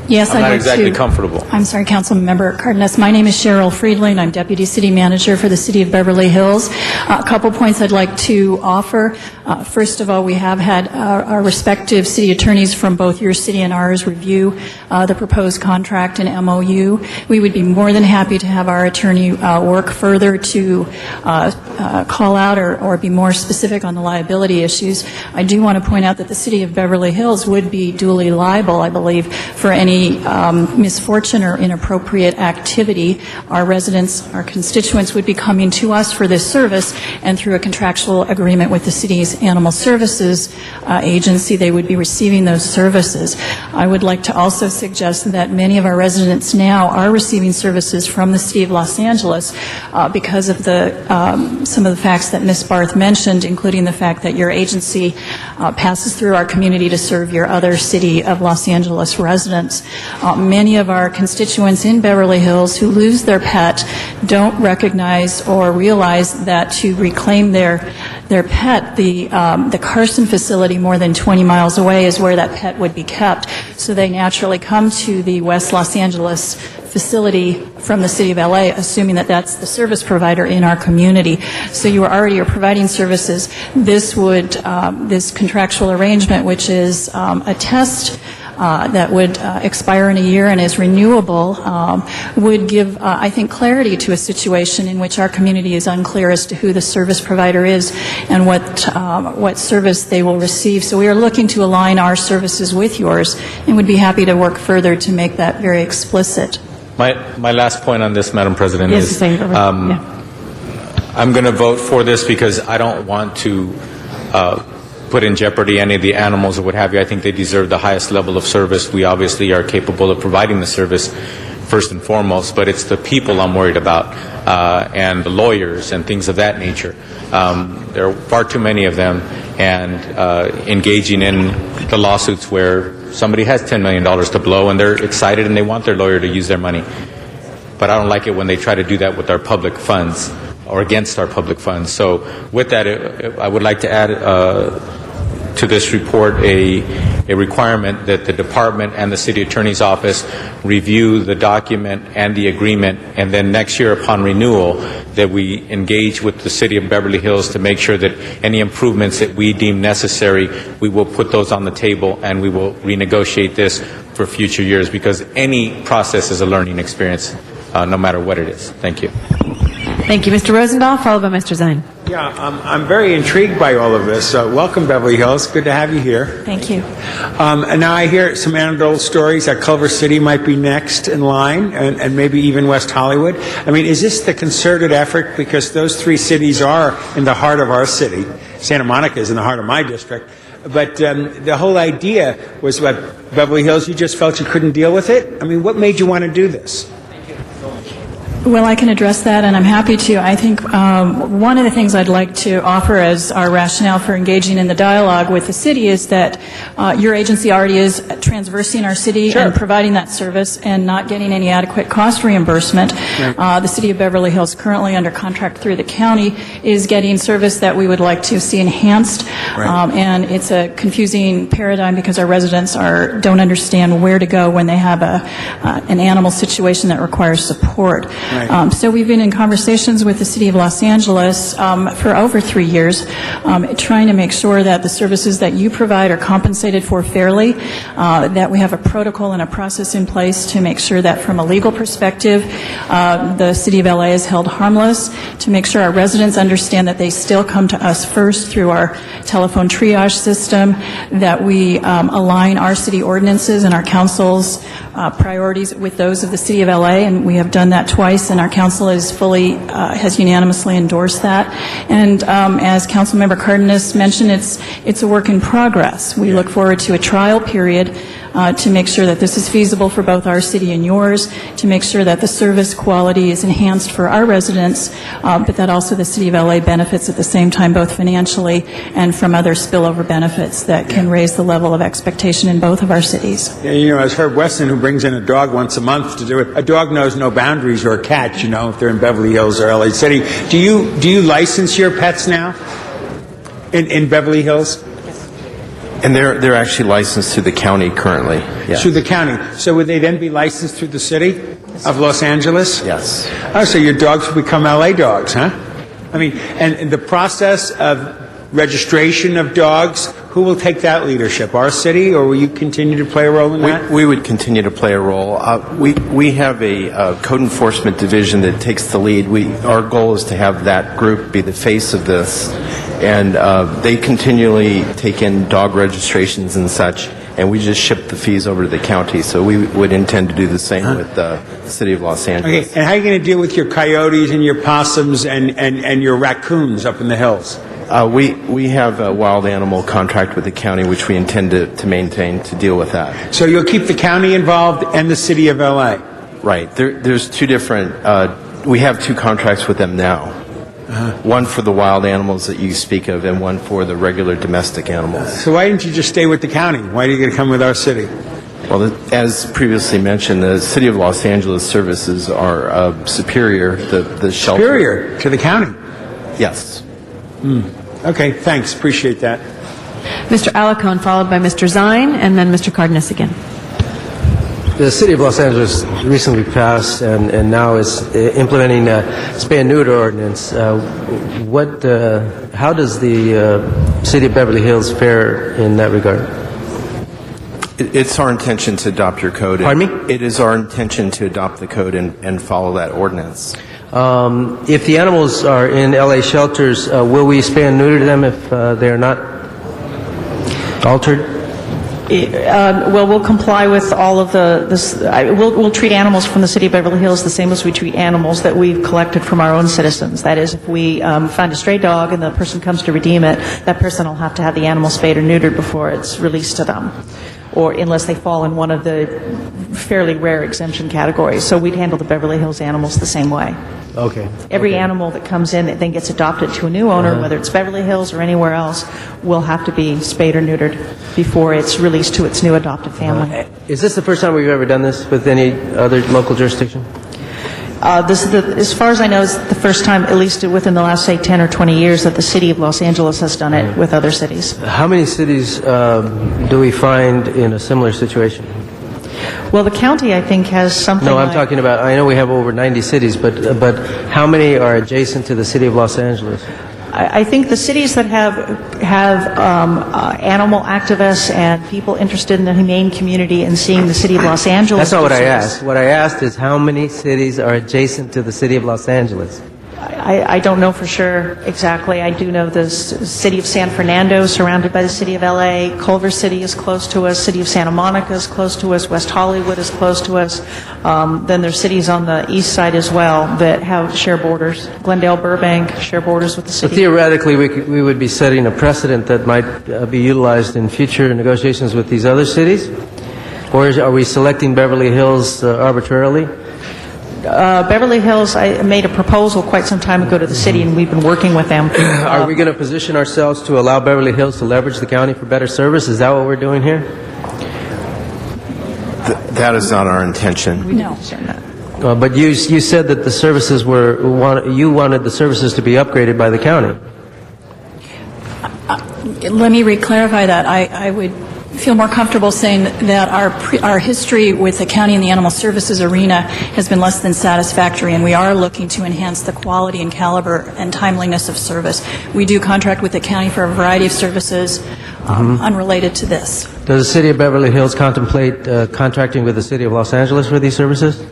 Speaker 23: Yes,
Speaker 3: I'm not exactly comfortable.
Speaker 23: I'm sorry, Councilmember Cardenas. My name is Cheryl Friedling. I'm Deputy City Manager for the City of Beverly Hills. A couple points I'd like to offer. First of all, we have had our respective city attorneys from both your city and ours review the proposed contract and MOU. We would be more than happy to have our attorney work further to call out or be more specific on the liability issues. I do want to point out that the City of Beverly Hills would be duly liable, I believe, for any misfortune or inappropriate activity. Our residents, our constituents would be coming to us for this service, and through a contractual agreement with the city's Animal Services Agency, they would be receiving those services. I would like to also suggest that many of our residents now are receiving services from the City of Los Angeles because of some of the facts that Ms. Barth mentioned, including the fact that your agency passes through our community to serve your other City of Los Angeles residents. Many of our constituents in Beverly Hills who lose their pet don't recognize or realize that to reclaim their pet, the Carson facility more than 20 miles away is where that pet would be kept. So they naturally come to the West Los Angeles facility from the City of LA, assuming that that's the service provider in our community. So you already are providing services. This contractual arrangement, which is a test that would expire in a year and is renewable, would give, I think, clarity to a situation in which our community is unclear as to who the service provider is and what service they will receive. So we are looking to align our services with yours and would be happy to work further to make that very explicit.
Speaker 3: My last point on this, Madam President, is I'm going to vote for this because I don't want to put in jeopardy any of the animals or what have you. I think they deserve the highest level of service. We obviously are capable of providing the service first and foremost, but it's the people I'm worried about and the lawyers and things of that nature. There are far too many of them, and engaging in the lawsuits where somebody has $10 million to blow and they're excited and they want their lawyer to use their money. but I don't like it when they try to do that with our public funds or against our public funds. So with that, I would like to add to this report a requirement that the department and the city attorney's office review the document and the agreement, and then next year upon renewal that we engage with the city of Beverly Hills to make sure that any improvements that we deem necessary, we will put those on the table and we will renegotiate this for future years, because any process is a learning experience, no matter what it is. Thank you.
Speaker 26: Thank you, Mr. Rosendahl, followed by Mr. Zine.
Speaker 14: Yeah, I'm very intrigued by all of this. Welcome, Beverly Hills. Good to have you here.
Speaker 20: Thank you.
Speaker 14: And now I hear some anecdotal stories that Culver City might be next in line, and maybe even West Hollywood. I mean, is this the concerted effort? Because those three cities are in the heart of our city. Santa Monica is in the heart of my district. But the whole idea was what, Beverly Hills, you just felt you couldn't deal with it? I mean, what made you want to do this?
Speaker 11: Well, I can address that, and I'm happy to. I think one of the things I'd like to offer as our rationale for engaging in the dialogue with the city is that your agency already is transversing our city and providing that service and not getting any adequate cost reimbursement. The city of Beverly Hills, currently under contract through the county, is getting service that we would like to see enhanced, and it's a confusing paradigm because our residents don't understand where to go when they have an animal situation that requires support. So we've been in conversations with the City of Los Angeles for over 3 years, trying to make sure that the services that you provide are compensated for fairly, that we have a protocol and a process in place to make sure that from a legal perspective, the City of LA is held harmless, to make sure our residents understand that they still come to us first through our telephone triage system, that we align our city ordinances and our council's priorities with those of the City of LA, and we have done that twice, and our council has unanimously endorsed that. And as Councilmember Cardenas mentioned, it's a work in progress. We look forward to a trial period to make sure that this is feasible for both our city and yours, to make sure that the service quality is enhanced for our residents, but that also the City of LA benefits at the same time, both financially and from other spillover benefits that can raise the level of expectation in both of our cities.
Speaker 14: Yeah, you know, as Herb Weston, who brings in a dog once a month to do it, a dog knows no boundaries, or a cat, you know, if they're in Beverly Hills or LA City. Do you license your pets now in Beverly Hills?
Speaker 2: And they're actually licensed through the county currently. Yeah.
Speaker 14: Through the county. So would they then be licensed through the city of Los Angeles?
Speaker 2: Yes.
Speaker 14: Oh, so your dogs will become LA dogs, huh? I mean, and the process of registration of dogs, who will take that leadership? Our city, or will you continue to play a role in that?
Speaker 2: We would continue to play a role. We have a code enforcement division that takes the lead. Our goal is to have that group be the face of this, and they continually take in dog registrations and such, and we just ship the fees over to the county. So we would intend to do the same with the City of Los Angeles.
Speaker 14: Okay, and how are you going to deal with your coyotes and your possums and your raccoons up in the hills?
Speaker 2: We have a wild animal contract with the county, which we intend to maintain to deal with that.
Speaker 14: So you'll keep the county involved and the City of LA?
Speaker 2: Right. There's two different, we have two contracts with them now. One for the wild animals that you speak of, and one for the regular domestic animals.
Speaker 14: So why didn't you just stay with the county? Why are you going to come with our city?
Speaker 2: Well, as previously mentioned, the City of Los Angeles services are superior. The shelter.
Speaker 14: Superior to the county?
Speaker 2: Yes.
Speaker 14: Okay, thanks. Appreciate that.
Speaker 26: Mr. Alacone, followed by Mr. Zine, and then Mr. Cardenas again.
Speaker 4: The City of Los Angeles recently passed and now is implementing a spay and neuter ordinance. How does the City of Beverly Hills fare in that regard?
Speaker 2: It's our intention to adopt your code.
Speaker 4: Pardon me?
Speaker 2: It is our intention to adopt the code and follow that ordinance.
Speaker 4: If the animals are in LA shelters, will we spay and neuter them if they are not altered?
Speaker 22: Well, we'll comply with all of we'll treat animals from the City of Beverly Hills the same as we treat animals that we've collected from our own citizens. That is, if we find a stray dog and the person comes to redeem it, that person will have to have the animal spayed or neutered before it's released to them, or unless they fall in one of the fairly rare exemption categories. So we'd handle the Beverly Hills animals the same way.
Speaker 4: Okay.
Speaker 22: Every animal that comes in that then gets adopted to a new owner, whether it's Beverly Hills or anywhere else, will have to be spayed or neutered before it's released to its new adopted family.
Speaker 4: Is this the first time we've ever done this with any other local jurisdiction?
Speaker 22: As far as I know, it's the first time, at least within the last, say, 10 or 20 years, that the city of Los Angeles has done it with other cities.
Speaker 4: How many cities do we find in a similar situation?
Speaker 22: Well, the county, I think, has something
Speaker 4: No, I'm
Speaker 22: like-
Speaker 4: talking about, I know we have over 90 cities, but how many are adjacent to the city of Los Angeles?
Speaker 22: I think the cities that have animal activists and people interested in the humane community and seeing the city of Los Angeles.
Speaker 4: That's not what I
Speaker 22: do service.
Speaker 4: asked. What I asked is how many cities are adjacent to the city of Los Angeles?
Speaker 22: I don't know for sure exactly. I do know the city of San Fernando is surrounded by the city of LA. Culver City is close to us. City of Santa Monica is close to us. West Hollywood is close to us. Then there's cities on the east side as well that have share borders. Glendale, Burbank share borders with the
Speaker 4: So
Speaker 22: city.
Speaker 4: theoretically, we would be setting a precedent that might be utilized in future negotiations with these other cities? Or are we selecting Beverly Hills arbitrarily?
Speaker 22: Beverly Hills, I made a proposal quite some time ago to the city, and we've been working with them.
Speaker 4: Are we going to position ourselves to allow Beverly Hills to leverage the county for better service? Is that what we're doing here?
Speaker 2: That is not our intention.
Speaker 22: No.
Speaker 4: But you said that the services you wanted the services to be upgraded by the county.
Speaker 11: Let me re-clarify that. I would feel more comfortable saying that our history with the county and the animal services arena has been less than satisfactory, and we are looking to enhance the quality and caliber and timeliness of service. We do contract with the county for a variety of services unrelated to this.
Speaker 4: Does the city of Beverly Hills contemplate contracting with the city of Los Angeles for these services?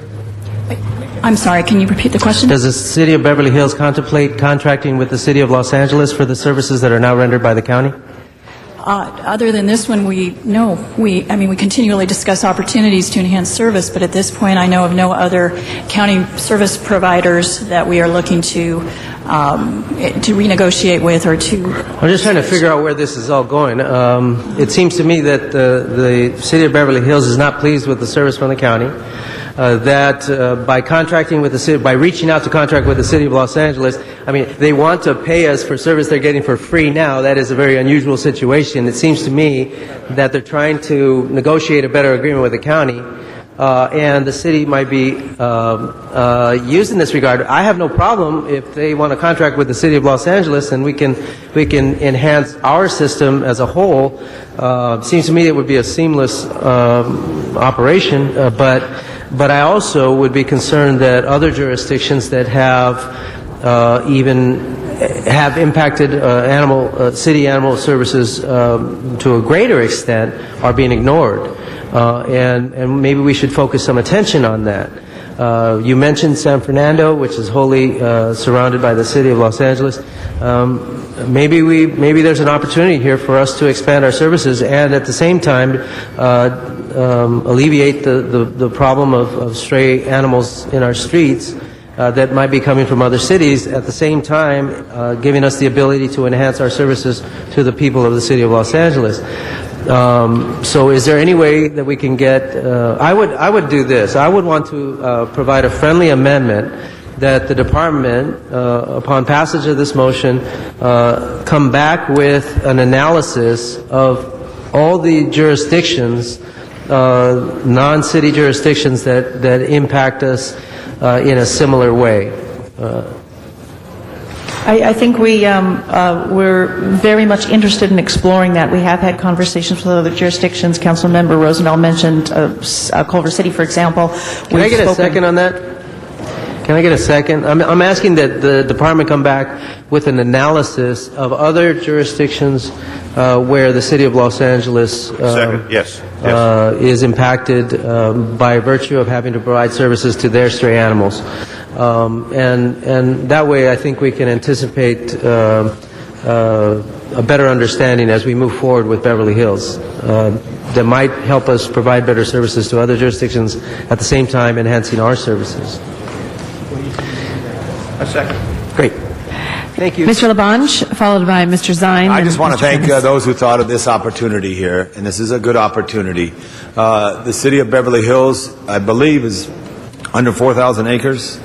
Speaker 11: I'm sorry, can you repeat the question?
Speaker 4: Does the city of Beverly Hills contemplate contracting with the city of Los Angeles for the services that are now rendered by the county?
Speaker 11: Other than this one, we continually discuss opportunities to enhance service, but at this point, I know of no other county service providers that we are looking to renegotiate with or to.
Speaker 4: I'm just trying to figure out where this is all going. It seems to me that the city of Beverly Hills is not pleased with the service from the county. That by contracting with the city, by reaching out to contract with the city of Los Angeles, they want to pay us for service they're getting for free now. That is a very unusual situation. It seems to me that they're trying to negotiate a better agreement with the county, and the city might be used in this regard. I have no problem if they want to contract with the city of Los Angeles, and we can enhance our system as a whole. Seems to me it would be a seamless operation, but I also would be concerned that other jurisdictions that have impacted city animal services to a greater extent are being ignored, and maybe we should focus some attention on that. You mentioned San Fernando, which is wholly surrounded by the city of Los Angeles. Maybe there's an opportunity here for us to expand our services and at the same time alleviate the problem of stray animals in our streets that might be coming from other cities, at the same time giving us the ability to enhance our services to the people of the city of Los Angeles. So is there any way that we can get, I would do this. I would want to provide a friendly amendment that the department, upon passage of this motion, come back with an analysis of all the jurisdictions, non-city jurisdictions that impact us in a similar way.
Speaker 22: I think we're very much interested in exploring that. We have had conversations with other jurisdictions. Councilmember Rosendahl mentioned Culver City, for example.
Speaker 4: Can I get a second on that? Can I get a second? I'm asking that the department come back with an analysis of other jurisdictions where the city of Los Angeles is impacted by virtue of having to provide services to their stray animals. And that way I think we can anticipate a better understanding as we move forward with Beverly Hills that might help us provide better services to other jurisdictions at the same time enhancing our services.
Speaker 21: A second.
Speaker 4: Great. Thank you.
Speaker 26: Mr. Labange, followed by Mr. Zine.
Speaker 15: I
Speaker 26: and
Speaker 15: just want to
Speaker 26: Mr.
Speaker 15: thank
Speaker 26: Timmons.
Speaker 15: those who thought of this opportunity here, and this is a good opportunity. The city of Beverly Hills, I believe, is under 4,000 acres.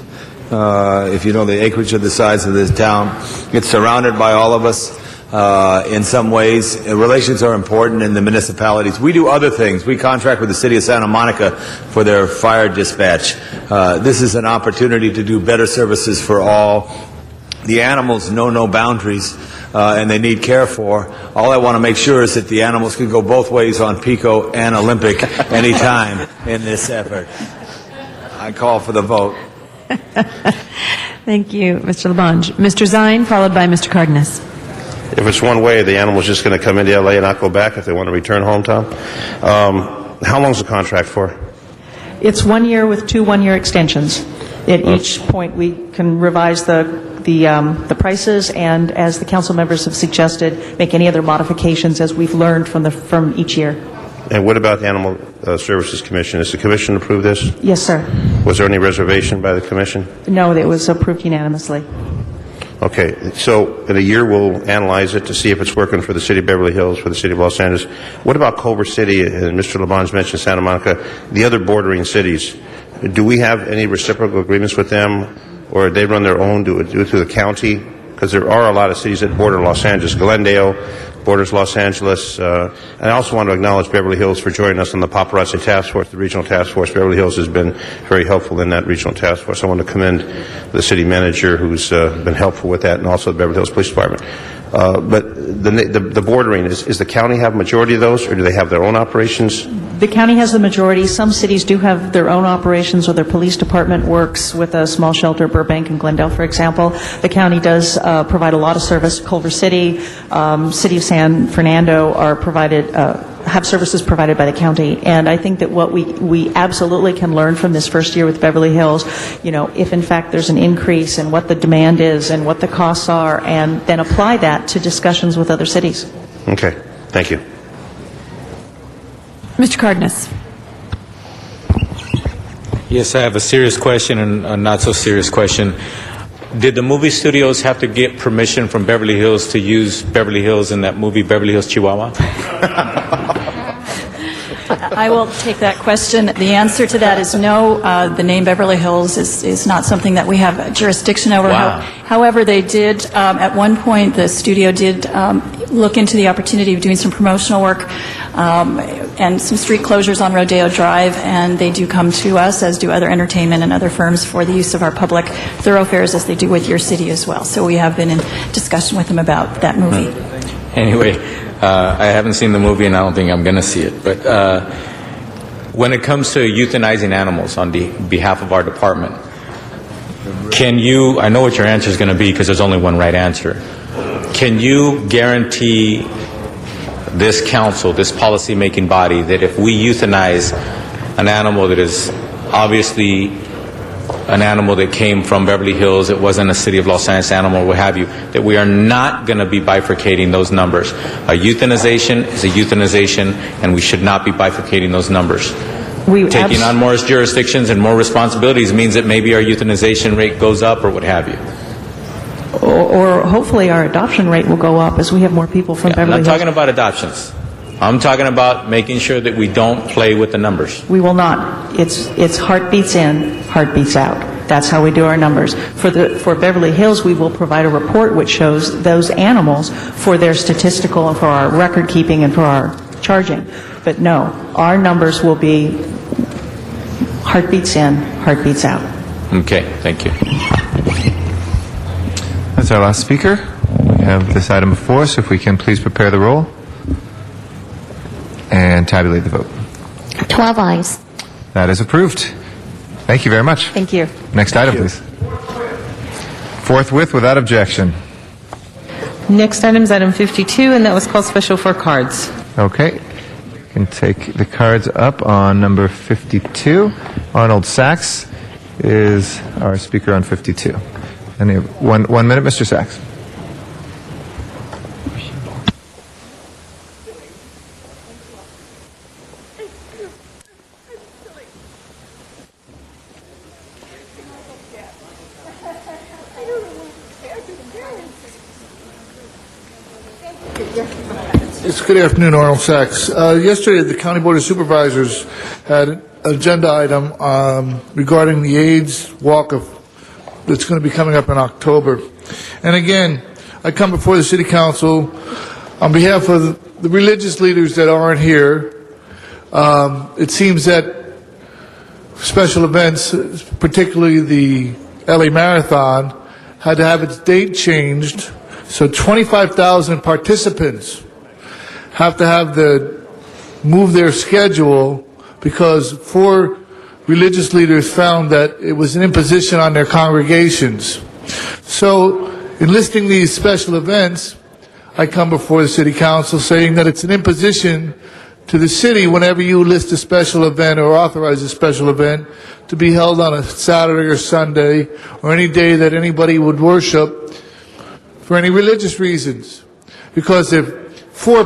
Speaker 15: If you know the acreage of the size of this town, it's surrounded by all of us. in some ways. Relations are important in the municipalities. We do other things. We contract with the city of Santa Monica for their fire dispatch. This is an opportunity to do better services for all. The animals know no boundaries, and they need care for. All I want to make sure is that the animals can go both ways on Pico and Olympic anytime in this effort. I call for the vote.
Speaker 6: Thank you, Mr. Labange. Mr. Zine, followed by Mr. Cardenas.
Speaker 21: If it's one way, the animal's just going to come into L.A. and not go back if they want to return home, Tom. How long is the contract for?
Speaker 22: It's 1 year with 2 one-year extensions. At each point, we can revise the prices, and as the council members have suggested, make any other modifications as we've learned from each year.
Speaker 21: And what about the Animal Services Commission? Has the commission approved this?
Speaker 22: Yes, sir.
Speaker 21: Was there any reservation by the commission?
Speaker 22: No, it was approved unanimously.
Speaker 21: Okay, so in a year we'll analyze it to see if it's working for the city of Beverly Hills, for the city of Los Angeles. What about Culver City, and Mr. Labange mentioned Santa Monica, the other bordering cities? Do we have any reciprocal agreements with them, or they run their own, do it through the county? Because there are a lot of cities that border Los Angeles. Glendale borders Los Angeles. And I also want to acknowledge Beverly Hills for joining us on the Paparazzi Task Force, the regional task force. Beverly Hills has been very helpful in that regional task force. I want to commend the city manager who's been helpful with that, and also the Beverly Hills Police Department. But the bordering, is the county have a majority of those, or do they have their own operations?
Speaker 22: The county has the majority. Some cities do have their own operations, or their police department works with a small shelter, Burbank and Glendale, for example. The county does provide a lot of service. Culver City, City of San Fernando are have services provided by the county. And I think that what we absolutely can learn from this first year with Beverly Hills, if in fact there's an increase in what the demand is and what the costs are, and then apply that to discussions with other cities.
Speaker 21: Okay, thank you.
Speaker 6: Mr. Cardenas.
Speaker 3: Yes, I have a serious question and a not so serious question. Did the movie studios have to get permission from Beverly Hills to use Beverly Hills in that movie, Beverly Hills Chihuahua?
Speaker 11: I will take that question. The answer to that is no. The name Beverly Hills is not something that we have jurisdiction over.
Speaker 3: Wow.
Speaker 11: However, they did, at one point, the studio did look into the opportunity of doing some promotional work and some street closures on Rodeo Drive, and they do come to us, as do other entertainment and other firms, for the use of our public thoroughfares, as they do with your city as well. So we have been in discussion with them about that movie.
Speaker 3: Anyway, I haven't seen the movie, and I don't think I'm going to see it. But when it comes to euthanizing animals on behalf of our department, can you, I know what your answer is going to be because there's only one right answer, can you guarantee this council, this policy-making body, that if we euthanize an animal that is obviously an animal that came from Beverly Hills, it wasn't a city of Los Angeles animal, what have you, that we are not going to be bifurcating those numbers? A euthanization is a euthanization, and we should not be bifurcating those numbers. Taking on more jurisdictions and more responsibilities means that maybe our euthanization rate goes up or what have you.
Speaker 22: Or hopefully our adoption rate will go up as we have more people from Beverly Hills.
Speaker 3: I'm not talking about adoptions. I'm talking about making sure that we don't play with the numbers.
Speaker 22: We will not. It's heartbeats in, heartbeats out. That's how we do our numbers. For Beverly Hills, we will provide a report which shows those animals for their statistical and for our record keeping and for our charging. But no, our numbers will be heartbeats in, heartbeats out.
Speaker 3: Okay, thank you.
Speaker 5: That's our last speaker. We have this item before us. If we can please prepare the roll and tabulate the vote.
Speaker 18: 12 ayes.
Speaker 5: That is approved. Thank you very much.
Speaker 22: Thank you.
Speaker 5: Next item, please. Forthwith, without objection.
Speaker 19: Next item is item 52, and that was called special for cards.
Speaker 5: Okay. You can take the cards up on number 52. Arnold Sachs is our speaker on 52. And you have one minute, Mr. Sachs.
Speaker 17: It's good afternoon, Arnold Sachs. Yesterday, the County Board of Supervisors had an agenda item regarding the AIDS walk that's going to be coming up in October. And again, I come before the City Council on behalf of the religious leaders that aren't here. It seems that special events, particularly the LA Marathon, had to have its date changed, so 25,000 participants have to move their schedule because 4 religious leaders found that it was an imposition on their congregations. So, in listing these special events, I come before the City Council saying that it's an imposition to the city whenever you list a special event or authorize a special event to be held on a Saturday or Sunday or any day that anybody would worship for any religious reasons. Because if 4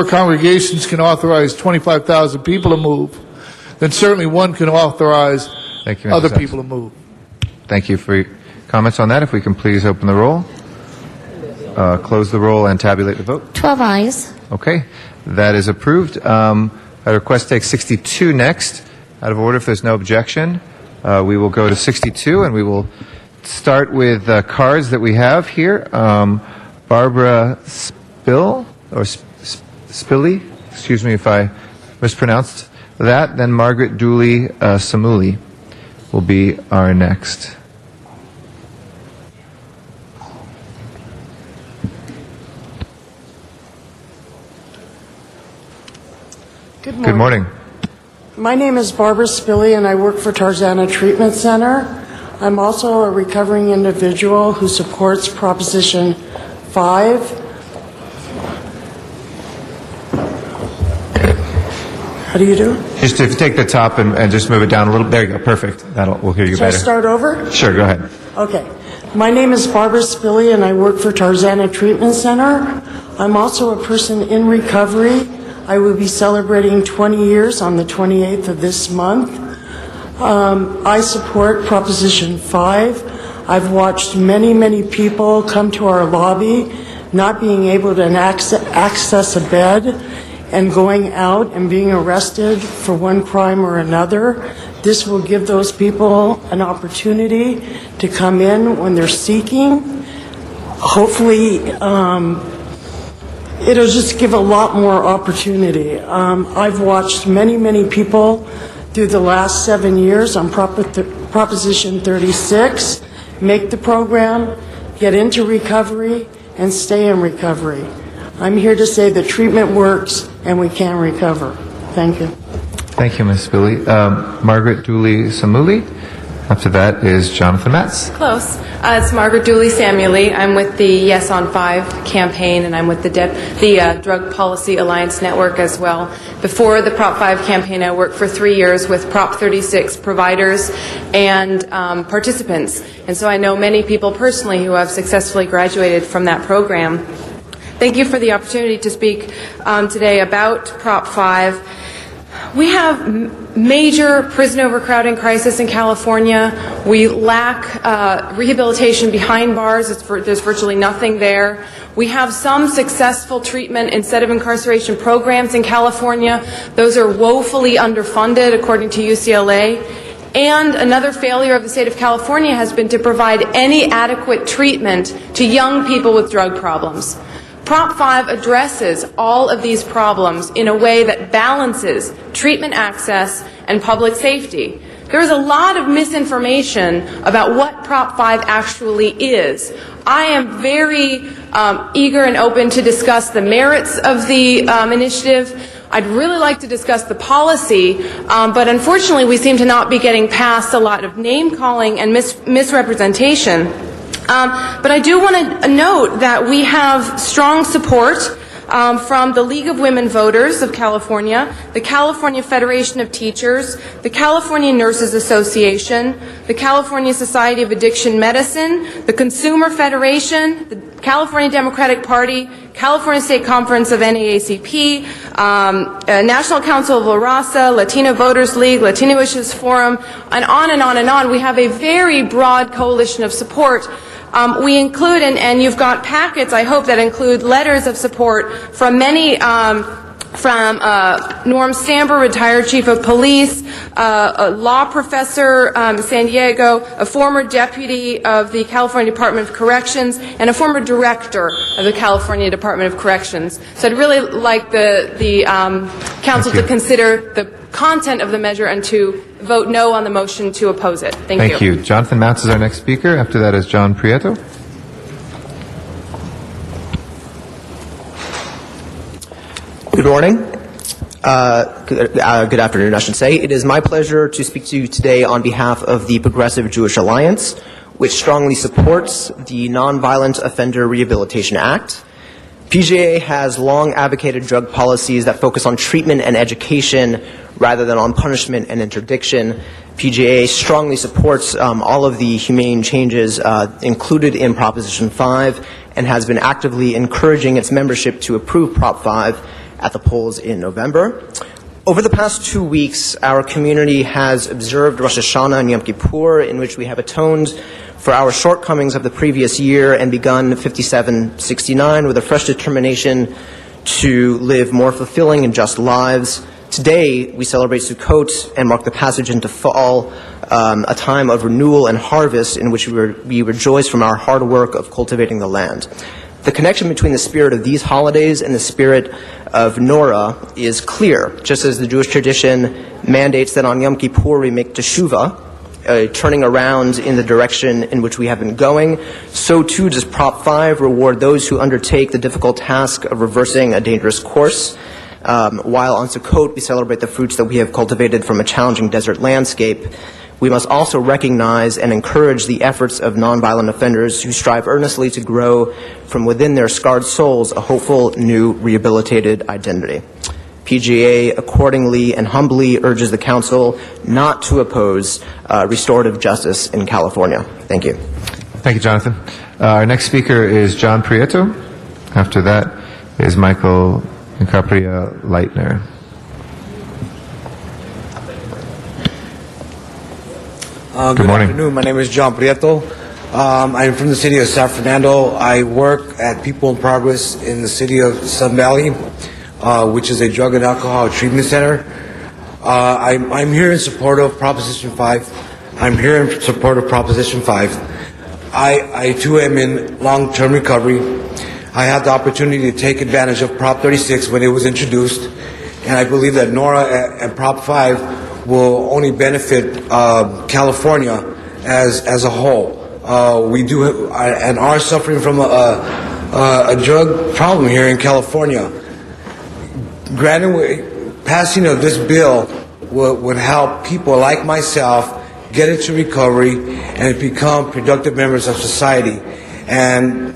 Speaker 17: congregations can authorize 25,000 people to move, then certainly one can authorize other people to move.
Speaker 5: Thank you for your comments on that. If we can please open the roll, close the roll, and tabulate the vote.
Speaker 18: 12 ayes.
Speaker 5: Okay, that is approved. I request take 62 next. Out of order, if there's no objection, we will go to 62, and we will start with cards that we have here. Barbara Spilly, excuse me if I mispronounced that. Then Margaret Dooley Samuli will be our next.
Speaker 7: Good morning. My name is Barbara Spilly, and I work for Tarzana Treatment Center. I'm also a recovering individual who supports Proposition 5. How do you do?
Speaker 5: Just if you take the top and just move it down a little. There you go. Perfect. We'll hear you
Speaker 7: Should I
Speaker 5: better.
Speaker 7: start over?
Speaker 5: Sure. Go ahead.
Speaker 7: Okay. My name is Barbara Spilly, and I work for Tarzana Treatment Center. I'm also a person in recovery. I will be celebrating 20 years on the 28th of this month. I support Proposition 5. I've watched many, many people come to our lobby not being able to access a bed and going out and being arrested for one crime or another. This will give those people an opportunity to come in when they're seeking. Hopefully, it'll just give a lot more opportunity. I've watched many, many people through the last 7 years on Proposition 36 make the program, get into recovery, and stay in recovery. I'm here to say the treatment works and we can recover. Thank you.
Speaker 5: Thank you, Ms. Spilly. Margaret Dooley Samuli. After that is Jonathan Matz.
Speaker 8: Close. It's Margaret Dooley Samueli. I'm with the Yes on 5 campaign, and I'm with the Drug Policy Alliance Network as well. Before the Prop 5 campaign, I worked for 3 years with Prop 36 providers and participants. And so I know many people personally who have successfully graduated from that program. Thank you for the opportunity to speak today about Prop 5. We have major prison overcrowding crisis in California. We lack rehabilitation behind bars. There's virtually nothing there. We have some successful treatment instead of incarceration programs in California. Those are woefully underfunded, according to UCLA. And another failure of the state of California has been to provide any adequate treatment to young people with drug problems. Prop 5 addresses all of these problems in a way that balances treatment access and public safety. There is a lot of misinformation about what Prop 5 actually is. I am very eager and open to discuss the merits of the initiative. I'd really like to discuss the policy, but unfortunately we seem to not be getting past a lot of name-calling and misrepresentation. But I do want to note that we have strong support from the League of Women Voters of California, the California Federation of Teachers, the California Nurses Association, the California Society of Addiction Medicine, the Consumer Federation, the California Democratic Party, California State Conference of NAACP, National Council of La Raza, Latino Voters League, Latino Issues Forum, and on and on and on. We have a very broad coalition of support. We include, and you've got packets, I hope, that include letters of support from many from Norm Stamber, retired chief of police, a law professor in San Diego, a former deputy of the California Department of Corrections, and a former director of the California Department of Corrections. So I'd really like the council to consider the content of the measure and to vote no on the motion to oppose it. Thank you.
Speaker 5: Jonathan Mounts is our next speaker. After that is John Prieto.
Speaker 10: Good morning. Good afternoon, I should say. It is my pleasure to speak to you today on behalf of the Progressive Jewish Alliance, which strongly supports the Nonviolent Offender Rehabilitation Act. PJA has long advocated drug policies that focus on treatment and education rather than on punishment and interdiction. PJA strongly supports all of the humane changes included in Proposition 5 and has been actively encouraging its membership to approve Prop 5 at the polls in November. Over the past 2 weeks, our community has observed Rosh Hashanah and Yom Kippur, in which we have atoned for our shortcomings of the previous year and begun 5769 with a fresh determination to live more fulfilling and just lives. Today, we celebrate Sukkot and mark the passage into fall, a time of renewal and harvest in which we rejoice from our hard work of cultivating the land. The connection between the spirit of these holidays and the spirit of Nora is clear, just as the Jewish tradition mandates that on Yom Kippur we make teshuvah, turning around in the direction in which we have been going. So too does Prop 5 reward those who undertake the difficult task of reversing a dangerous course. While on Sukkot we celebrate the fruits that we have cultivated from a challenging desert landscape, we must also recognize and encourage the efforts of nonviolent offenders who strive earnestly to grow from within their scarred souls a hopeful, new, rehabilitated identity. PGA accordingly and humbly urges the Council not to oppose restorative justice in California. Thank you.
Speaker 5: Thank you, Jonathan. Our next speaker is John Prieto. After that is Michael Capria Leitner.
Speaker 12: Good afternoon. My name is John Prieto. I'm from the city of San Fernando. I work at People in Progress in the city of Sun Valley, which is a drug and alcohol treatment center. I'm here in support of Proposition 5. I too am in long-term recovery. I had the opportunity to take advantage of Prop 36 when it was introduced, and I believe that NORA and Prop 5 will only benefit California as a whole. We do and are suffering from a drug problem here in California. Granted, passing of this bill would help people like myself get into recovery and become productive members of society, and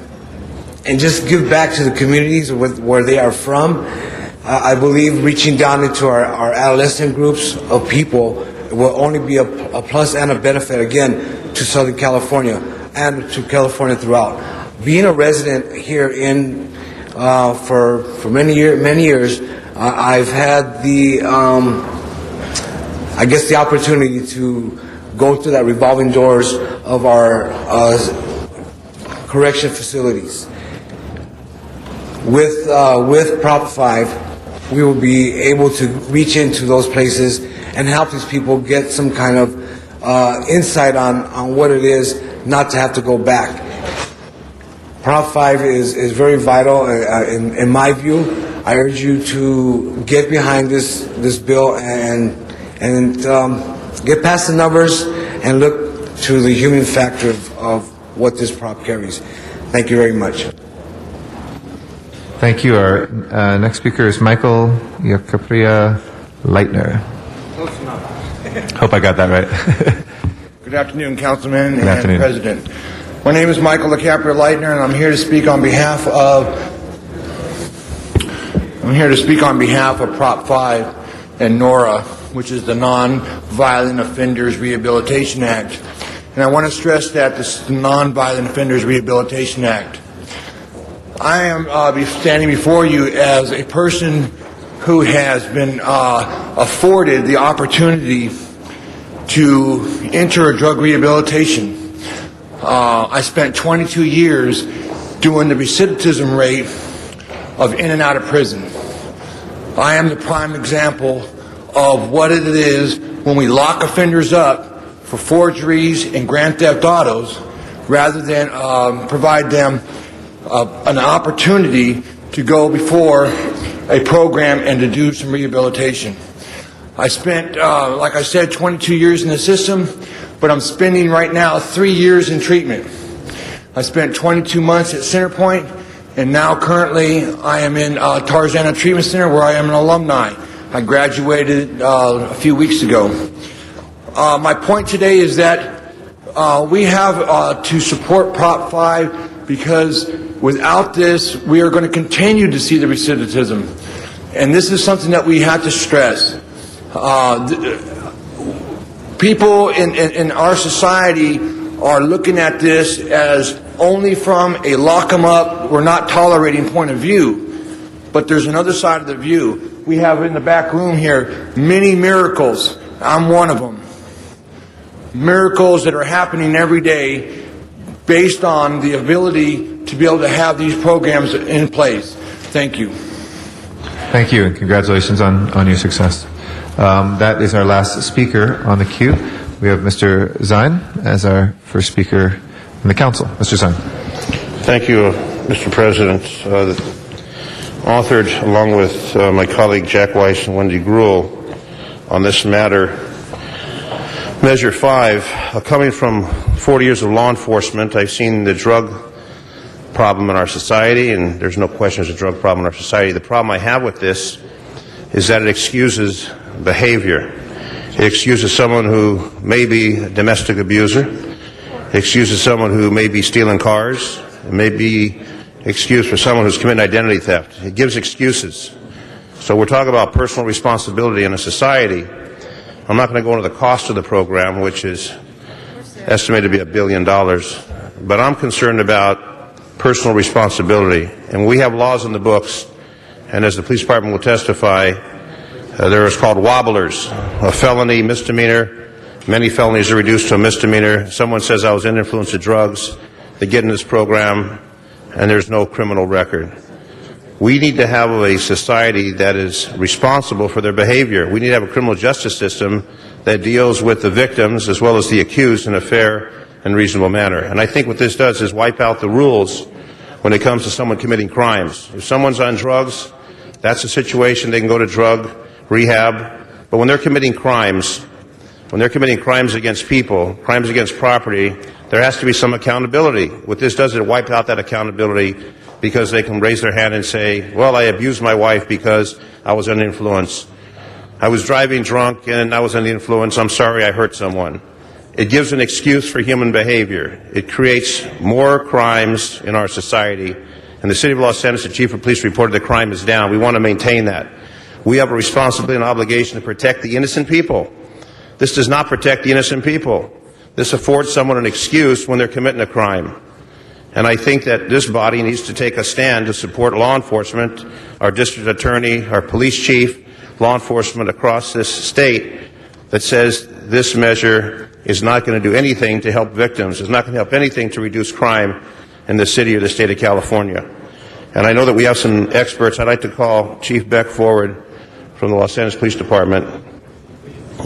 Speaker 12: just give back to the communities where they are from. I believe reaching down into our adolescent groups of people will only be a plus and a benefit, again, to Southern California and to California throughout. Being a resident here for many years, I've had the opportunity to go through that revolving doors of our correction facilities. With Prop 5, we will be able to reach into those places and help these people get some kind of insight on what it is not to have to go back. Prop 5 is very vital in my view. I urge you to get behind this bill and get past the numbers and look to the human factor of what this prop carries. Thank you very much.
Speaker 5: Thank you. Our next speaker is Michael Capria Leitner.
Speaker 12: Close enough.
Speaker 5: Hope I got that right.
Speaker 13: Good afternoon, Councilman
Speaker 5: Good afternoon.
Speaker 13: President. My name is Michael LaCapria Leitner, and I'm here to speak on behalf of Prop 5 and NORA, which is the Non-Violent Offenders Rehabilitation Act. And I want to stress that this is the Non-Violent Offenders Rehabilitation Act. I am standing before you as a person who has been afforded the opportunity to enter a drug rehabilitation. I spent 22 years doing the recidivism rate of in and out of prison. I am the prime example of what it is when we lock offenders up for forgeries and grand theft autos rather than provide them an opportunity to go before a program and to do some rehabilitation. I spent, like I said, 22 years in the system, but I'm spending right now 3 years in treatment. I spent 22 months at Centerpoint, and now currently I am in Tarzana Treatment Center, where I am an alumni. I graduated a few weeks ago. My point today is that we have to support Prop 5 because without this, we are going to continue to see the recidivism. And this is something that we have to stress. People in our society are looking at this as only from a lock 'em up, we're not tolerating point of view. But there's another side of the view. We have in the back room here many miracles. I'm one of them. Miracles that are happening every day based on the ability to be able to have these programs in place. Thank you.
Speaker 5: Thank you, and congratulations on your success. That is our last speaker on the queue. We have Mr. Zine as our first speaker in the council. Mr. Zine.
Speaker 21: Thank you, Mr. President. Authored, along with my colleague Jack Weiss and Wendy Gruhl, on this matter, Measure 5. Coming from 40 years of law enforcement, I've seen the drug problem in our society, and there's no question there's a drug problem in our society. The problem I have with this is that it excuses behavior. It excuses someone who may be a domestic abuser. It excuses someone who may be stealing cars. It may be excused for someone who's committing identity theft. It gives excuses. So we're talking about personal responsibility in a society. I'm not going to go into the cost of the program, which is estimated to be $1 billion, but I'm concerned about personal responsibility. And we have laws in the books, and as the police department will testify, there is called wobblers, a felony, misdemeanor. Many felonies are reduced to a misdemeanor. Someone says I was under influence of drugs. They get in this program, and there's no criminal record. We need to have a society that is responsible for their behavior. We need to have a criminal justice system that deals with the victims as well as the accused in a fair and reasonable manner. And I think what this does is wipe out the rules when it comes to someone committing crimes. If someone's on drugs, that's a situation they can go to drug rehab. But when they're committing crimes against people, crimes against property, there has to be some accountability. What this does is it wipes out that accountability because they can raise their hand and say, well, I abused my wife because I was under influence. I was driving drunk and I was under influence. I'm sorry I hurt someone. It gives an excuse for human behavior. It creates more crimes in our society. In the city of Los Angeles, the chief of police reported that crime is down. We want to maintain that. We have a responsibility and obligation to protect the innocent people. This does not protect the innocent people. This affords someone an excuse when they're committing a crime. And I think that this body needs to take a stand to support law enforcement, our district attorney, our police chief, law enforcement across this state that says this measure is not going to do anything to help victims. It's not going to help anything to reduce crime in the city or the state of California. And I know that we have some experts. I'd like to call Chief Beck forward from the Los Angeles Police Department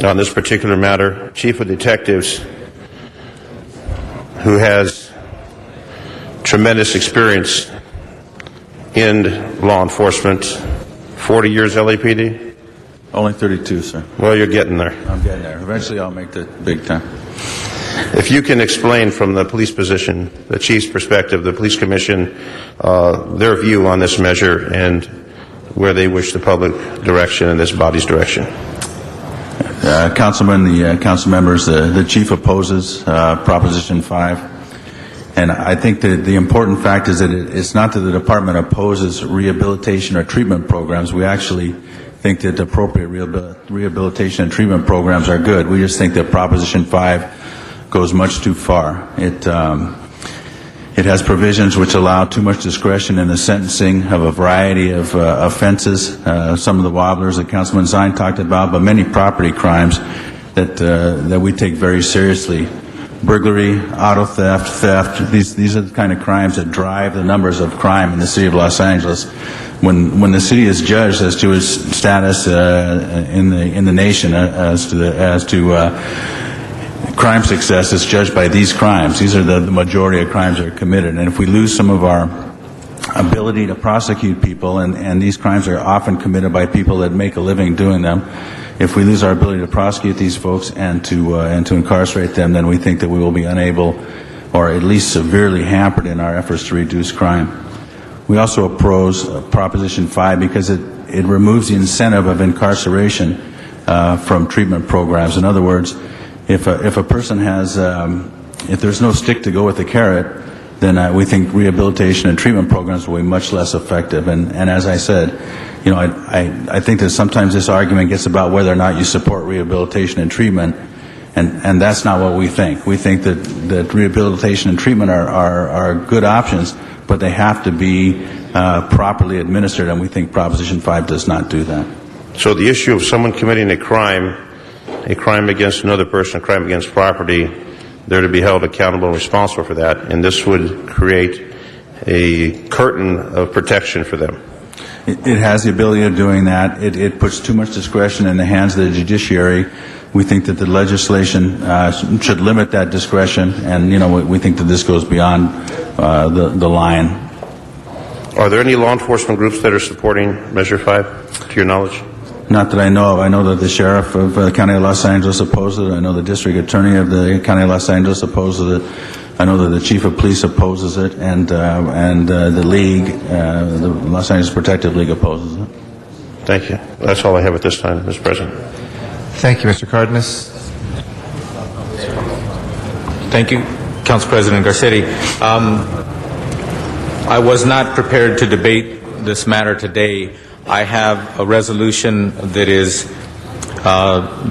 Speaker 21: on this particular matter. Chief of Detectives, who has tremendous experience in law enforcement. 40 years LAPD?
Speaker 1: Only 32, sir.
Speaker 21: Well, you're getting there.
Speaker 1: I'm getting there. Eventually I'll make the big time.
Speaker 21: If you can explain from the police position, the chief's perspective, the police commission, their view on this measure and where they wish the public direction and this body's direction.
Speaker 1: Councilman, the council members, the chief opposes Proposition 5. And I think that the important fact is that it's not that the department opposes rehabilitation or treatment programs. We actually think that appropriate rehabilitation and treatment programs are good. We just think that Proposition 5 goes much too far. It has provisions which allow too much discretion in the sentencing of a variety of offenses, some of the wobblers that Councilman Zine talked about, but many property crimes that we take very seriously. burglary, auto theft. These are the kind of crimes that drive the numbers of crime in the city of Los Angeles. When the city is judged as to its status in the nation as to crime success, it's judged by these crimes. These are the majority of crimes that are committed. And if we lose some of our ability to prosecute people, and these crimes are often committed by people that make a living doing them, if we lose our ability to prosecute these folks and to incarcerate them, then we think that we will be unable, or at least severely hampered in our efforts to reduce crime. We also oppose Proposition 5 because it removes the incentive of incarceration from treatment programs. In other words, if a person has, if there's no stick to go with the carrot, then we think rehabilitation and treatment programs will be much less effective. And as I said, you know, I think that sometimes this argument gets about whether or not you support rehabilitation and treatment, and that's not what we think. We think that rehabilitation and treatment are good options, but they have to be properly administered, and we think Proposition 5 does not do that.
Speaker 21: So the issue of someone committing a crime against another person, a crime against property, they're to be held accountable and responsible for that, and this would create a curtain of protection for them.
Speaker 1: It has the ability of doing that. It puts too much discretion in the hands of the judiciary. We think that the legislation should limit that discretion, and you know, we think that this goes beyond the line.
Speaker 21: Are there any law enforcement groups that are supporting Measure 5, to your knowledge?
Speaker 1: Not that I know of. I know that the sheriff of the County of Los Angeles opposes it. I know the district attorney of the County of Los Angeles opposes it. I know that the chief of police opposes it, and the league, the Los Angeles Protective League, opposes it.
Speaker 21: Thank you. That's all I have at this time, Mr. President.
Speaker 5: Thank you, Mr. Cardenas.
Speaker 3: Thank you, Council President Garcetti. I was not prepared to debate this matter today. I have a resolution that is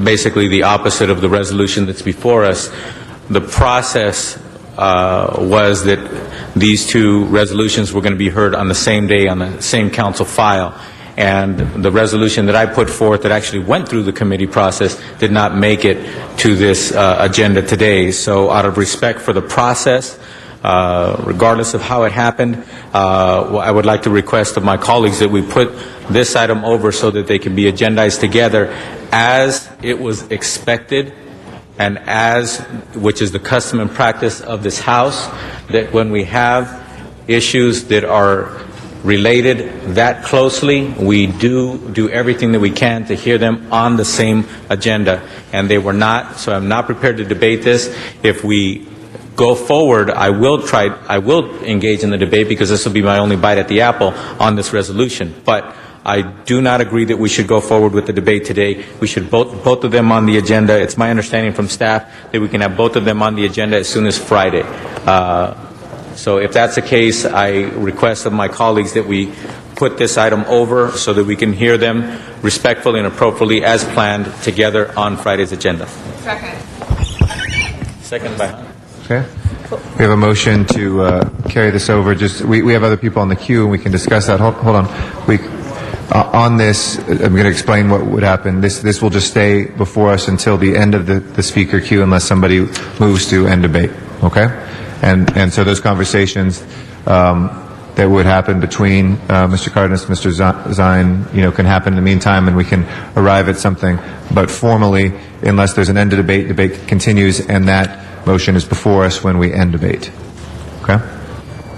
Speaker 3: basically the opposite of the resolution that's before us. The process was that these two resolutions were going to be heard on the same day on the same council file. And the resolution that I put forth that actually went through the committee process did not make it to this agenda today. So out of respect for the process, regardless of how it happened, I would like to request of my colleagues that we put this item over so that they can be agendized together as it was expected and which is the custom and practice of this House, that when we have issues that are related that closely, we do everything that we can to hear them on the same agenda. And they were not, so I'm not prepared to debate this. If we go forward, I will engage in the debate because this will be my only bite at the apple on this resolution. But I do not agree that we should go forward with the debate today. We should both of them on the agenda. It's my understanding from staff that we can have both of them on the agenda as soon as Friday. So if that's the case, I request of my colleagues that we put this item over so that we can hear them respectfully and appropriately as planned together on Friday's agenda. Second by Hunt.
Speaker 5: Okay. We have a motion to carry this over. We have other people on the queue, and we can discuss that. Hold on. On this, I'm going to explain what would happen. This will just stay before us until the end of the speaker queue, unless somebody moves to end debate. Okay. And so those conversations that would happen between Mr. Cardenas and Mr. Zine, can happen in the meantime, and we can arrive at something. But formally, unless there's an end to debate, debate continues, and that motion is before us when we end debate. Okay?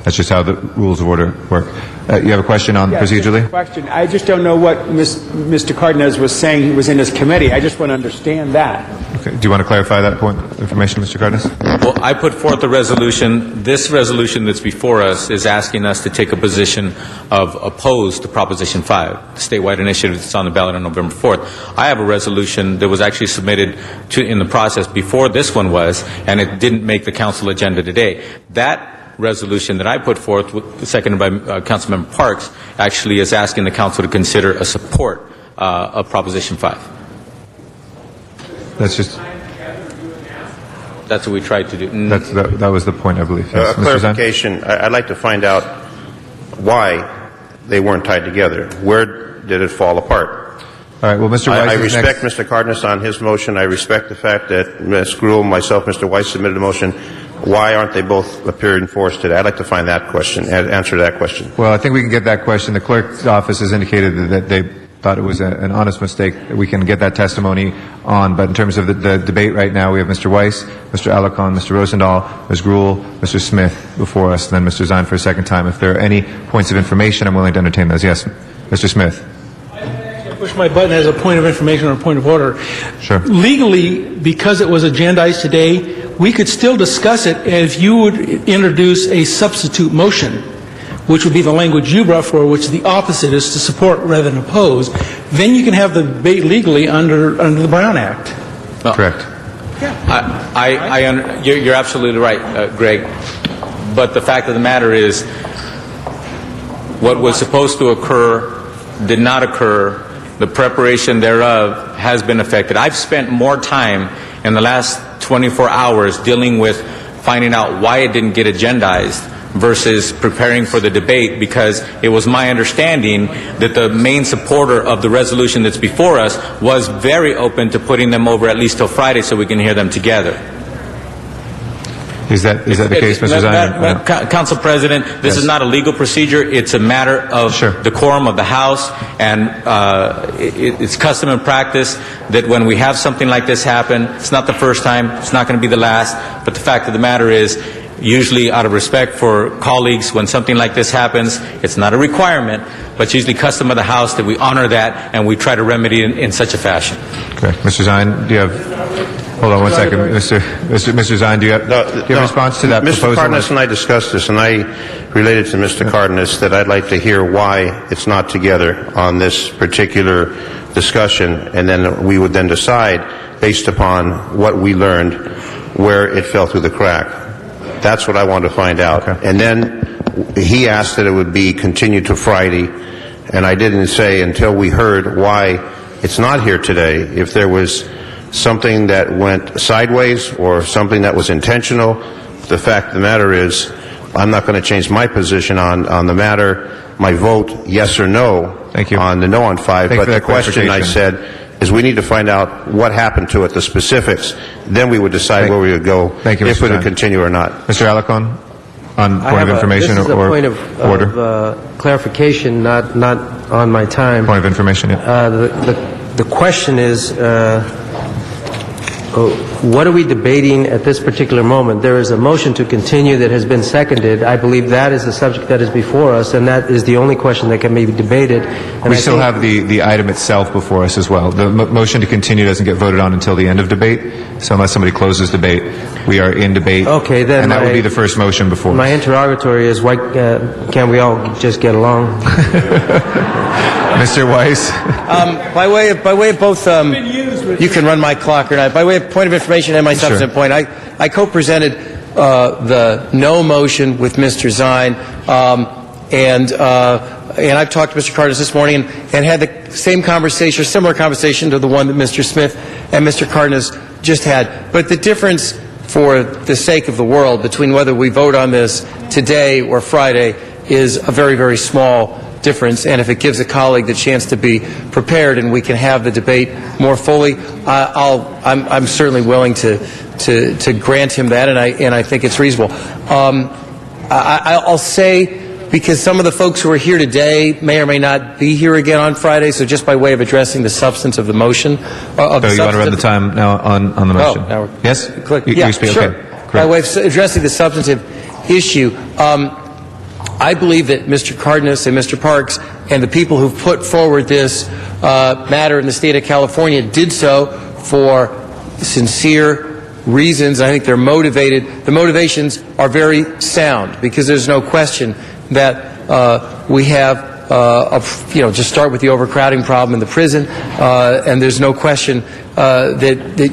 Speaker 5: That's just how the rules of order work. You have a question on procedurally?
Speaker 14: Just a question. I just don't know what Mr. Cardenas was saying he was in his committee. I just want to understand that.
Speaker 5: Okay. Do you want to clarify that point of information, Mr. Cardenas?
Speaker 3: Well, I put forth a resolution. This resolution that's before us is asking us to take a position of opposed to Proposition 5, the statewide initiative that's on the ballot on November 4th. I have a resolution that was actually submitted in the process before this one was, and it didn't make the council agenda today. That resolution that I put forth, seconded by Councilmember Parks, actually is asking the council to consider a support of Proposition 5.
Speaker 5: That's
Speaker 3: what we tried to do.
Speaker 5: That was the point, I believe. Yes.
Speaker 21: Clarification. I'd like to find out why they weren't tied together. Where did it fall apart?
Speaker 5: All right, well, Mr. Weiss
Speaker 21: I
Speaker 5: is
Speaker 21: respect
Speaker 5: next.
Speaker 21: Mr. Cardenas on his motion. I respect the fact that Ms. Gruhl, myself, Mr. Weiss submitted a motion. Why aren't they both appearing for us today? I'd like to find that question, answer that question.
Speaker 5: Well, I think we can get that question. The clerk's office has indicated that they thought it was an honest mistake. We can get that testimony on. But in terms of the debate right now, we have Mr. Weiss, Mr. Alarcon, Mr. Rosendahl, Ms. Gruhl, Mr. Smith before us, and then Mr. Zine for a second time. If there are any points of information, I'm willing to entertain those. Yes, Mr. Smith.
Speaker 9: Push my button as a point of information or a point of order.
Speaker 5: Sure.
Speaker 9: Legally, because it was agendized today, we could still discuss it if you would introduce a substitute motion, which would be the language you brought forward, which the opposite is to support rather than oppose. Then you can have the debate legally under the Brown Act.
Speaker 5: Correct.
Speaker 3: You're absolutely right, Greg. But the fact of the matter is, what was supposed to occur did not occur. The preparation thereof has been affected. I've spent more time in the last 24 hours dealing with finding out why it didn't get agendized versus preparing for the debate, because it was my understanding that the main supporter of the resolution that's before us was very open to putting them over at least till Friday so we can hear them together.
Speaker 5: Is that the case, Mr. Zine?
Speaker 3: Council President, this is not a legal procedure. It's a matter of decorum of the House, and it's custom and practice that when we have something like this happen, it's not the first time, it's not going to be the last, but the fact of the matter is, usually out of respect for colleagues, when something like this happens, it's not a requirement, but it's usually custom of the House that we honor that and we try to remedy it in such a fashion.
Speaker 5: Okay. Mr. Zine, do you have... Hold on one second. Mr. Zine, do you have a response to that proposal?
Speaker 21: Mr. Cardenas and I discussed this, and I related to Mr. Cardenas that I'd like to hear why it's not together on this particular discussion, and then we would then decide, based upon what we learned, where it fell through the crack. That's what I want to find out. Okay. And then he asked that it would be continued to Friday, and I didn't say until we heard why it's not here today, if there was something that went sideways or something that was intentional. The fact of the matter is, I'm not going to change my position on the matter, my vote, yes or no, on the no on 5. But the question I said is we need to find out what happened to it, the specifics. Then we would decide where we would go, if we would continue or not.
Speaker 5: Mr. Alarcon, on point of information
Speaker 4: this is
Speaker 5: or
Speaker 4: a point of
Speaker 5: order?
Speaker 4: Clarification, not on my time.
Speaker 5: Point of information, yeah.
Speaker 4: The question is, what are we debating at this particular moment? There is a motion to continue that has been seconded. I believe that is the subject that is before us, and that is the only question that can be debated. And
Speaker 5: We still have the item itself before us as well. The motion to continue doesn't get voted on until the end of debate, so unless somebody closes debate, we are in debate. Okay, then and that would be the first motion before us.
Speaker 4: My interrogatory is, why can't we all just get along?
Speaker 5: Mr. Weiss?
Speaker 16: By way of both, you can run my clock or not. By way of point of information and my substantive point, I co-presented the no motion with Mr. Zine, and I've talked to Mr. Cardenas this morning and had the same conversation, or similar conversation to the one that Mr. Smith and Mr. Cardenas just had. But the difference, for the sake of the world, between whether we vote on this today or Friday is a very, very small difference, and if it gives a colleague the chance to be prepared and we can have the debate more fully, I'm certainly willing to grant him that, and I think it's reasonable. I'll say, because some of the folks who are here today may or may not be here again on Friday, so just by way of addressing the substance of the motion.
Speaker 5: So you want to run the time now on the motion? Yes?
Speaker 16: Yeah,
Speaker 5: speak.
Speaker 16: sure.
Speaker 5: Okay.
Speaker 16: By way of addressing the substantive issue, I believe that Mr. Cardenas and Mr. Parks and the people who put forward this matter in the state of California did so for sincere reasons. I think they're motivated. The motivations are very sound, because there's no question that we have, just start with the overcrowding problem in the prison, and there's no question that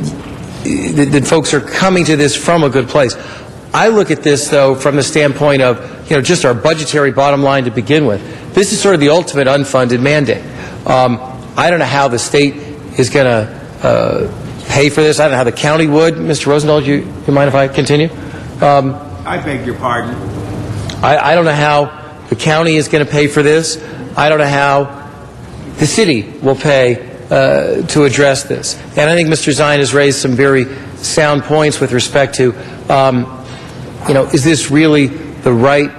Speaker 16: folks are coming to this from a good place. I look at this, though, from the standpoint of, just our budgetary bottom line to begin with. This is sort of the ultimate unfunded mandate. I don't know how the state is going to pay for this. I don't know how the county would. Mr. Rosendahl, do you mind if I continue?
Speaker 14: I beg your pardon.
Speaker 16: I don't know how the county is going to pay for this. I don't know how the city will pay to address this. And I think Mr. Zine has raised some very sound points with respect to, is this really the right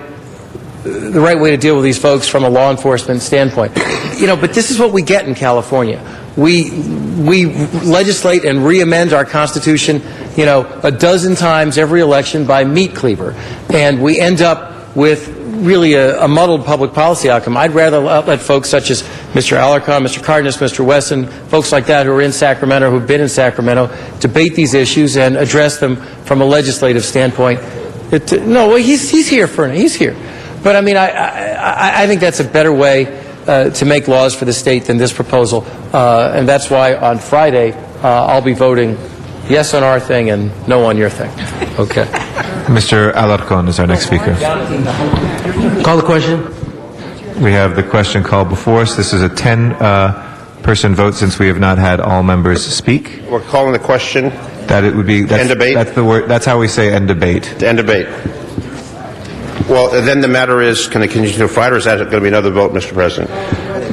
Speaker 16: way to deal with these folks from a law enforcement standpoint? But this is what we get in California. We legislate and re-amend our Constitution, a dozen times every election by meat cleaver. And we end up with really a muddled public policy outcome. I'd rather let folks such as Mr. Alarcon, Mr. Cardenas, Mr. Wesson, folks like that who are in Sacramento, who've been in Sacramento, debate these issues and address them from a legislative standpoint. He's here. But I think that's a better way to make laws for the state than this proposal. And that's why on Friday, I'll be voting yes on our thing and no on your thing. Okay.
Speaker 5: Mr. Alarcon is our next speaker.
Speaker 4: Call the question.
Speaker 5: We have the question called before us. This is a 10-person vote since we have not had all members speak.
Speaker 21: We're calling the question.
Speaker 5: That it would be end debate. That's the word. That's how we say end debate.
Speaker 21: End debate. Well, then the matter is, can it continue till Friday, or is that going to be another vote, Mr. President?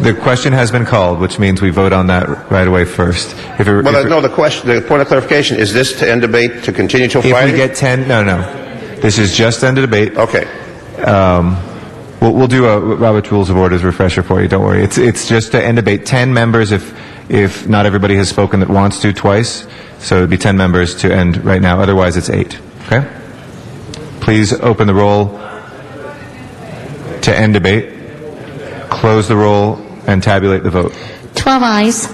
Speaker 5: The question has been called, which means we vote on that right away first.
Speaker 21: The point of clarification, is this to end debate to continue till Friday?
Speaker 5: If we get 10, no. This is just end debate.
Speaker 21: Okay.
Speaker 5: We'll do a Robert's Rules of Orders refresher for you. Don't worry. It's just to end debate. 10 members if not everybody has spoken that wants to twice. So it would be 10 members to end right now. Otherwise, it's 8. Okay? Please open the roll to end debate. Close the roll and tabulate the vote.
Speaker 18: 12 ayes.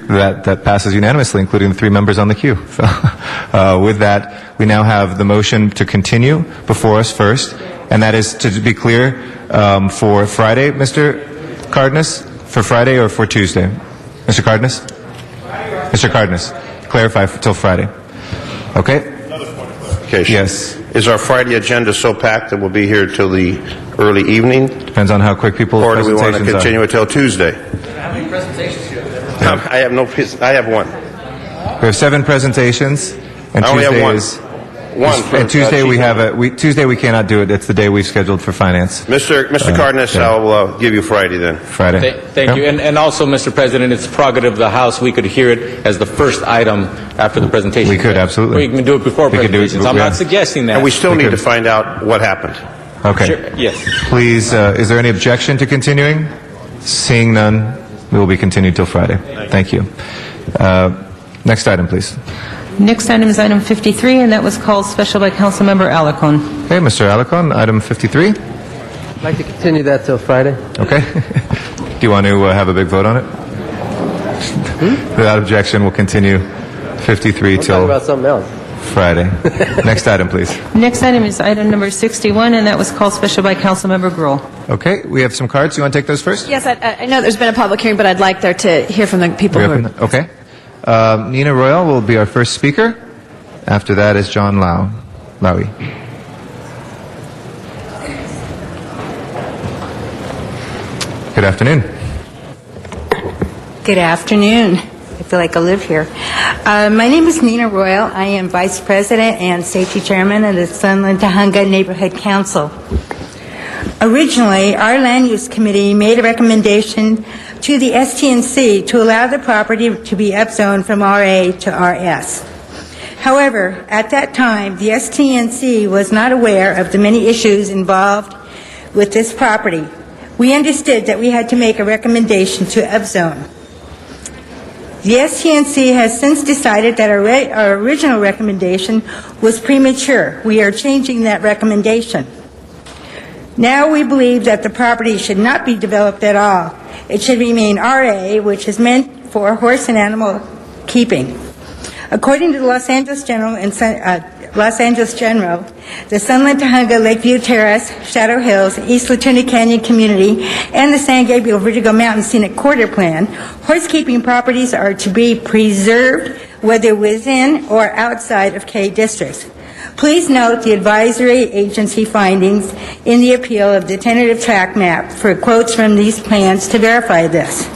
Speaker 5: That passes unanimously, including the 3 members on the queue. So, with that, we now have the motion to continue before us first, and that is, to be clear, for Friday, Mr. Cardenas, for Friday or for Tuesday? Mr. Cardenas? Mr. Cardenas, clarify till Friday. Okay? Yes.
Speaker 21: Is our Friday agenda so packed that we'll be here till the early evening?
Speaker 5: Depends on how quick people's
Speaker 21: presentations are. Or do we want to continue
Speaker 5: are.
Speaker 21: it till Tuesday?
Speaker 16: How many presentations do you have?
Speaker 21: I have one.
Speaker 5: We have 7 presentations, and
Speaker 21: I only
Speaker 5: Tuesday
Speaker 21: have one.
Speaker 5: is.
Speaker 21: One.
Speaker 5: And Tuesday Tuesday we cannot do it. It's the day we've scheduled for finance.
Speaker 21: Mr. Cardenas,
Speaker 5: yeah.
Speaker 21: I'll give you Friday then.
Speaker 5: Friday.
Speaker 3: Thank you. And also, Mr. President, it's prerogative of the House. We could hear it as the first item after the presentation.
Speaker 5: We could, absolutely.
Speaker 3: We can do it before presentations. I'm not suggesting that.
Speaker 21: And we still need to find out what happened.
Speaker 5: Okay.
Speaker 3: Sure. Yes.
Speaker 5: Please, is there any objection to continuing? Seeing none, we will be continued till Friday. Thank you. Next item, please.
Speaker 19: Next item is item 53, and that was called special by Councilmember Alarcon.
Speaker 5: Okay, Mr. Alarcon, item 53.
Speaker 4: I'd like to continue that till Friday.
Speaker 5: Okay. Do you want to have a big vote on it? Without objection, we'll continue 53 till
Speaker 4: talking about something else.
Speaker 5: Friday. Next item, please.
Speaker 19: Next item is item number 61, and that was called special by Councilmember Gruhl.
Speaker 5: Okay, we have some cards. You want to take those first?
Speaker 6: Yes, I know there's been a public hearing, but I'd like there to hear from the people who are...
Speaker 5: Okay. Nina Royal will be our first speaker. After that is John Lowy. Good afternoon.
Speaker 2: Good afternoon. I feel like I live here. My name is Nina Royal. I am Vice President and Safety Chairman of the Sunland Tujunga Neighborhood Council. Originally, our Land Use Committee made a recommendation to the STNC to allow the property to be upzoned from RA to RS. However, at that time, the STNC was not aware of the many issues involved with this property. We understood that we had to make a recommendation to upzone. The STNC has since decided that our original recommendation was premature. We are changing that recommendation. Now we believe that the property should not be developed at all. It should remain RA, which is meant for horse and animal keeping. According to the Los Angeles General, the Sunland Tujunga, Lakeview Terrace, Shadow Hills, East Latuna Canyon Community, and the San Gabriel Vertigo Mountain Scenic Corridor Plan, horse-keeping properties are to be preserved whether within or outside of K districts. Please note the advisory agency findings in the appeal of the tentative tract map for quotes from these plans to verify this.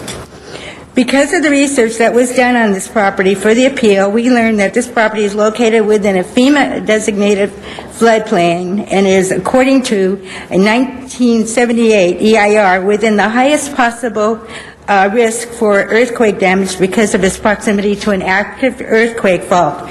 Speaker 2: Because of the research that was done on this property for the appeal, we learned that this property is located within a FEMA-designated floodplain and is, according to a 1978 EIR, within the highest possible risk for earthquake damage because of its proximity to an active earthquake fault,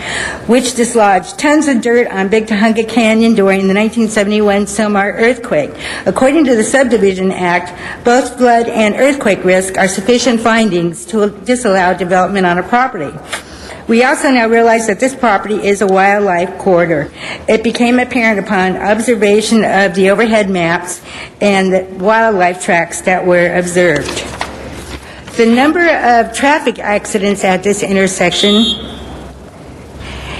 Speaker 2: which dislodged tons of dirt on Big Tahunga Canyon during the 1971 Silmar earthquake. According to the Subdivision Act, both flood and earthquake risk are sufficient findings to disallow development on a property. We also now realize that this property is a wildlife corridor. It became apparent upon observation of the overhead maps and the wildlife tracks that were observed. The number of traffic accidents at this intersection,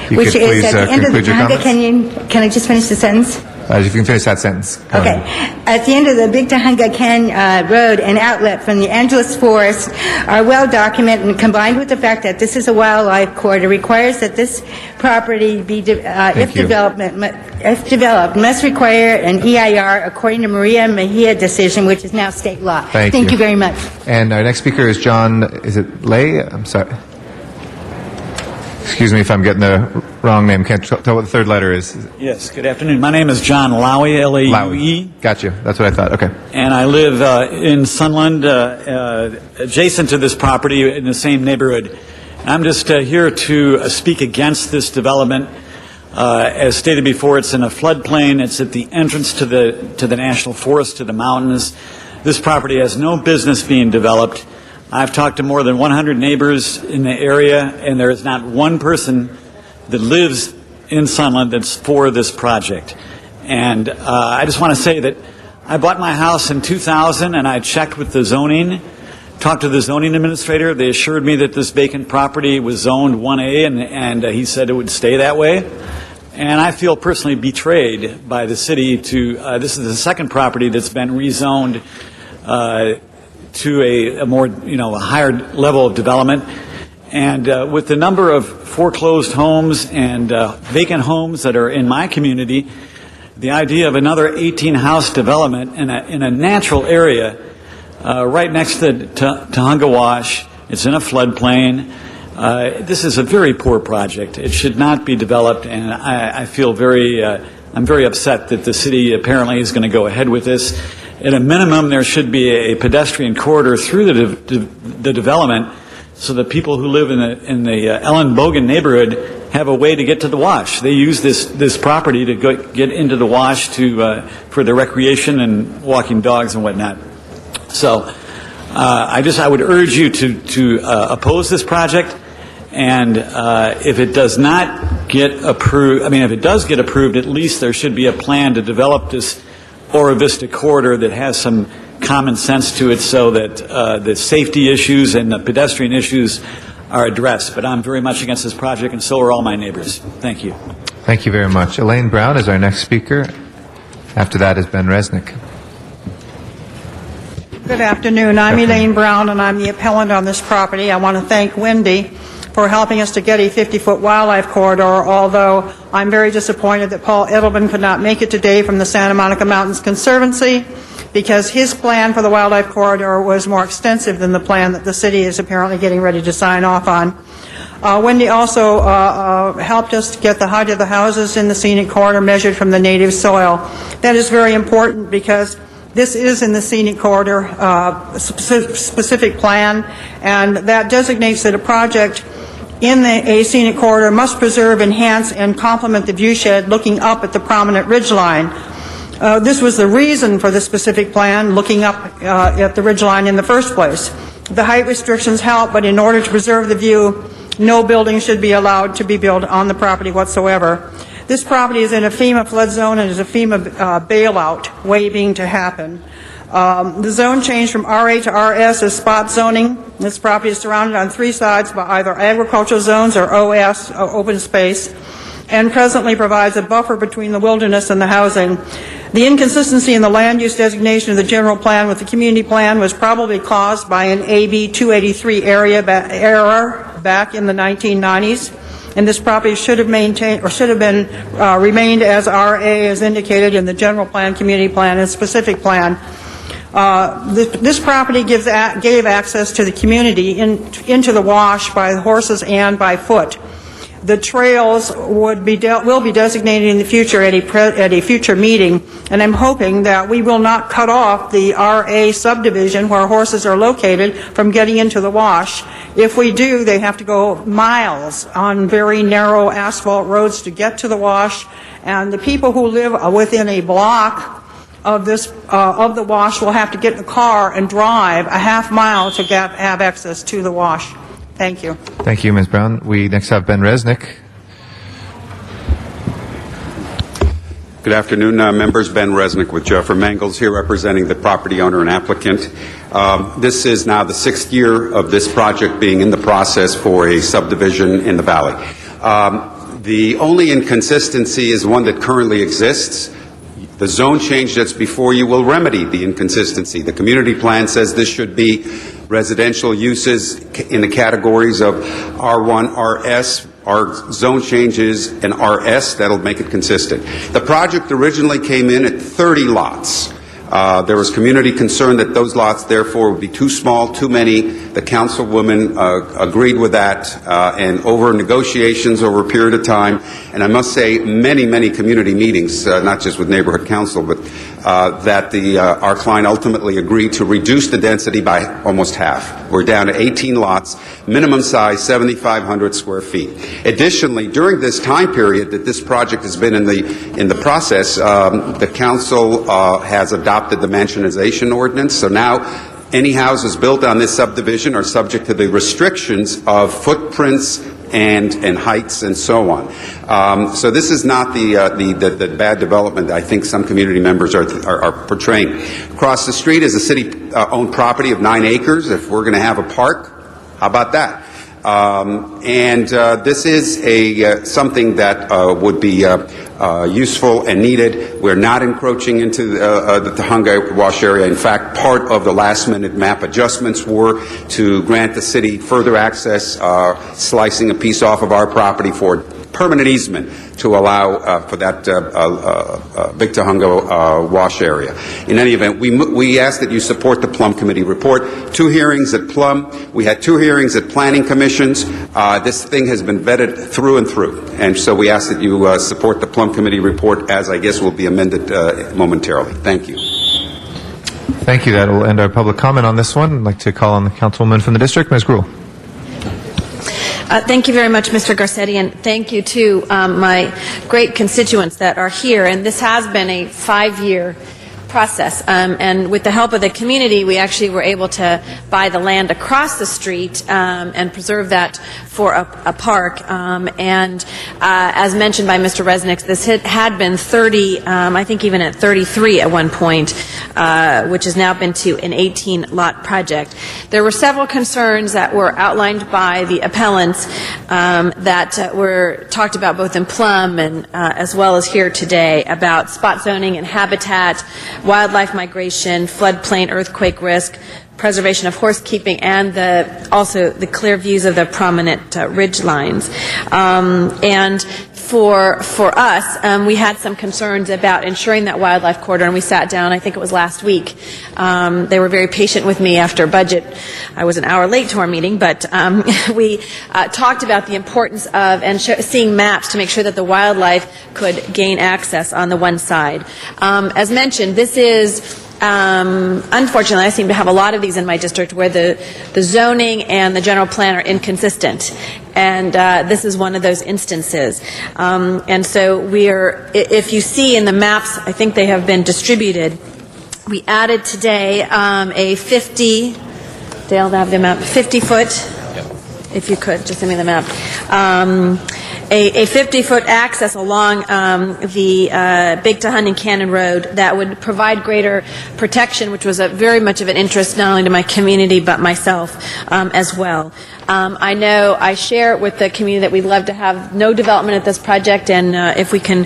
Speaker 2: which is at the end of the Tahunga Canyon, can I just finish the sentence?
Speaker 5: If you can finish that sentence.
Speaker 2: Okay. At the end of the Big Tahunga Canyon Road and outlet from the Angeles Forest are well documented, and combined with the fact that this is a wildlife corridor, requires that this property be, if developed, must require an EIR according to Maria Mejia decision, which is now state law. Thank you very much.
Speaker 5: And our next speaker is John, is it Lay? I'm sorry. Excuse me if I'm getting the wrong name. Can't tell what the third letter is.
Speaker 15: Yes, good afternoon. My name is John Lowy, L-A-U-E.
Speaker 5: Gotcha. That's what I thought. Okay.
Speaker 15: And I live in Sunland, adjacent to this property in the same neighborhood. I'm just here to speak against this development. As stated before, it's in a floodplain. It's at the entrance to the National Forest, to the mountains. This property has no business being developed. I've talked to more than 100 neighbors in the area, and there is not one person that lives in Sunland that's for this project. And I just want to say that I bought my house in 2000, and I checked with the zoning, talked to the zoning administrator. They assured me that this vacant property was zoned 1A, and he said it would stay that way. And I feel personally betrayed by the city to, this is the second property that's been rezoned to a more, a higher level of development. And with the number of foreclosed homes and vacant homes that are in my community, the idea of another 18-house development in a natural area right next to Tahunga Wash, it's in a floodplain. This is a very poor project. It should not be developed, and I feel I'm very upset that the city apparently is going to go ahead with this. At a minimum, there should be a pedestrian corridor through the development so that people who live in the Ellen Bogan neighborhood have a way to get to the wash. They use this property to get into the wash for their recreation and walking dogs and whatnot. So I would urge you to oppose this project. And if it does not get approved, if it does get approved, at least there should be a plan to develop this Oro Vista corridor that has some common sense to it so that the safety issues and the pedestrian issues are addressed. But I'm very much against this project, and so are all my neighbors. Thank you.
Speaker 5: Thank you very much. Elaine Brown is our next speaker. After that is Ben Resnick.
Speaker 20: Good afternoon. I'm Elaine Brown, and I'm the appellant on this property. I want to thank Wendy for helping us to get a 50-foot wildlife corridor, although I'm very disappointed that Paul Edelman could not make it today from the Santa Monica Mountains Conservancy, because his plan for the wildlife corridor was more extensive than the plan that the city is apparently getting ready to sign off on. Wendy also helped us to get the height of the houses in the scenic corridor measured from the native soil. That is very important because this is in the scenic corridor specific plan, and that designates that a project in the scenic corridor must preserve, enhance, and complement the viewshed looking up at the prominent ridgeline. This was the reason for the specific plan, looking up at the ridgeline in the first place. The height restrictions help, but in order to preserve the view, no building should be allowed to be built on the property whatsoever. This property is in a FEMA flood zone and is a FEMA bailout waiting to happen. The zone changed from RA to RS as spot zoning. This property is surrounded on three sides by either agricultural zones or OS, open space, and presently provides a buffer between the wilderness and the housing. The inconsistency in the land use designation of the general plan with the community plan was probably caused by an AB 283 error back in the 1990s. And this property should have remained as RA as indicated in the general plan, community plan, and specific plan. This property gave access to the community into the wash by horses and by foot. The trails will be designated in the future at a future meeting, and I'm hoping that we will not cut off the RA subdivision where horses are located from getting into the wash. If we do, they have to go miles on very narrow asphalt roads to get to the wash, and the people who live within a block of the wash will have to get in the car and drive a half mile to have access to the wash. Thank you.
Speaker 5: Thank you, Ms. Brown. We next have Ben Resnick.
Speaker 11: Good afternoon, members. Ben Resnick with Jeffrey Mangels here representing the property owner and applicant. This is now the 6th year of this project being in the process for a subdivision in the valley. The only inconsistency is one that currently exists. The zone change that's before you will remedy the inconsistency. The community plan says this should be residential uses in the categories of R1, RS. Our zone change is an RS. That'll make it consistent. The project originally came in at 30 lots. There was community concern that those lots, therefore, would be too small, too many. The councilwoman agreed with that, and over negotiations over a period of time, and I must say many, many community meetings, not just with neighborhood council, but that our client ultimately agreed to reduce the density by almost half. We're down to 18 lots, minimum size 7,500 square feet. Additionally, during this time period that this project has been in the process, the council has adopted the mansionization ordinance. So now any houses built on this subdivision are subject to the restrictions of footprints and heights and so on. So this is not the bad development I think some community members are portraying. Across the street is a city-owned property of 9 acres. If we're going to have a park, how about that? This is something that would be useful and needed. We're not encroaching into the Tujunga Wash area. In fact, part of the last-minute map adjustments were to grant the city further access, slicing a piece off of our property for permanent easement to allow for that Big Tujunga Wash area. In any event, we ask that you support the Plum Committee report. 2 hearings at Plum. We had 2 hearings at Planning Commissions. This thing has been vetted through and through. And so we ask that you support the Plum Committee report, as I guess will be amended momentarily. Thank you.
Speaker 5: Thank you. That will end our public comment on this one. I'd like to call on the councilwoman from the district, Ms. Gruhl.
Speaker 22: Thank you very much, Mr. Garcetti, and thank you to my great constituents that are here. And this has been a 5-year process. And with the help of the community, we actually were able to buy the land across the street and preserve that for a park. As mentioned by Mr. Resnick, this had been 30, I think even at 33 at one point, which has now been to an 18-lot project. There were several concerns that were outlined by the appellants that were talked about both in Plum and as well as here today about spot zoning and habitat, wildlife migration, floodplain, earthquake risk, preservation of horse keeping, and also the clear views of the prominent ridge lines. And for us, we had some concerns about ensuring that wildlife corridor, and we sat down, I think it was last week. They were very patient with me after budget. I was an hour late to our meeting, but we talked about the importance of seeing maps to make sure that the wildlife could gain access on the one side. As mentioned, this is unfortunately, I seem to have a lot of these in my district where the zoning and the general plan are inconsistent. And this is one of those instances. And so if you see in the maps, I think they have been distributed, we added today a 50, Dale, have the map, 50-foot, if you could, just send me the map. A 50-foot access along the Big Tujunga and Cannon Road that would provide greater protection, which was very much of an interest not only to my community but myself as well. I know I share with the community that we'd love to have no development at this project, and if we can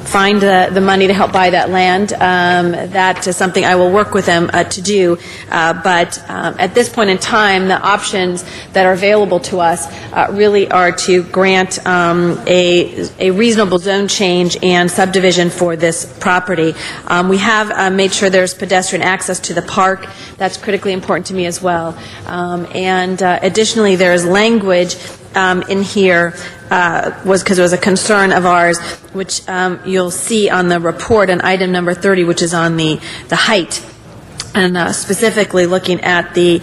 Speaker 22: find the money to help buy that land, that is something I will work with them to do. But at this point in time, the options that are available to us really are to grant a reasonable zone change and subdivision for this property. We have made sure there's pedestrian access to the park. That's critically important to me as well. And additionally, there is language in here was because it was a concern of ours, which you'll see on the report on item number 30, which is on the height. And specifically looking at the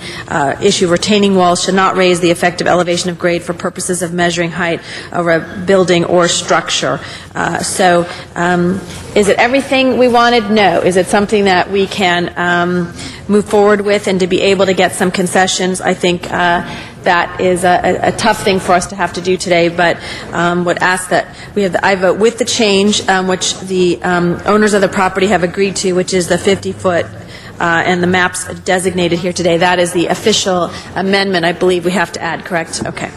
Speaker 22: issue of retaining walls should not raise the effective elevation of grade for purposes of measuring height of a building or structure. Is it everything we wanted? No. Is it something that we can move forward with and to be able to get some concessions? I think that is a tough thing for us to have to do today, but would ask that I vote with the change, which the owners of the property have agreed to, which is the 50-foot and the maps designated here today. That is the official amendment I believe we have to add, correct? Okay.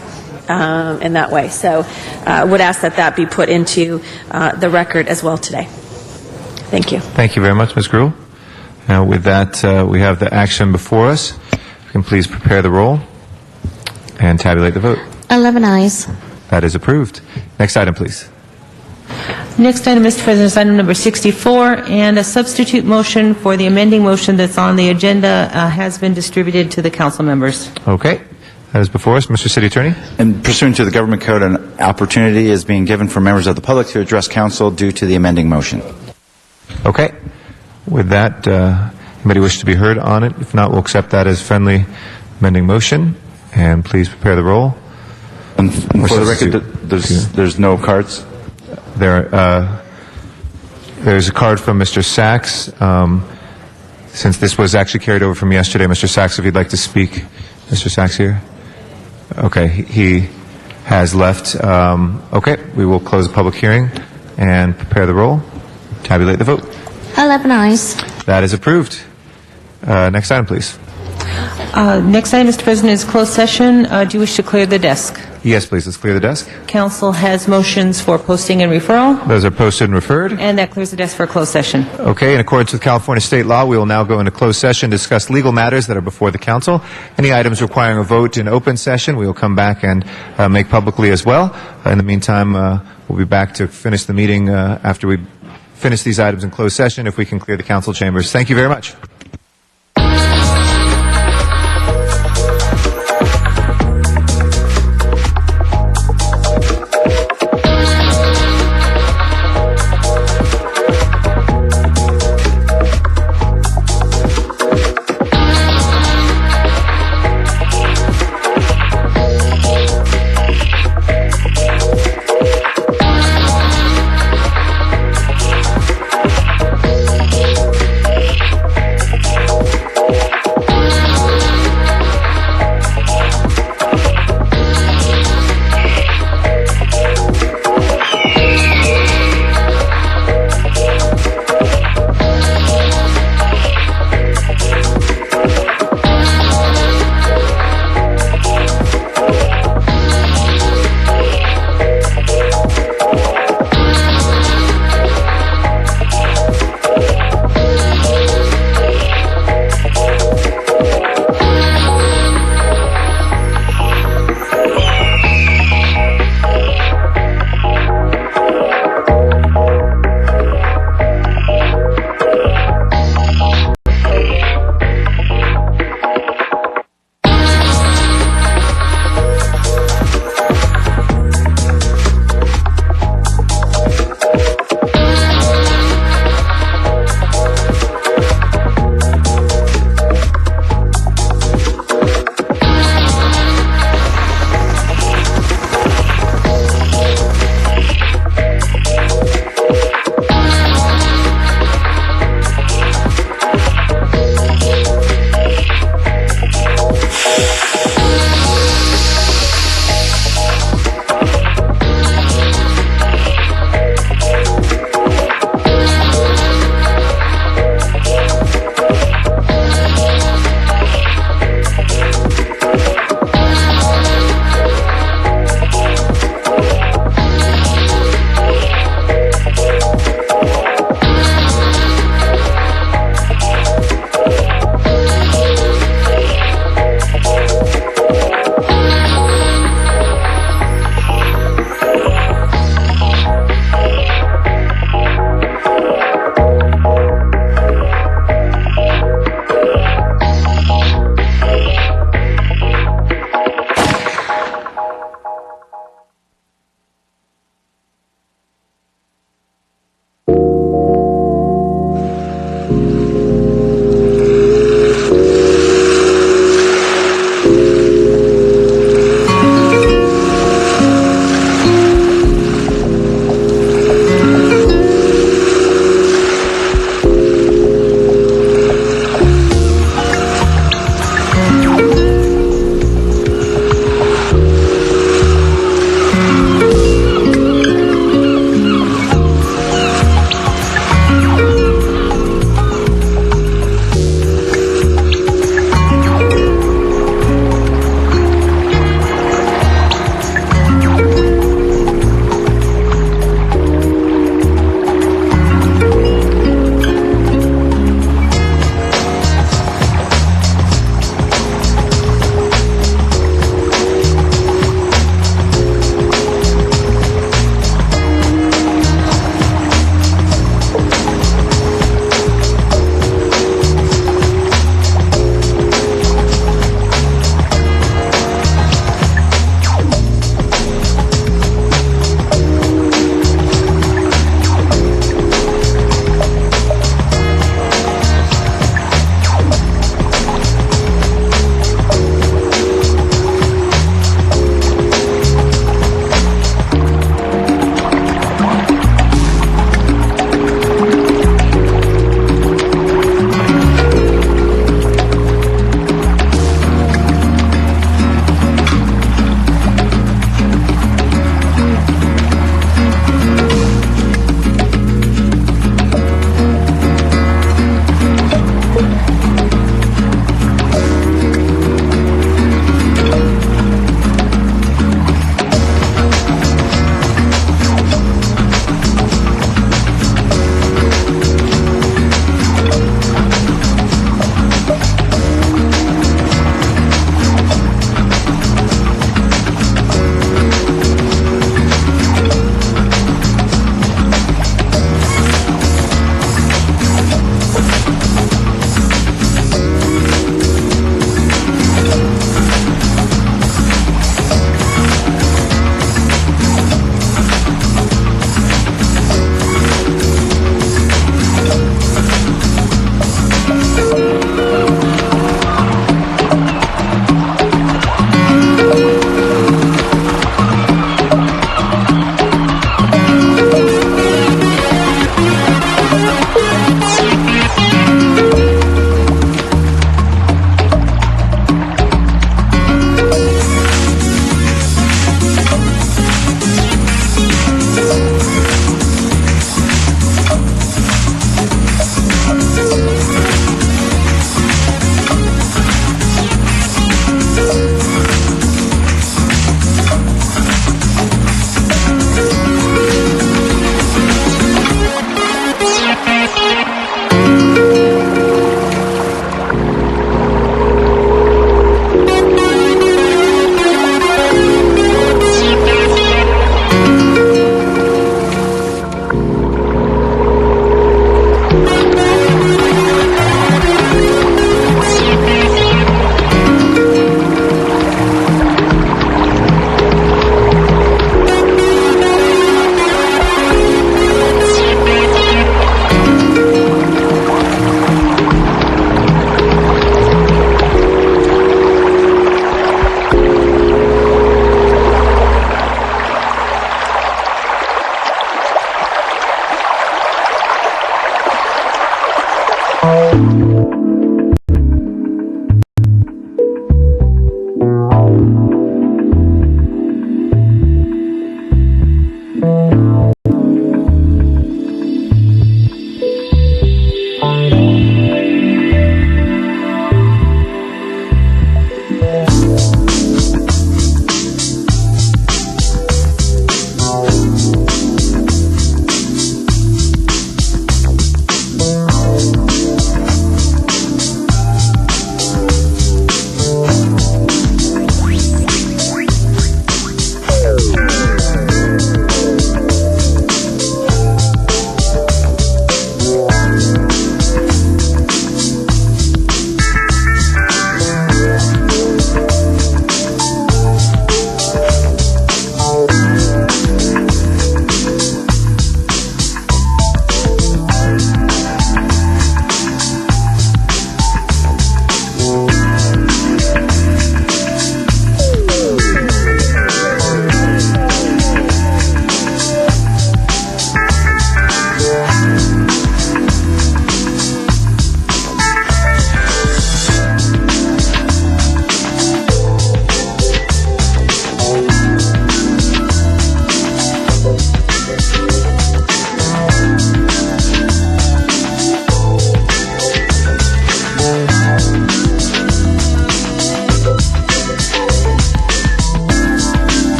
Speaker 22: In that way. So would ask that that be put into the record as well today. Thank you.
Speaker 5: Thank you very much, Ms. Gruhl. Now, with that, we have the action before us. If you can please prepare the roll and tabulate the vote.
Speaker 18: 11 ayes.
Speaker 5: That is approved. Next item, please.
Speaker 19: Next item, Mr. President, is item number 64, and a substitute motion for the amending motion that's on the agenda has been distributed to the council members.
Speaker 5: Okay. That is before us. Mr. City Attorney.
Speaker 7: And pursuant to the Government Code, an opportunity is being given for members of the public to address council due to the amending motion.
Speaker 5: Okay. With that, anybody wish to be heard on it? If not, we'll accept that as friendly amending motion. And please prepare the roll.
Speaker 7: And for the record, there's no cards?
Speaker 5: There's a card from Mr. Sachs. Since this was actually carried over from yesterday, Mr. Sachs, if you'd like to speak. Mr. Sachs here? Okay, he has left. Okay, we will close the public hearing and prepare the roll. Tabulate the vote.
Speaker 18: 11 ayes.
Speaker 5: That is approved. Next item, please.
Speaker 19: Next item, Mr. President, is closed session. Do you wish to clear the desk?
Speaker 5: Yes, please. Let's clear the desk.
Speaker 19: Council has motions for posting and referral.
Speaker 5: Those are posted and referred.
Speaker 19: And that clears the desk for a closed session.
Speaker 5: Okay, in accordance with California state law, we will now go into closed session to discuss legal matters that are before the council. Any items requiring a vote in open session, we will come back and make publicly as well. In the meantime, we'll be back to finish the meeting after we finish these items in closed session, if we can clear the council chambers. Thank you very much.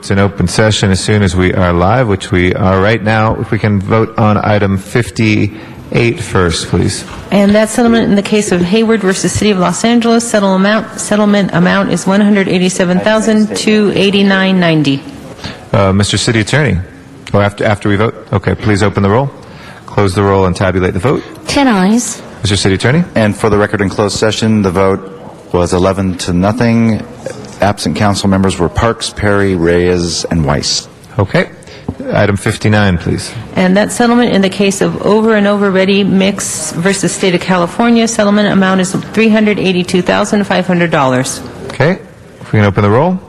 Speaker 5: votes in open session as soon as we are live, which we are right now. If we can vote on item 58 first, please.
Speaker 19: And that settlement in the case of Hayward versus City of Los Angeles, settlement amount is $187,289.90.
Speaker 5: Mr. City Attorney, or after we vote? Okay, please open the roll, close the roll, and tabulate the vote.
Speaker 18: 10 ayes.
Speaker 5: Mr. City Attorney?
Speaker 7: And for the record, in closed session, the vote was 11-0. Absent council members were Parks, Perry, Reyes, and Weiss.
Speaker 5: Okay. Item 59, please.
Speaker 19: And that settlement in the case of Over and Over Ready Mix versus State of California, settlement amount is $382,500.
Speaker 5: Okay. If we can open the roll,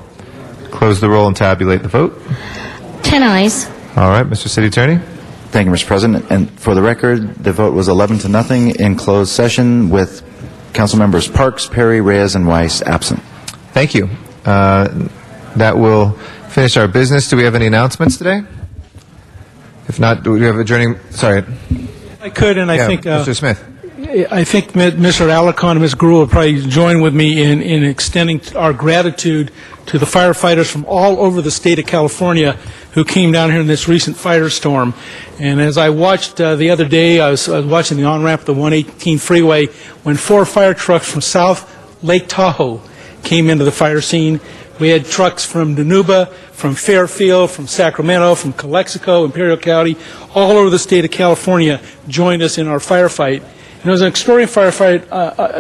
Speaker 5: close the roll, and tabulate the vote.
Speaker 18: 10 ayes.
Speaker 5: All right, Mr. City Attorney?
Speaker 7: Thank you, Mr. President. And for the record, the vote was 11-0 in closed session with council members Parks, Perry, Reyes, and Weiss absent.
Speaker 5: Thank you. That will finish our business. Do we have any announcements today? If not, do we have adjourning? Sorry.
Speaker 9: I could, and I think...
Speaker 5: Mr. Smith.
Speaker 9: I think Mr. Alarcon and Ms. Gruhl will probably join with me in extending our gratitude to the firefighters from all over the state of California who came down here in this recent firestorm. And as I watched the other day, I was watching the on-ramp of the 118 freeway when 4 fire trucks from South Lake Tahoe came into the fire scene. We had trucks from Dinuba, from Fairfield, from Sacramento, from Calexico, Imperial County, all over the state of California joined us in our firefight. And it was an extraordinary firefight.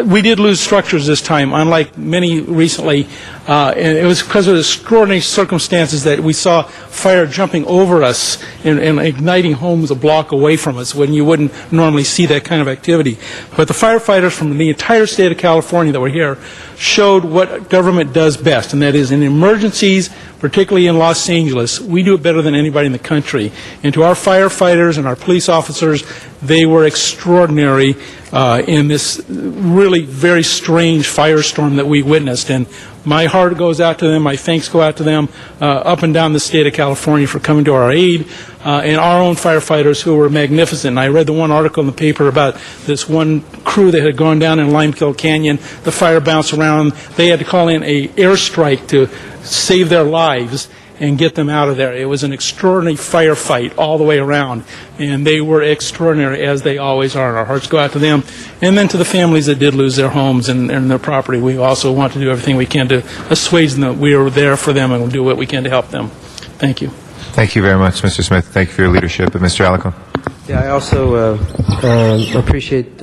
Speaker 9: We did lose structures this time, unlike many recently. And it was because of the extraordinary circumstances that we saw fire jumping over us and igniting homes a block away from us when you wouldn't normally see that kind of activity. But the firefighters from the entire state of California that were here showed what government does best, and that is in emergencies, particularly in Los Angeles, we do it better than anybody in the country. And to our firefighters and our police officers, they were extraordinary in this really very strange firestorm that we witnessed. And my heart goes out to them, my thanks go out to them up and down the state of California for coming to our aid, and our own firefighters who were magnificent. And I read the one article in the paper about this one crew that had gone down in Limekiln Canyon. The fire bounced around. They had to call in an airstrike to save their lives and get them out of there. It was an extraordinary firefight all the way around, and they were extraordinary, as they always are, and our hearts go out to them. And then to the families that did lose their homes and their property, we also want to do everything we can to assuage them. We are there for them and we'll do what we can to help them. Thank you.
Speaker 5: Thank you very much, Mr. Smith. Thank you for your leadership. And Mr. Alarcon?
Speaker 4: Yeah, I also appreciate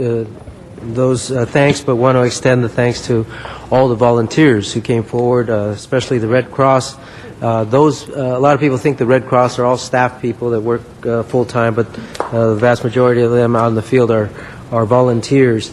Speaker 4: those thanks, but want to extend the thanks to all the volunteers who came forward, especially the Red Cross. A lot of people think the Red Cross are all staff people that work full-time, but the vast majority of them out in the field are volunteers,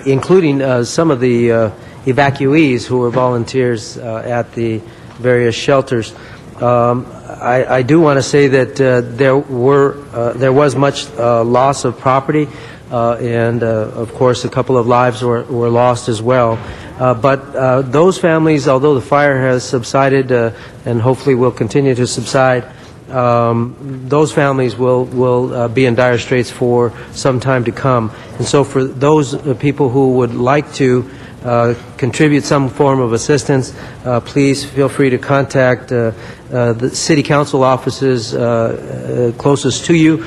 Speaker 4: including some of the evacuees who were volunteers at the various shelters. I do want to say that there was much loss of property, and of course a couple of lives were lost as well. But those families, although the fire has subsided and hopefully will continue to subside, those families will be in dire straits for some time to come. And so for those people who would like to contribute some form of assistance, please feel free to contact the City Council offices closest to you.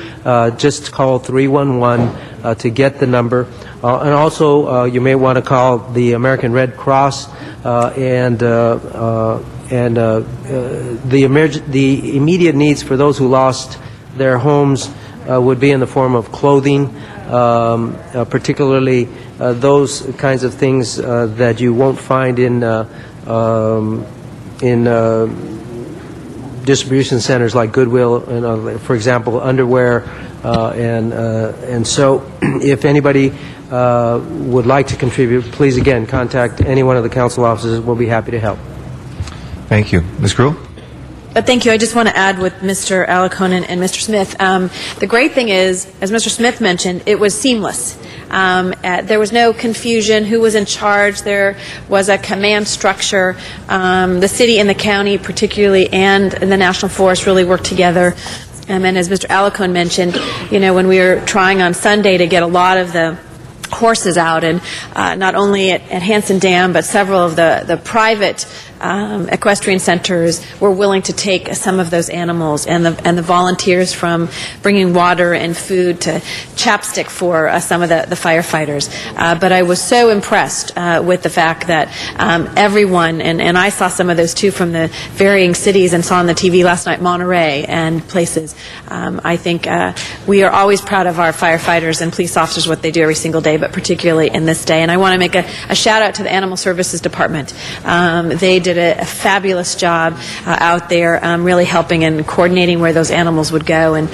Speaker 4: Just call 311 to get the number. And also, you may want to call the American Red Cross and the immediate needs for those who lost their homes would be in the form of clothing, particularly those kinds of things that you won't find in distribution centers like Goodwill, and, for example, underwear, and so if anybody would like to contribute, please again contact any one of the council offices. We'll be happy to help.
Speaker 5: Thank you. Ms. Gruhl?
Speaker 22: Thank you. I just want to add with Mr. Alarcon and Mr. Smith, the great thing is, as Mr. Smith mentioned, it was seamless. There was no confusion who was in charge. There was a command structure. The city and the county particularly and the National Forest really worked together. And as Mr. Alarcon mentioned, when we were trying on Sunday to get a lot of the horses out, and not only at Hanson Dam, but several of the private equestrian centers were willing to take some of those animals, and the volunteers from bringing water and food to chapstick for some of the firefighters. But I was so impressed with the fact that everyone, and I saw some of those too from the varying cities and saw on the TV last night, Monterey and places. I think we are always proud of our firefighters and police officers, what they do every single day, but particularly in this day. And I want to make a shout out to the Animal Services Department. They did a fabulous job out there, really helping and coordinating where those animals would go. And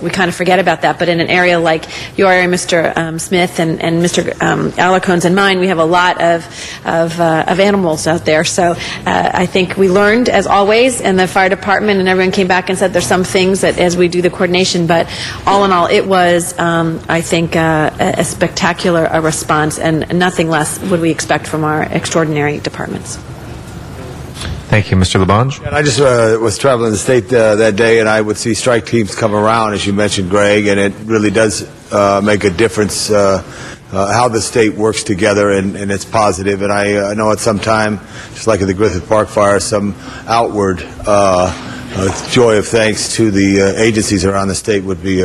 Speaker 22: we kind of forget about that. But in an area like your area, Mr. Smith and Mr. Alicone's and mine, we have a lot of animals out there. So I think we learned, as always, in the fire department, and everyone came back and said there's some things that as we do the coordination, but all in all, it was, I think, a spectacular response, and nothing less would we expect from our extraordinary departments.
Speaker 5: Thank you, Mr. Labange.
Speaker 8: And I just was traveling the state that day, and I would see strike teams come around, as you mentioned, Greg, and it really does make a difference how the state works together, and it's positive. And I know at some time, just like at the Griffith Park fire, some outward joy of thanks to the agencies around the state would be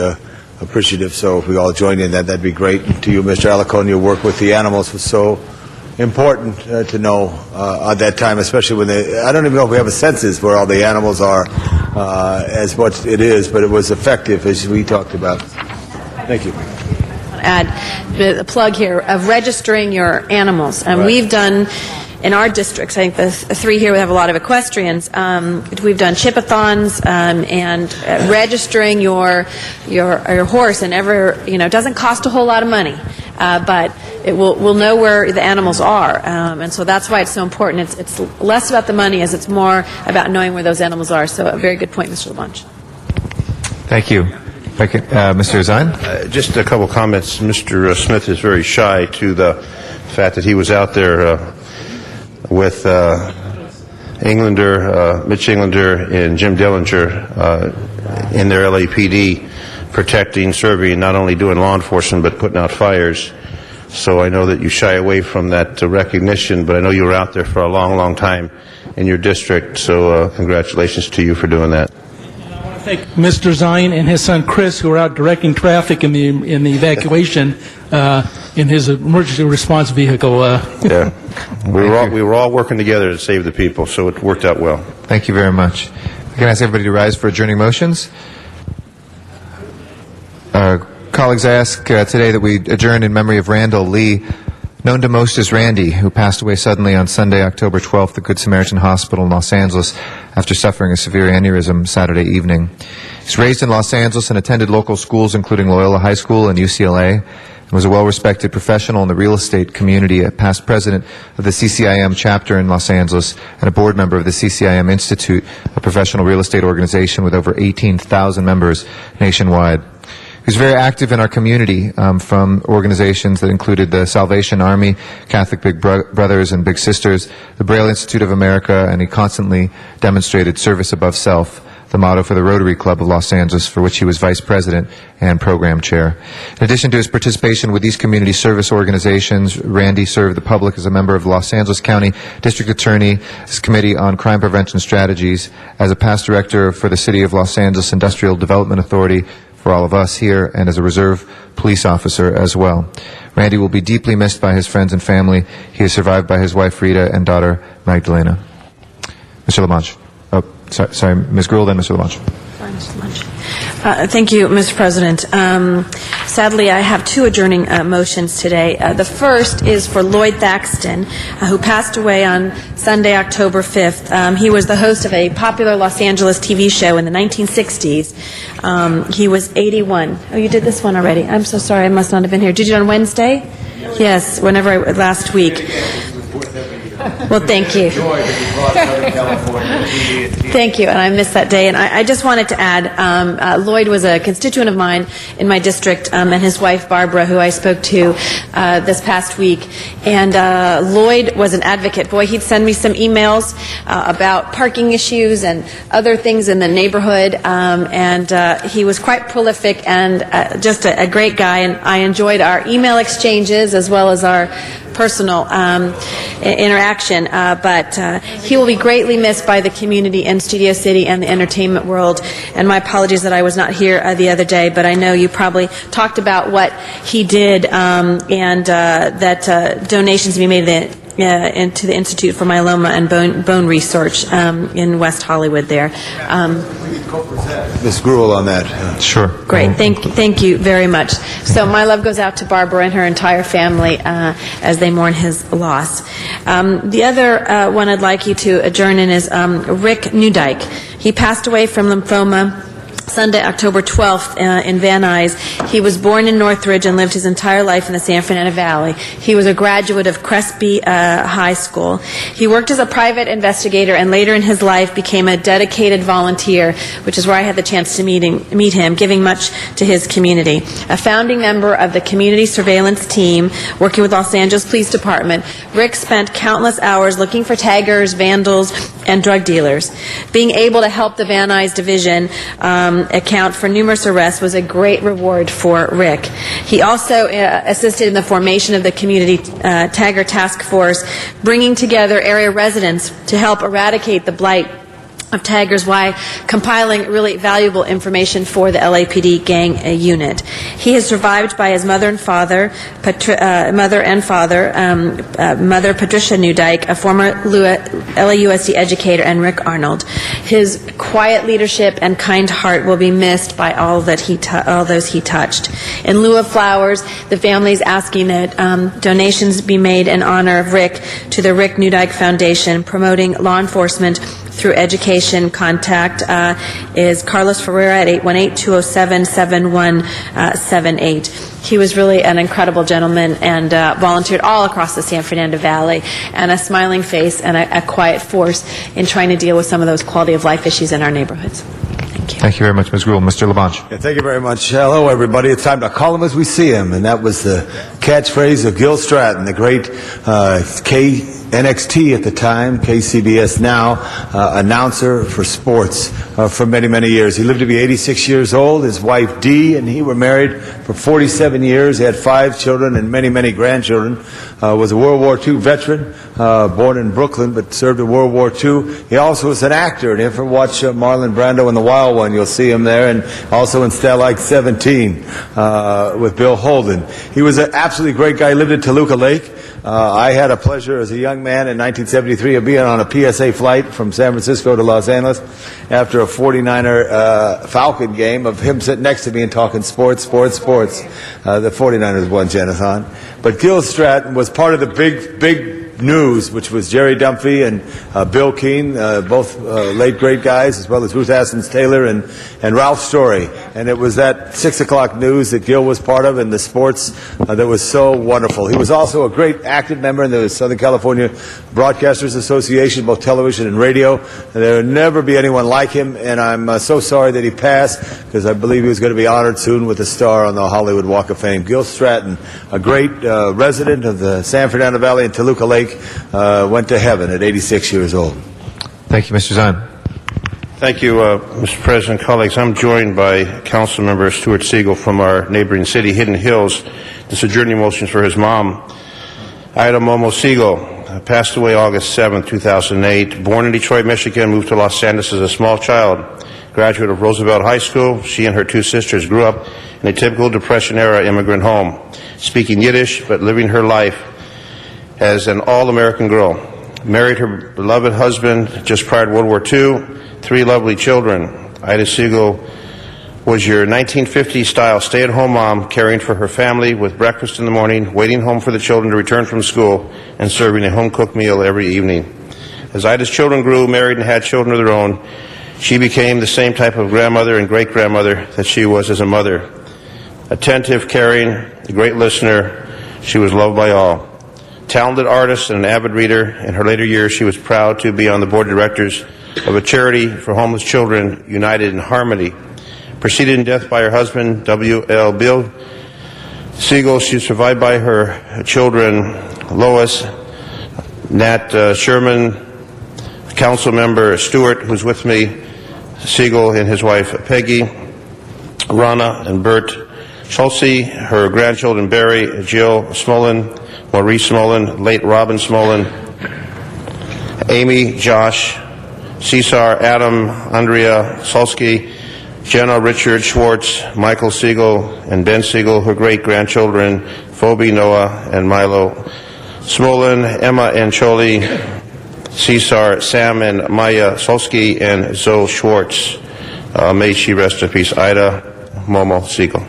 Speaker 8: appreciative. So if we all join in that'd be great. And to you, Mr. Alicone, your work with the animals was so important to know at that time, especially when I don't even know if we have a census where all the animals are as much it is, but it was effective, as we talked about. Thank you.
Speaker 22: Add the plug here of registering your animals. And
Speaker 8: Right.
Speaker 22: we've done, in our districts, I think the three here, we have a lot of equestrians. We've done chip-a-thons and registering your horse, and it doesn't cost a whole lot of money, but we'll know where the animals are, and so that's why it's so important. It's less about the money as it's more about knowing where those animals are. So a very good point, Mr. Labange.
Speaker 5: Thank you. If I could, Mr. Zine?
Speaker 21: Just a couple comments. Mr. Smith is very shy to the fact that he was out there with Mitch Englander and Jim Dillinger in their LAPD, protecting, serving, not only doing law enforcement, but putting out fires. So I know that you shy away from that recognition, but I know you were out there for a long, long time in your district, so congratulations to you for doing that.
Speaker 9: Thank Mr. Zine and his son Chris, who were out directing traffic in the evacuation in his emergency response vehicle.
Speaker 21: Yeah, we were all working together to save the people, so it worked out well.
Speaker 5: Thank you very much. I can ask everybody to rise for adjourning motions. Colleagues, I ask today that we adjourn in memory of Randall Lee, known to most as Randy, who passed away suddenly on Sunday, October 12th at Good Samaritan Hospital in Los Angeles after suffering a severe aneurysm Saturday evening. He's raised in Los Angeles and attended local schools including Loyola High School and UCLA, and was a well-respected professional in the real estate community, a past president of the CCIM chapter in Los Angeles, and a board member of the CCIM Institute, a professional real estate organization with over 18,000 members nationwide. He was very active in our community from organizations that included the Salvation Army, Catholic Big Brothers and Big Sisters, the Braille Institute of America, and he constantly demonstrated service above self, the motto for the Rotary Club of Los Angeles, for which he was vice president and program chair. In addition to his participation with these community service organizations, Randy served the public as a member of the Los Angeles County District Attorney's Committee on Crime Prevention Strategies, as a past director for the City of Los Angeles Industrial Development Authority, for all of us here, and as a reserve police officer as well. Randy will be deeply missed by his friends and family. He is survived by his wife Rita and daughter Magdalena. Mr. Labange. Oh, sorry, Ms. Gould and Mr. Labange.
Speaker 22: Thank you, Mr. President. Sadly, I have two adjourning motions today. The first is for Lloyd Thaxton, who passed away on Sunday, October 5th. He was the host of a popular Los Angeles TV show in the 1960s. He was 81. Oh, you did this one already. I'm so sorry. I must not have been here. Did you on Wednesday? Yes, last week. Well, thank you. Thank you, and I missed that day. And I just wanted to add, Lloyd was a constituent of mine in my district, and his wife, Barbara, who I spoke to this past week. And Lloyd was an advocate. Boy, he'd send me some emails about parking issues and other things in the neighborhood, and he was quite prolific and just a great guy. And I enjoyed our email exchanges as well as our personal interaction, but he will be greatly missed by the community in Studio City and the entertainment world. And my apologies that I was not here the other day, but I know you probably talked about what he did, and that donations be made into the Institute for Myeloma and Bone Research in West Hollywood there.
Speaker 8: Ms. Gruel on that.
Speaker 5: Sure.
Speaker 22: Great. Thank you very much. So my love goes out to Barbara and her entire family as they mourn his loss. The other one I'd like you to adjourn in is Rick Newdyke. He passed away from lymphoma Sunday, October 12th in Van Nuys. He was born in Northridge and lived his entire life in the San Fernando Valley. He was a graduate of Crespi High School. He worked as a private investigator and later in his life became a dedicated volunteer, which is where I had the chance to meet him, giving much to his community. A founding member of the community surveillance team working with Los Angeles Police Department, Rick spent countless hours looking for taggers, vandals, and drug dealers. Being able to help the Van Nuys division account for numerous arrests was a great reward for Rick. He also assisted in the formation of the Community Tagger Task Force, bringing together area residents to help eradicate the blight of taggers while compiling really valuable information for the LAPD gang unit. He is survived by his mother, Patricia Newdyke, a former LAUSD educator, and Rick Arnold. His quiet leadership and kind heart will be missed by all those he touched. In lieu of flowers, the family is asking that donations be made in honor of Rick to the Rick Newdyke Foundation, promoting law enforcement through education. Contact is Carlos Ferreira at 818-207-7178. He was really an incredible gentleman and volunteered all across the San Fernando Valley, and a smiling face and a quiet force in trying to deal with some of those quality of life issues in our neighborhoods.
Speaker 5: Thank you very much, Ms. Gruel. Mr. Labange.
Speaker 8: Yeah, thank you very much. Hello, everybody. It's time to call him as we see him, and that was the catchphrase of Gil Stratton, the great KNXT at the time, KCBS now, announcer for sports for many, many years. He lived to be 86 years old. His wife, Dee, and he were married for 47 years. He had 5 children and many, many grandchildren. Was a World War II veteran, born in Brooklyn, but served in World War II. He also was an actor, and if you ever watch Marlon Brando in The Wild One, you'll see him there, and also in Starlight 17 with Bill Holden. He was an absolutely great guy. He lived in Toluca Lake. I had a pleasure as a young man in 1973 of being on a PSA flight from San Francisco to Los Angeles after a 49er Falcon game, of him sitting next to me and talking sports. The 49ers won, Jonathan. But Gil Stratton was part of the big news, which was Jerry Dunphy and Bill Keane, both late great guys, as well as Ruth Asens Taylor and Ralph Story. And it was that 6 o'clock news that Gil was part of, and the sports that was so wonderful. He was also a great active member in the Southern California Broadcasters Association, both television and radio. There will never be anyone like him, and I'm so sorry that he passed, because I believe he was going to be honored soon with a star on the Hollywood Walk of Fame. Gil Stratton, a great resident of the San Fernando Valley and Toluca Lake, went to heaven at 86 years old.
Speaker 5: Thank you, Mr. Zine.
Speaker 21: Thank you, Mr. President. Colleagues, I'm joined by Council Member Stuart Siegel from our neighboring city, Hidden Hills. This is adjourning motions for his mom, Ida Momo Siegel, passed away August 7, 2008. Born in Detroit, Michigan, moved to Los Angeles as a small child. Graduate of Roosevelt High School, she and her 2 sisters grew up in a typical Depression-era immigrant home, speaking Yiddish but living her life as an all-American girl. Married her beloved husband just prior to World War II, 3 lovely children. Ida Siegel was your 1950s-style stay-at-home mom, caring for her family with breakfast in the morning, waiting home for the children to return from school, and serving a home-cooked meal every evening. As Ida's children grew, married, and had children of their own, she became the same type of grandmother and great-grandmother that she was as a mother. Attentive, caring, a great listener, she was loved by all. Talented artist and an avid reader, in her later years she was proud to be on the board of directors of a charity for homeless children, United in Harmony. Preceded in death by her husband, W.L. Bill Siegel, she was survived by her children, Lois, Nat Sherman, Council Member Stewart, who's with me, Siegel and his wife Peggy, Rana and Bert Schultze, her grandchildren Barry, Jill Smolin, Maurice Smolin, late Robin Smolin, Amy, Josh, Cesar, Adam, Andrea Solsky, Jenna, Richard Schwartz, Michael Siegel, and Ben Siegel, her great-grandchildren, Phoebe, Noah, and Milo Smolin, Emma and Choli, Cesar, Sam, and Maya Solsky, and Zoe Schwartz. May she rest in peace. Ida Momo Siegel.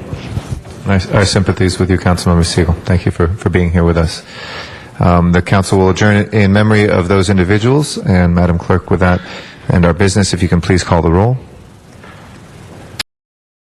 Speaker 5: Our sympathies with you, Councilmember Siegel. Thank you for being here with us. The council will adjourn in memory of those individuals. And Madam Clerk, with that and our business, if you can please call the roll.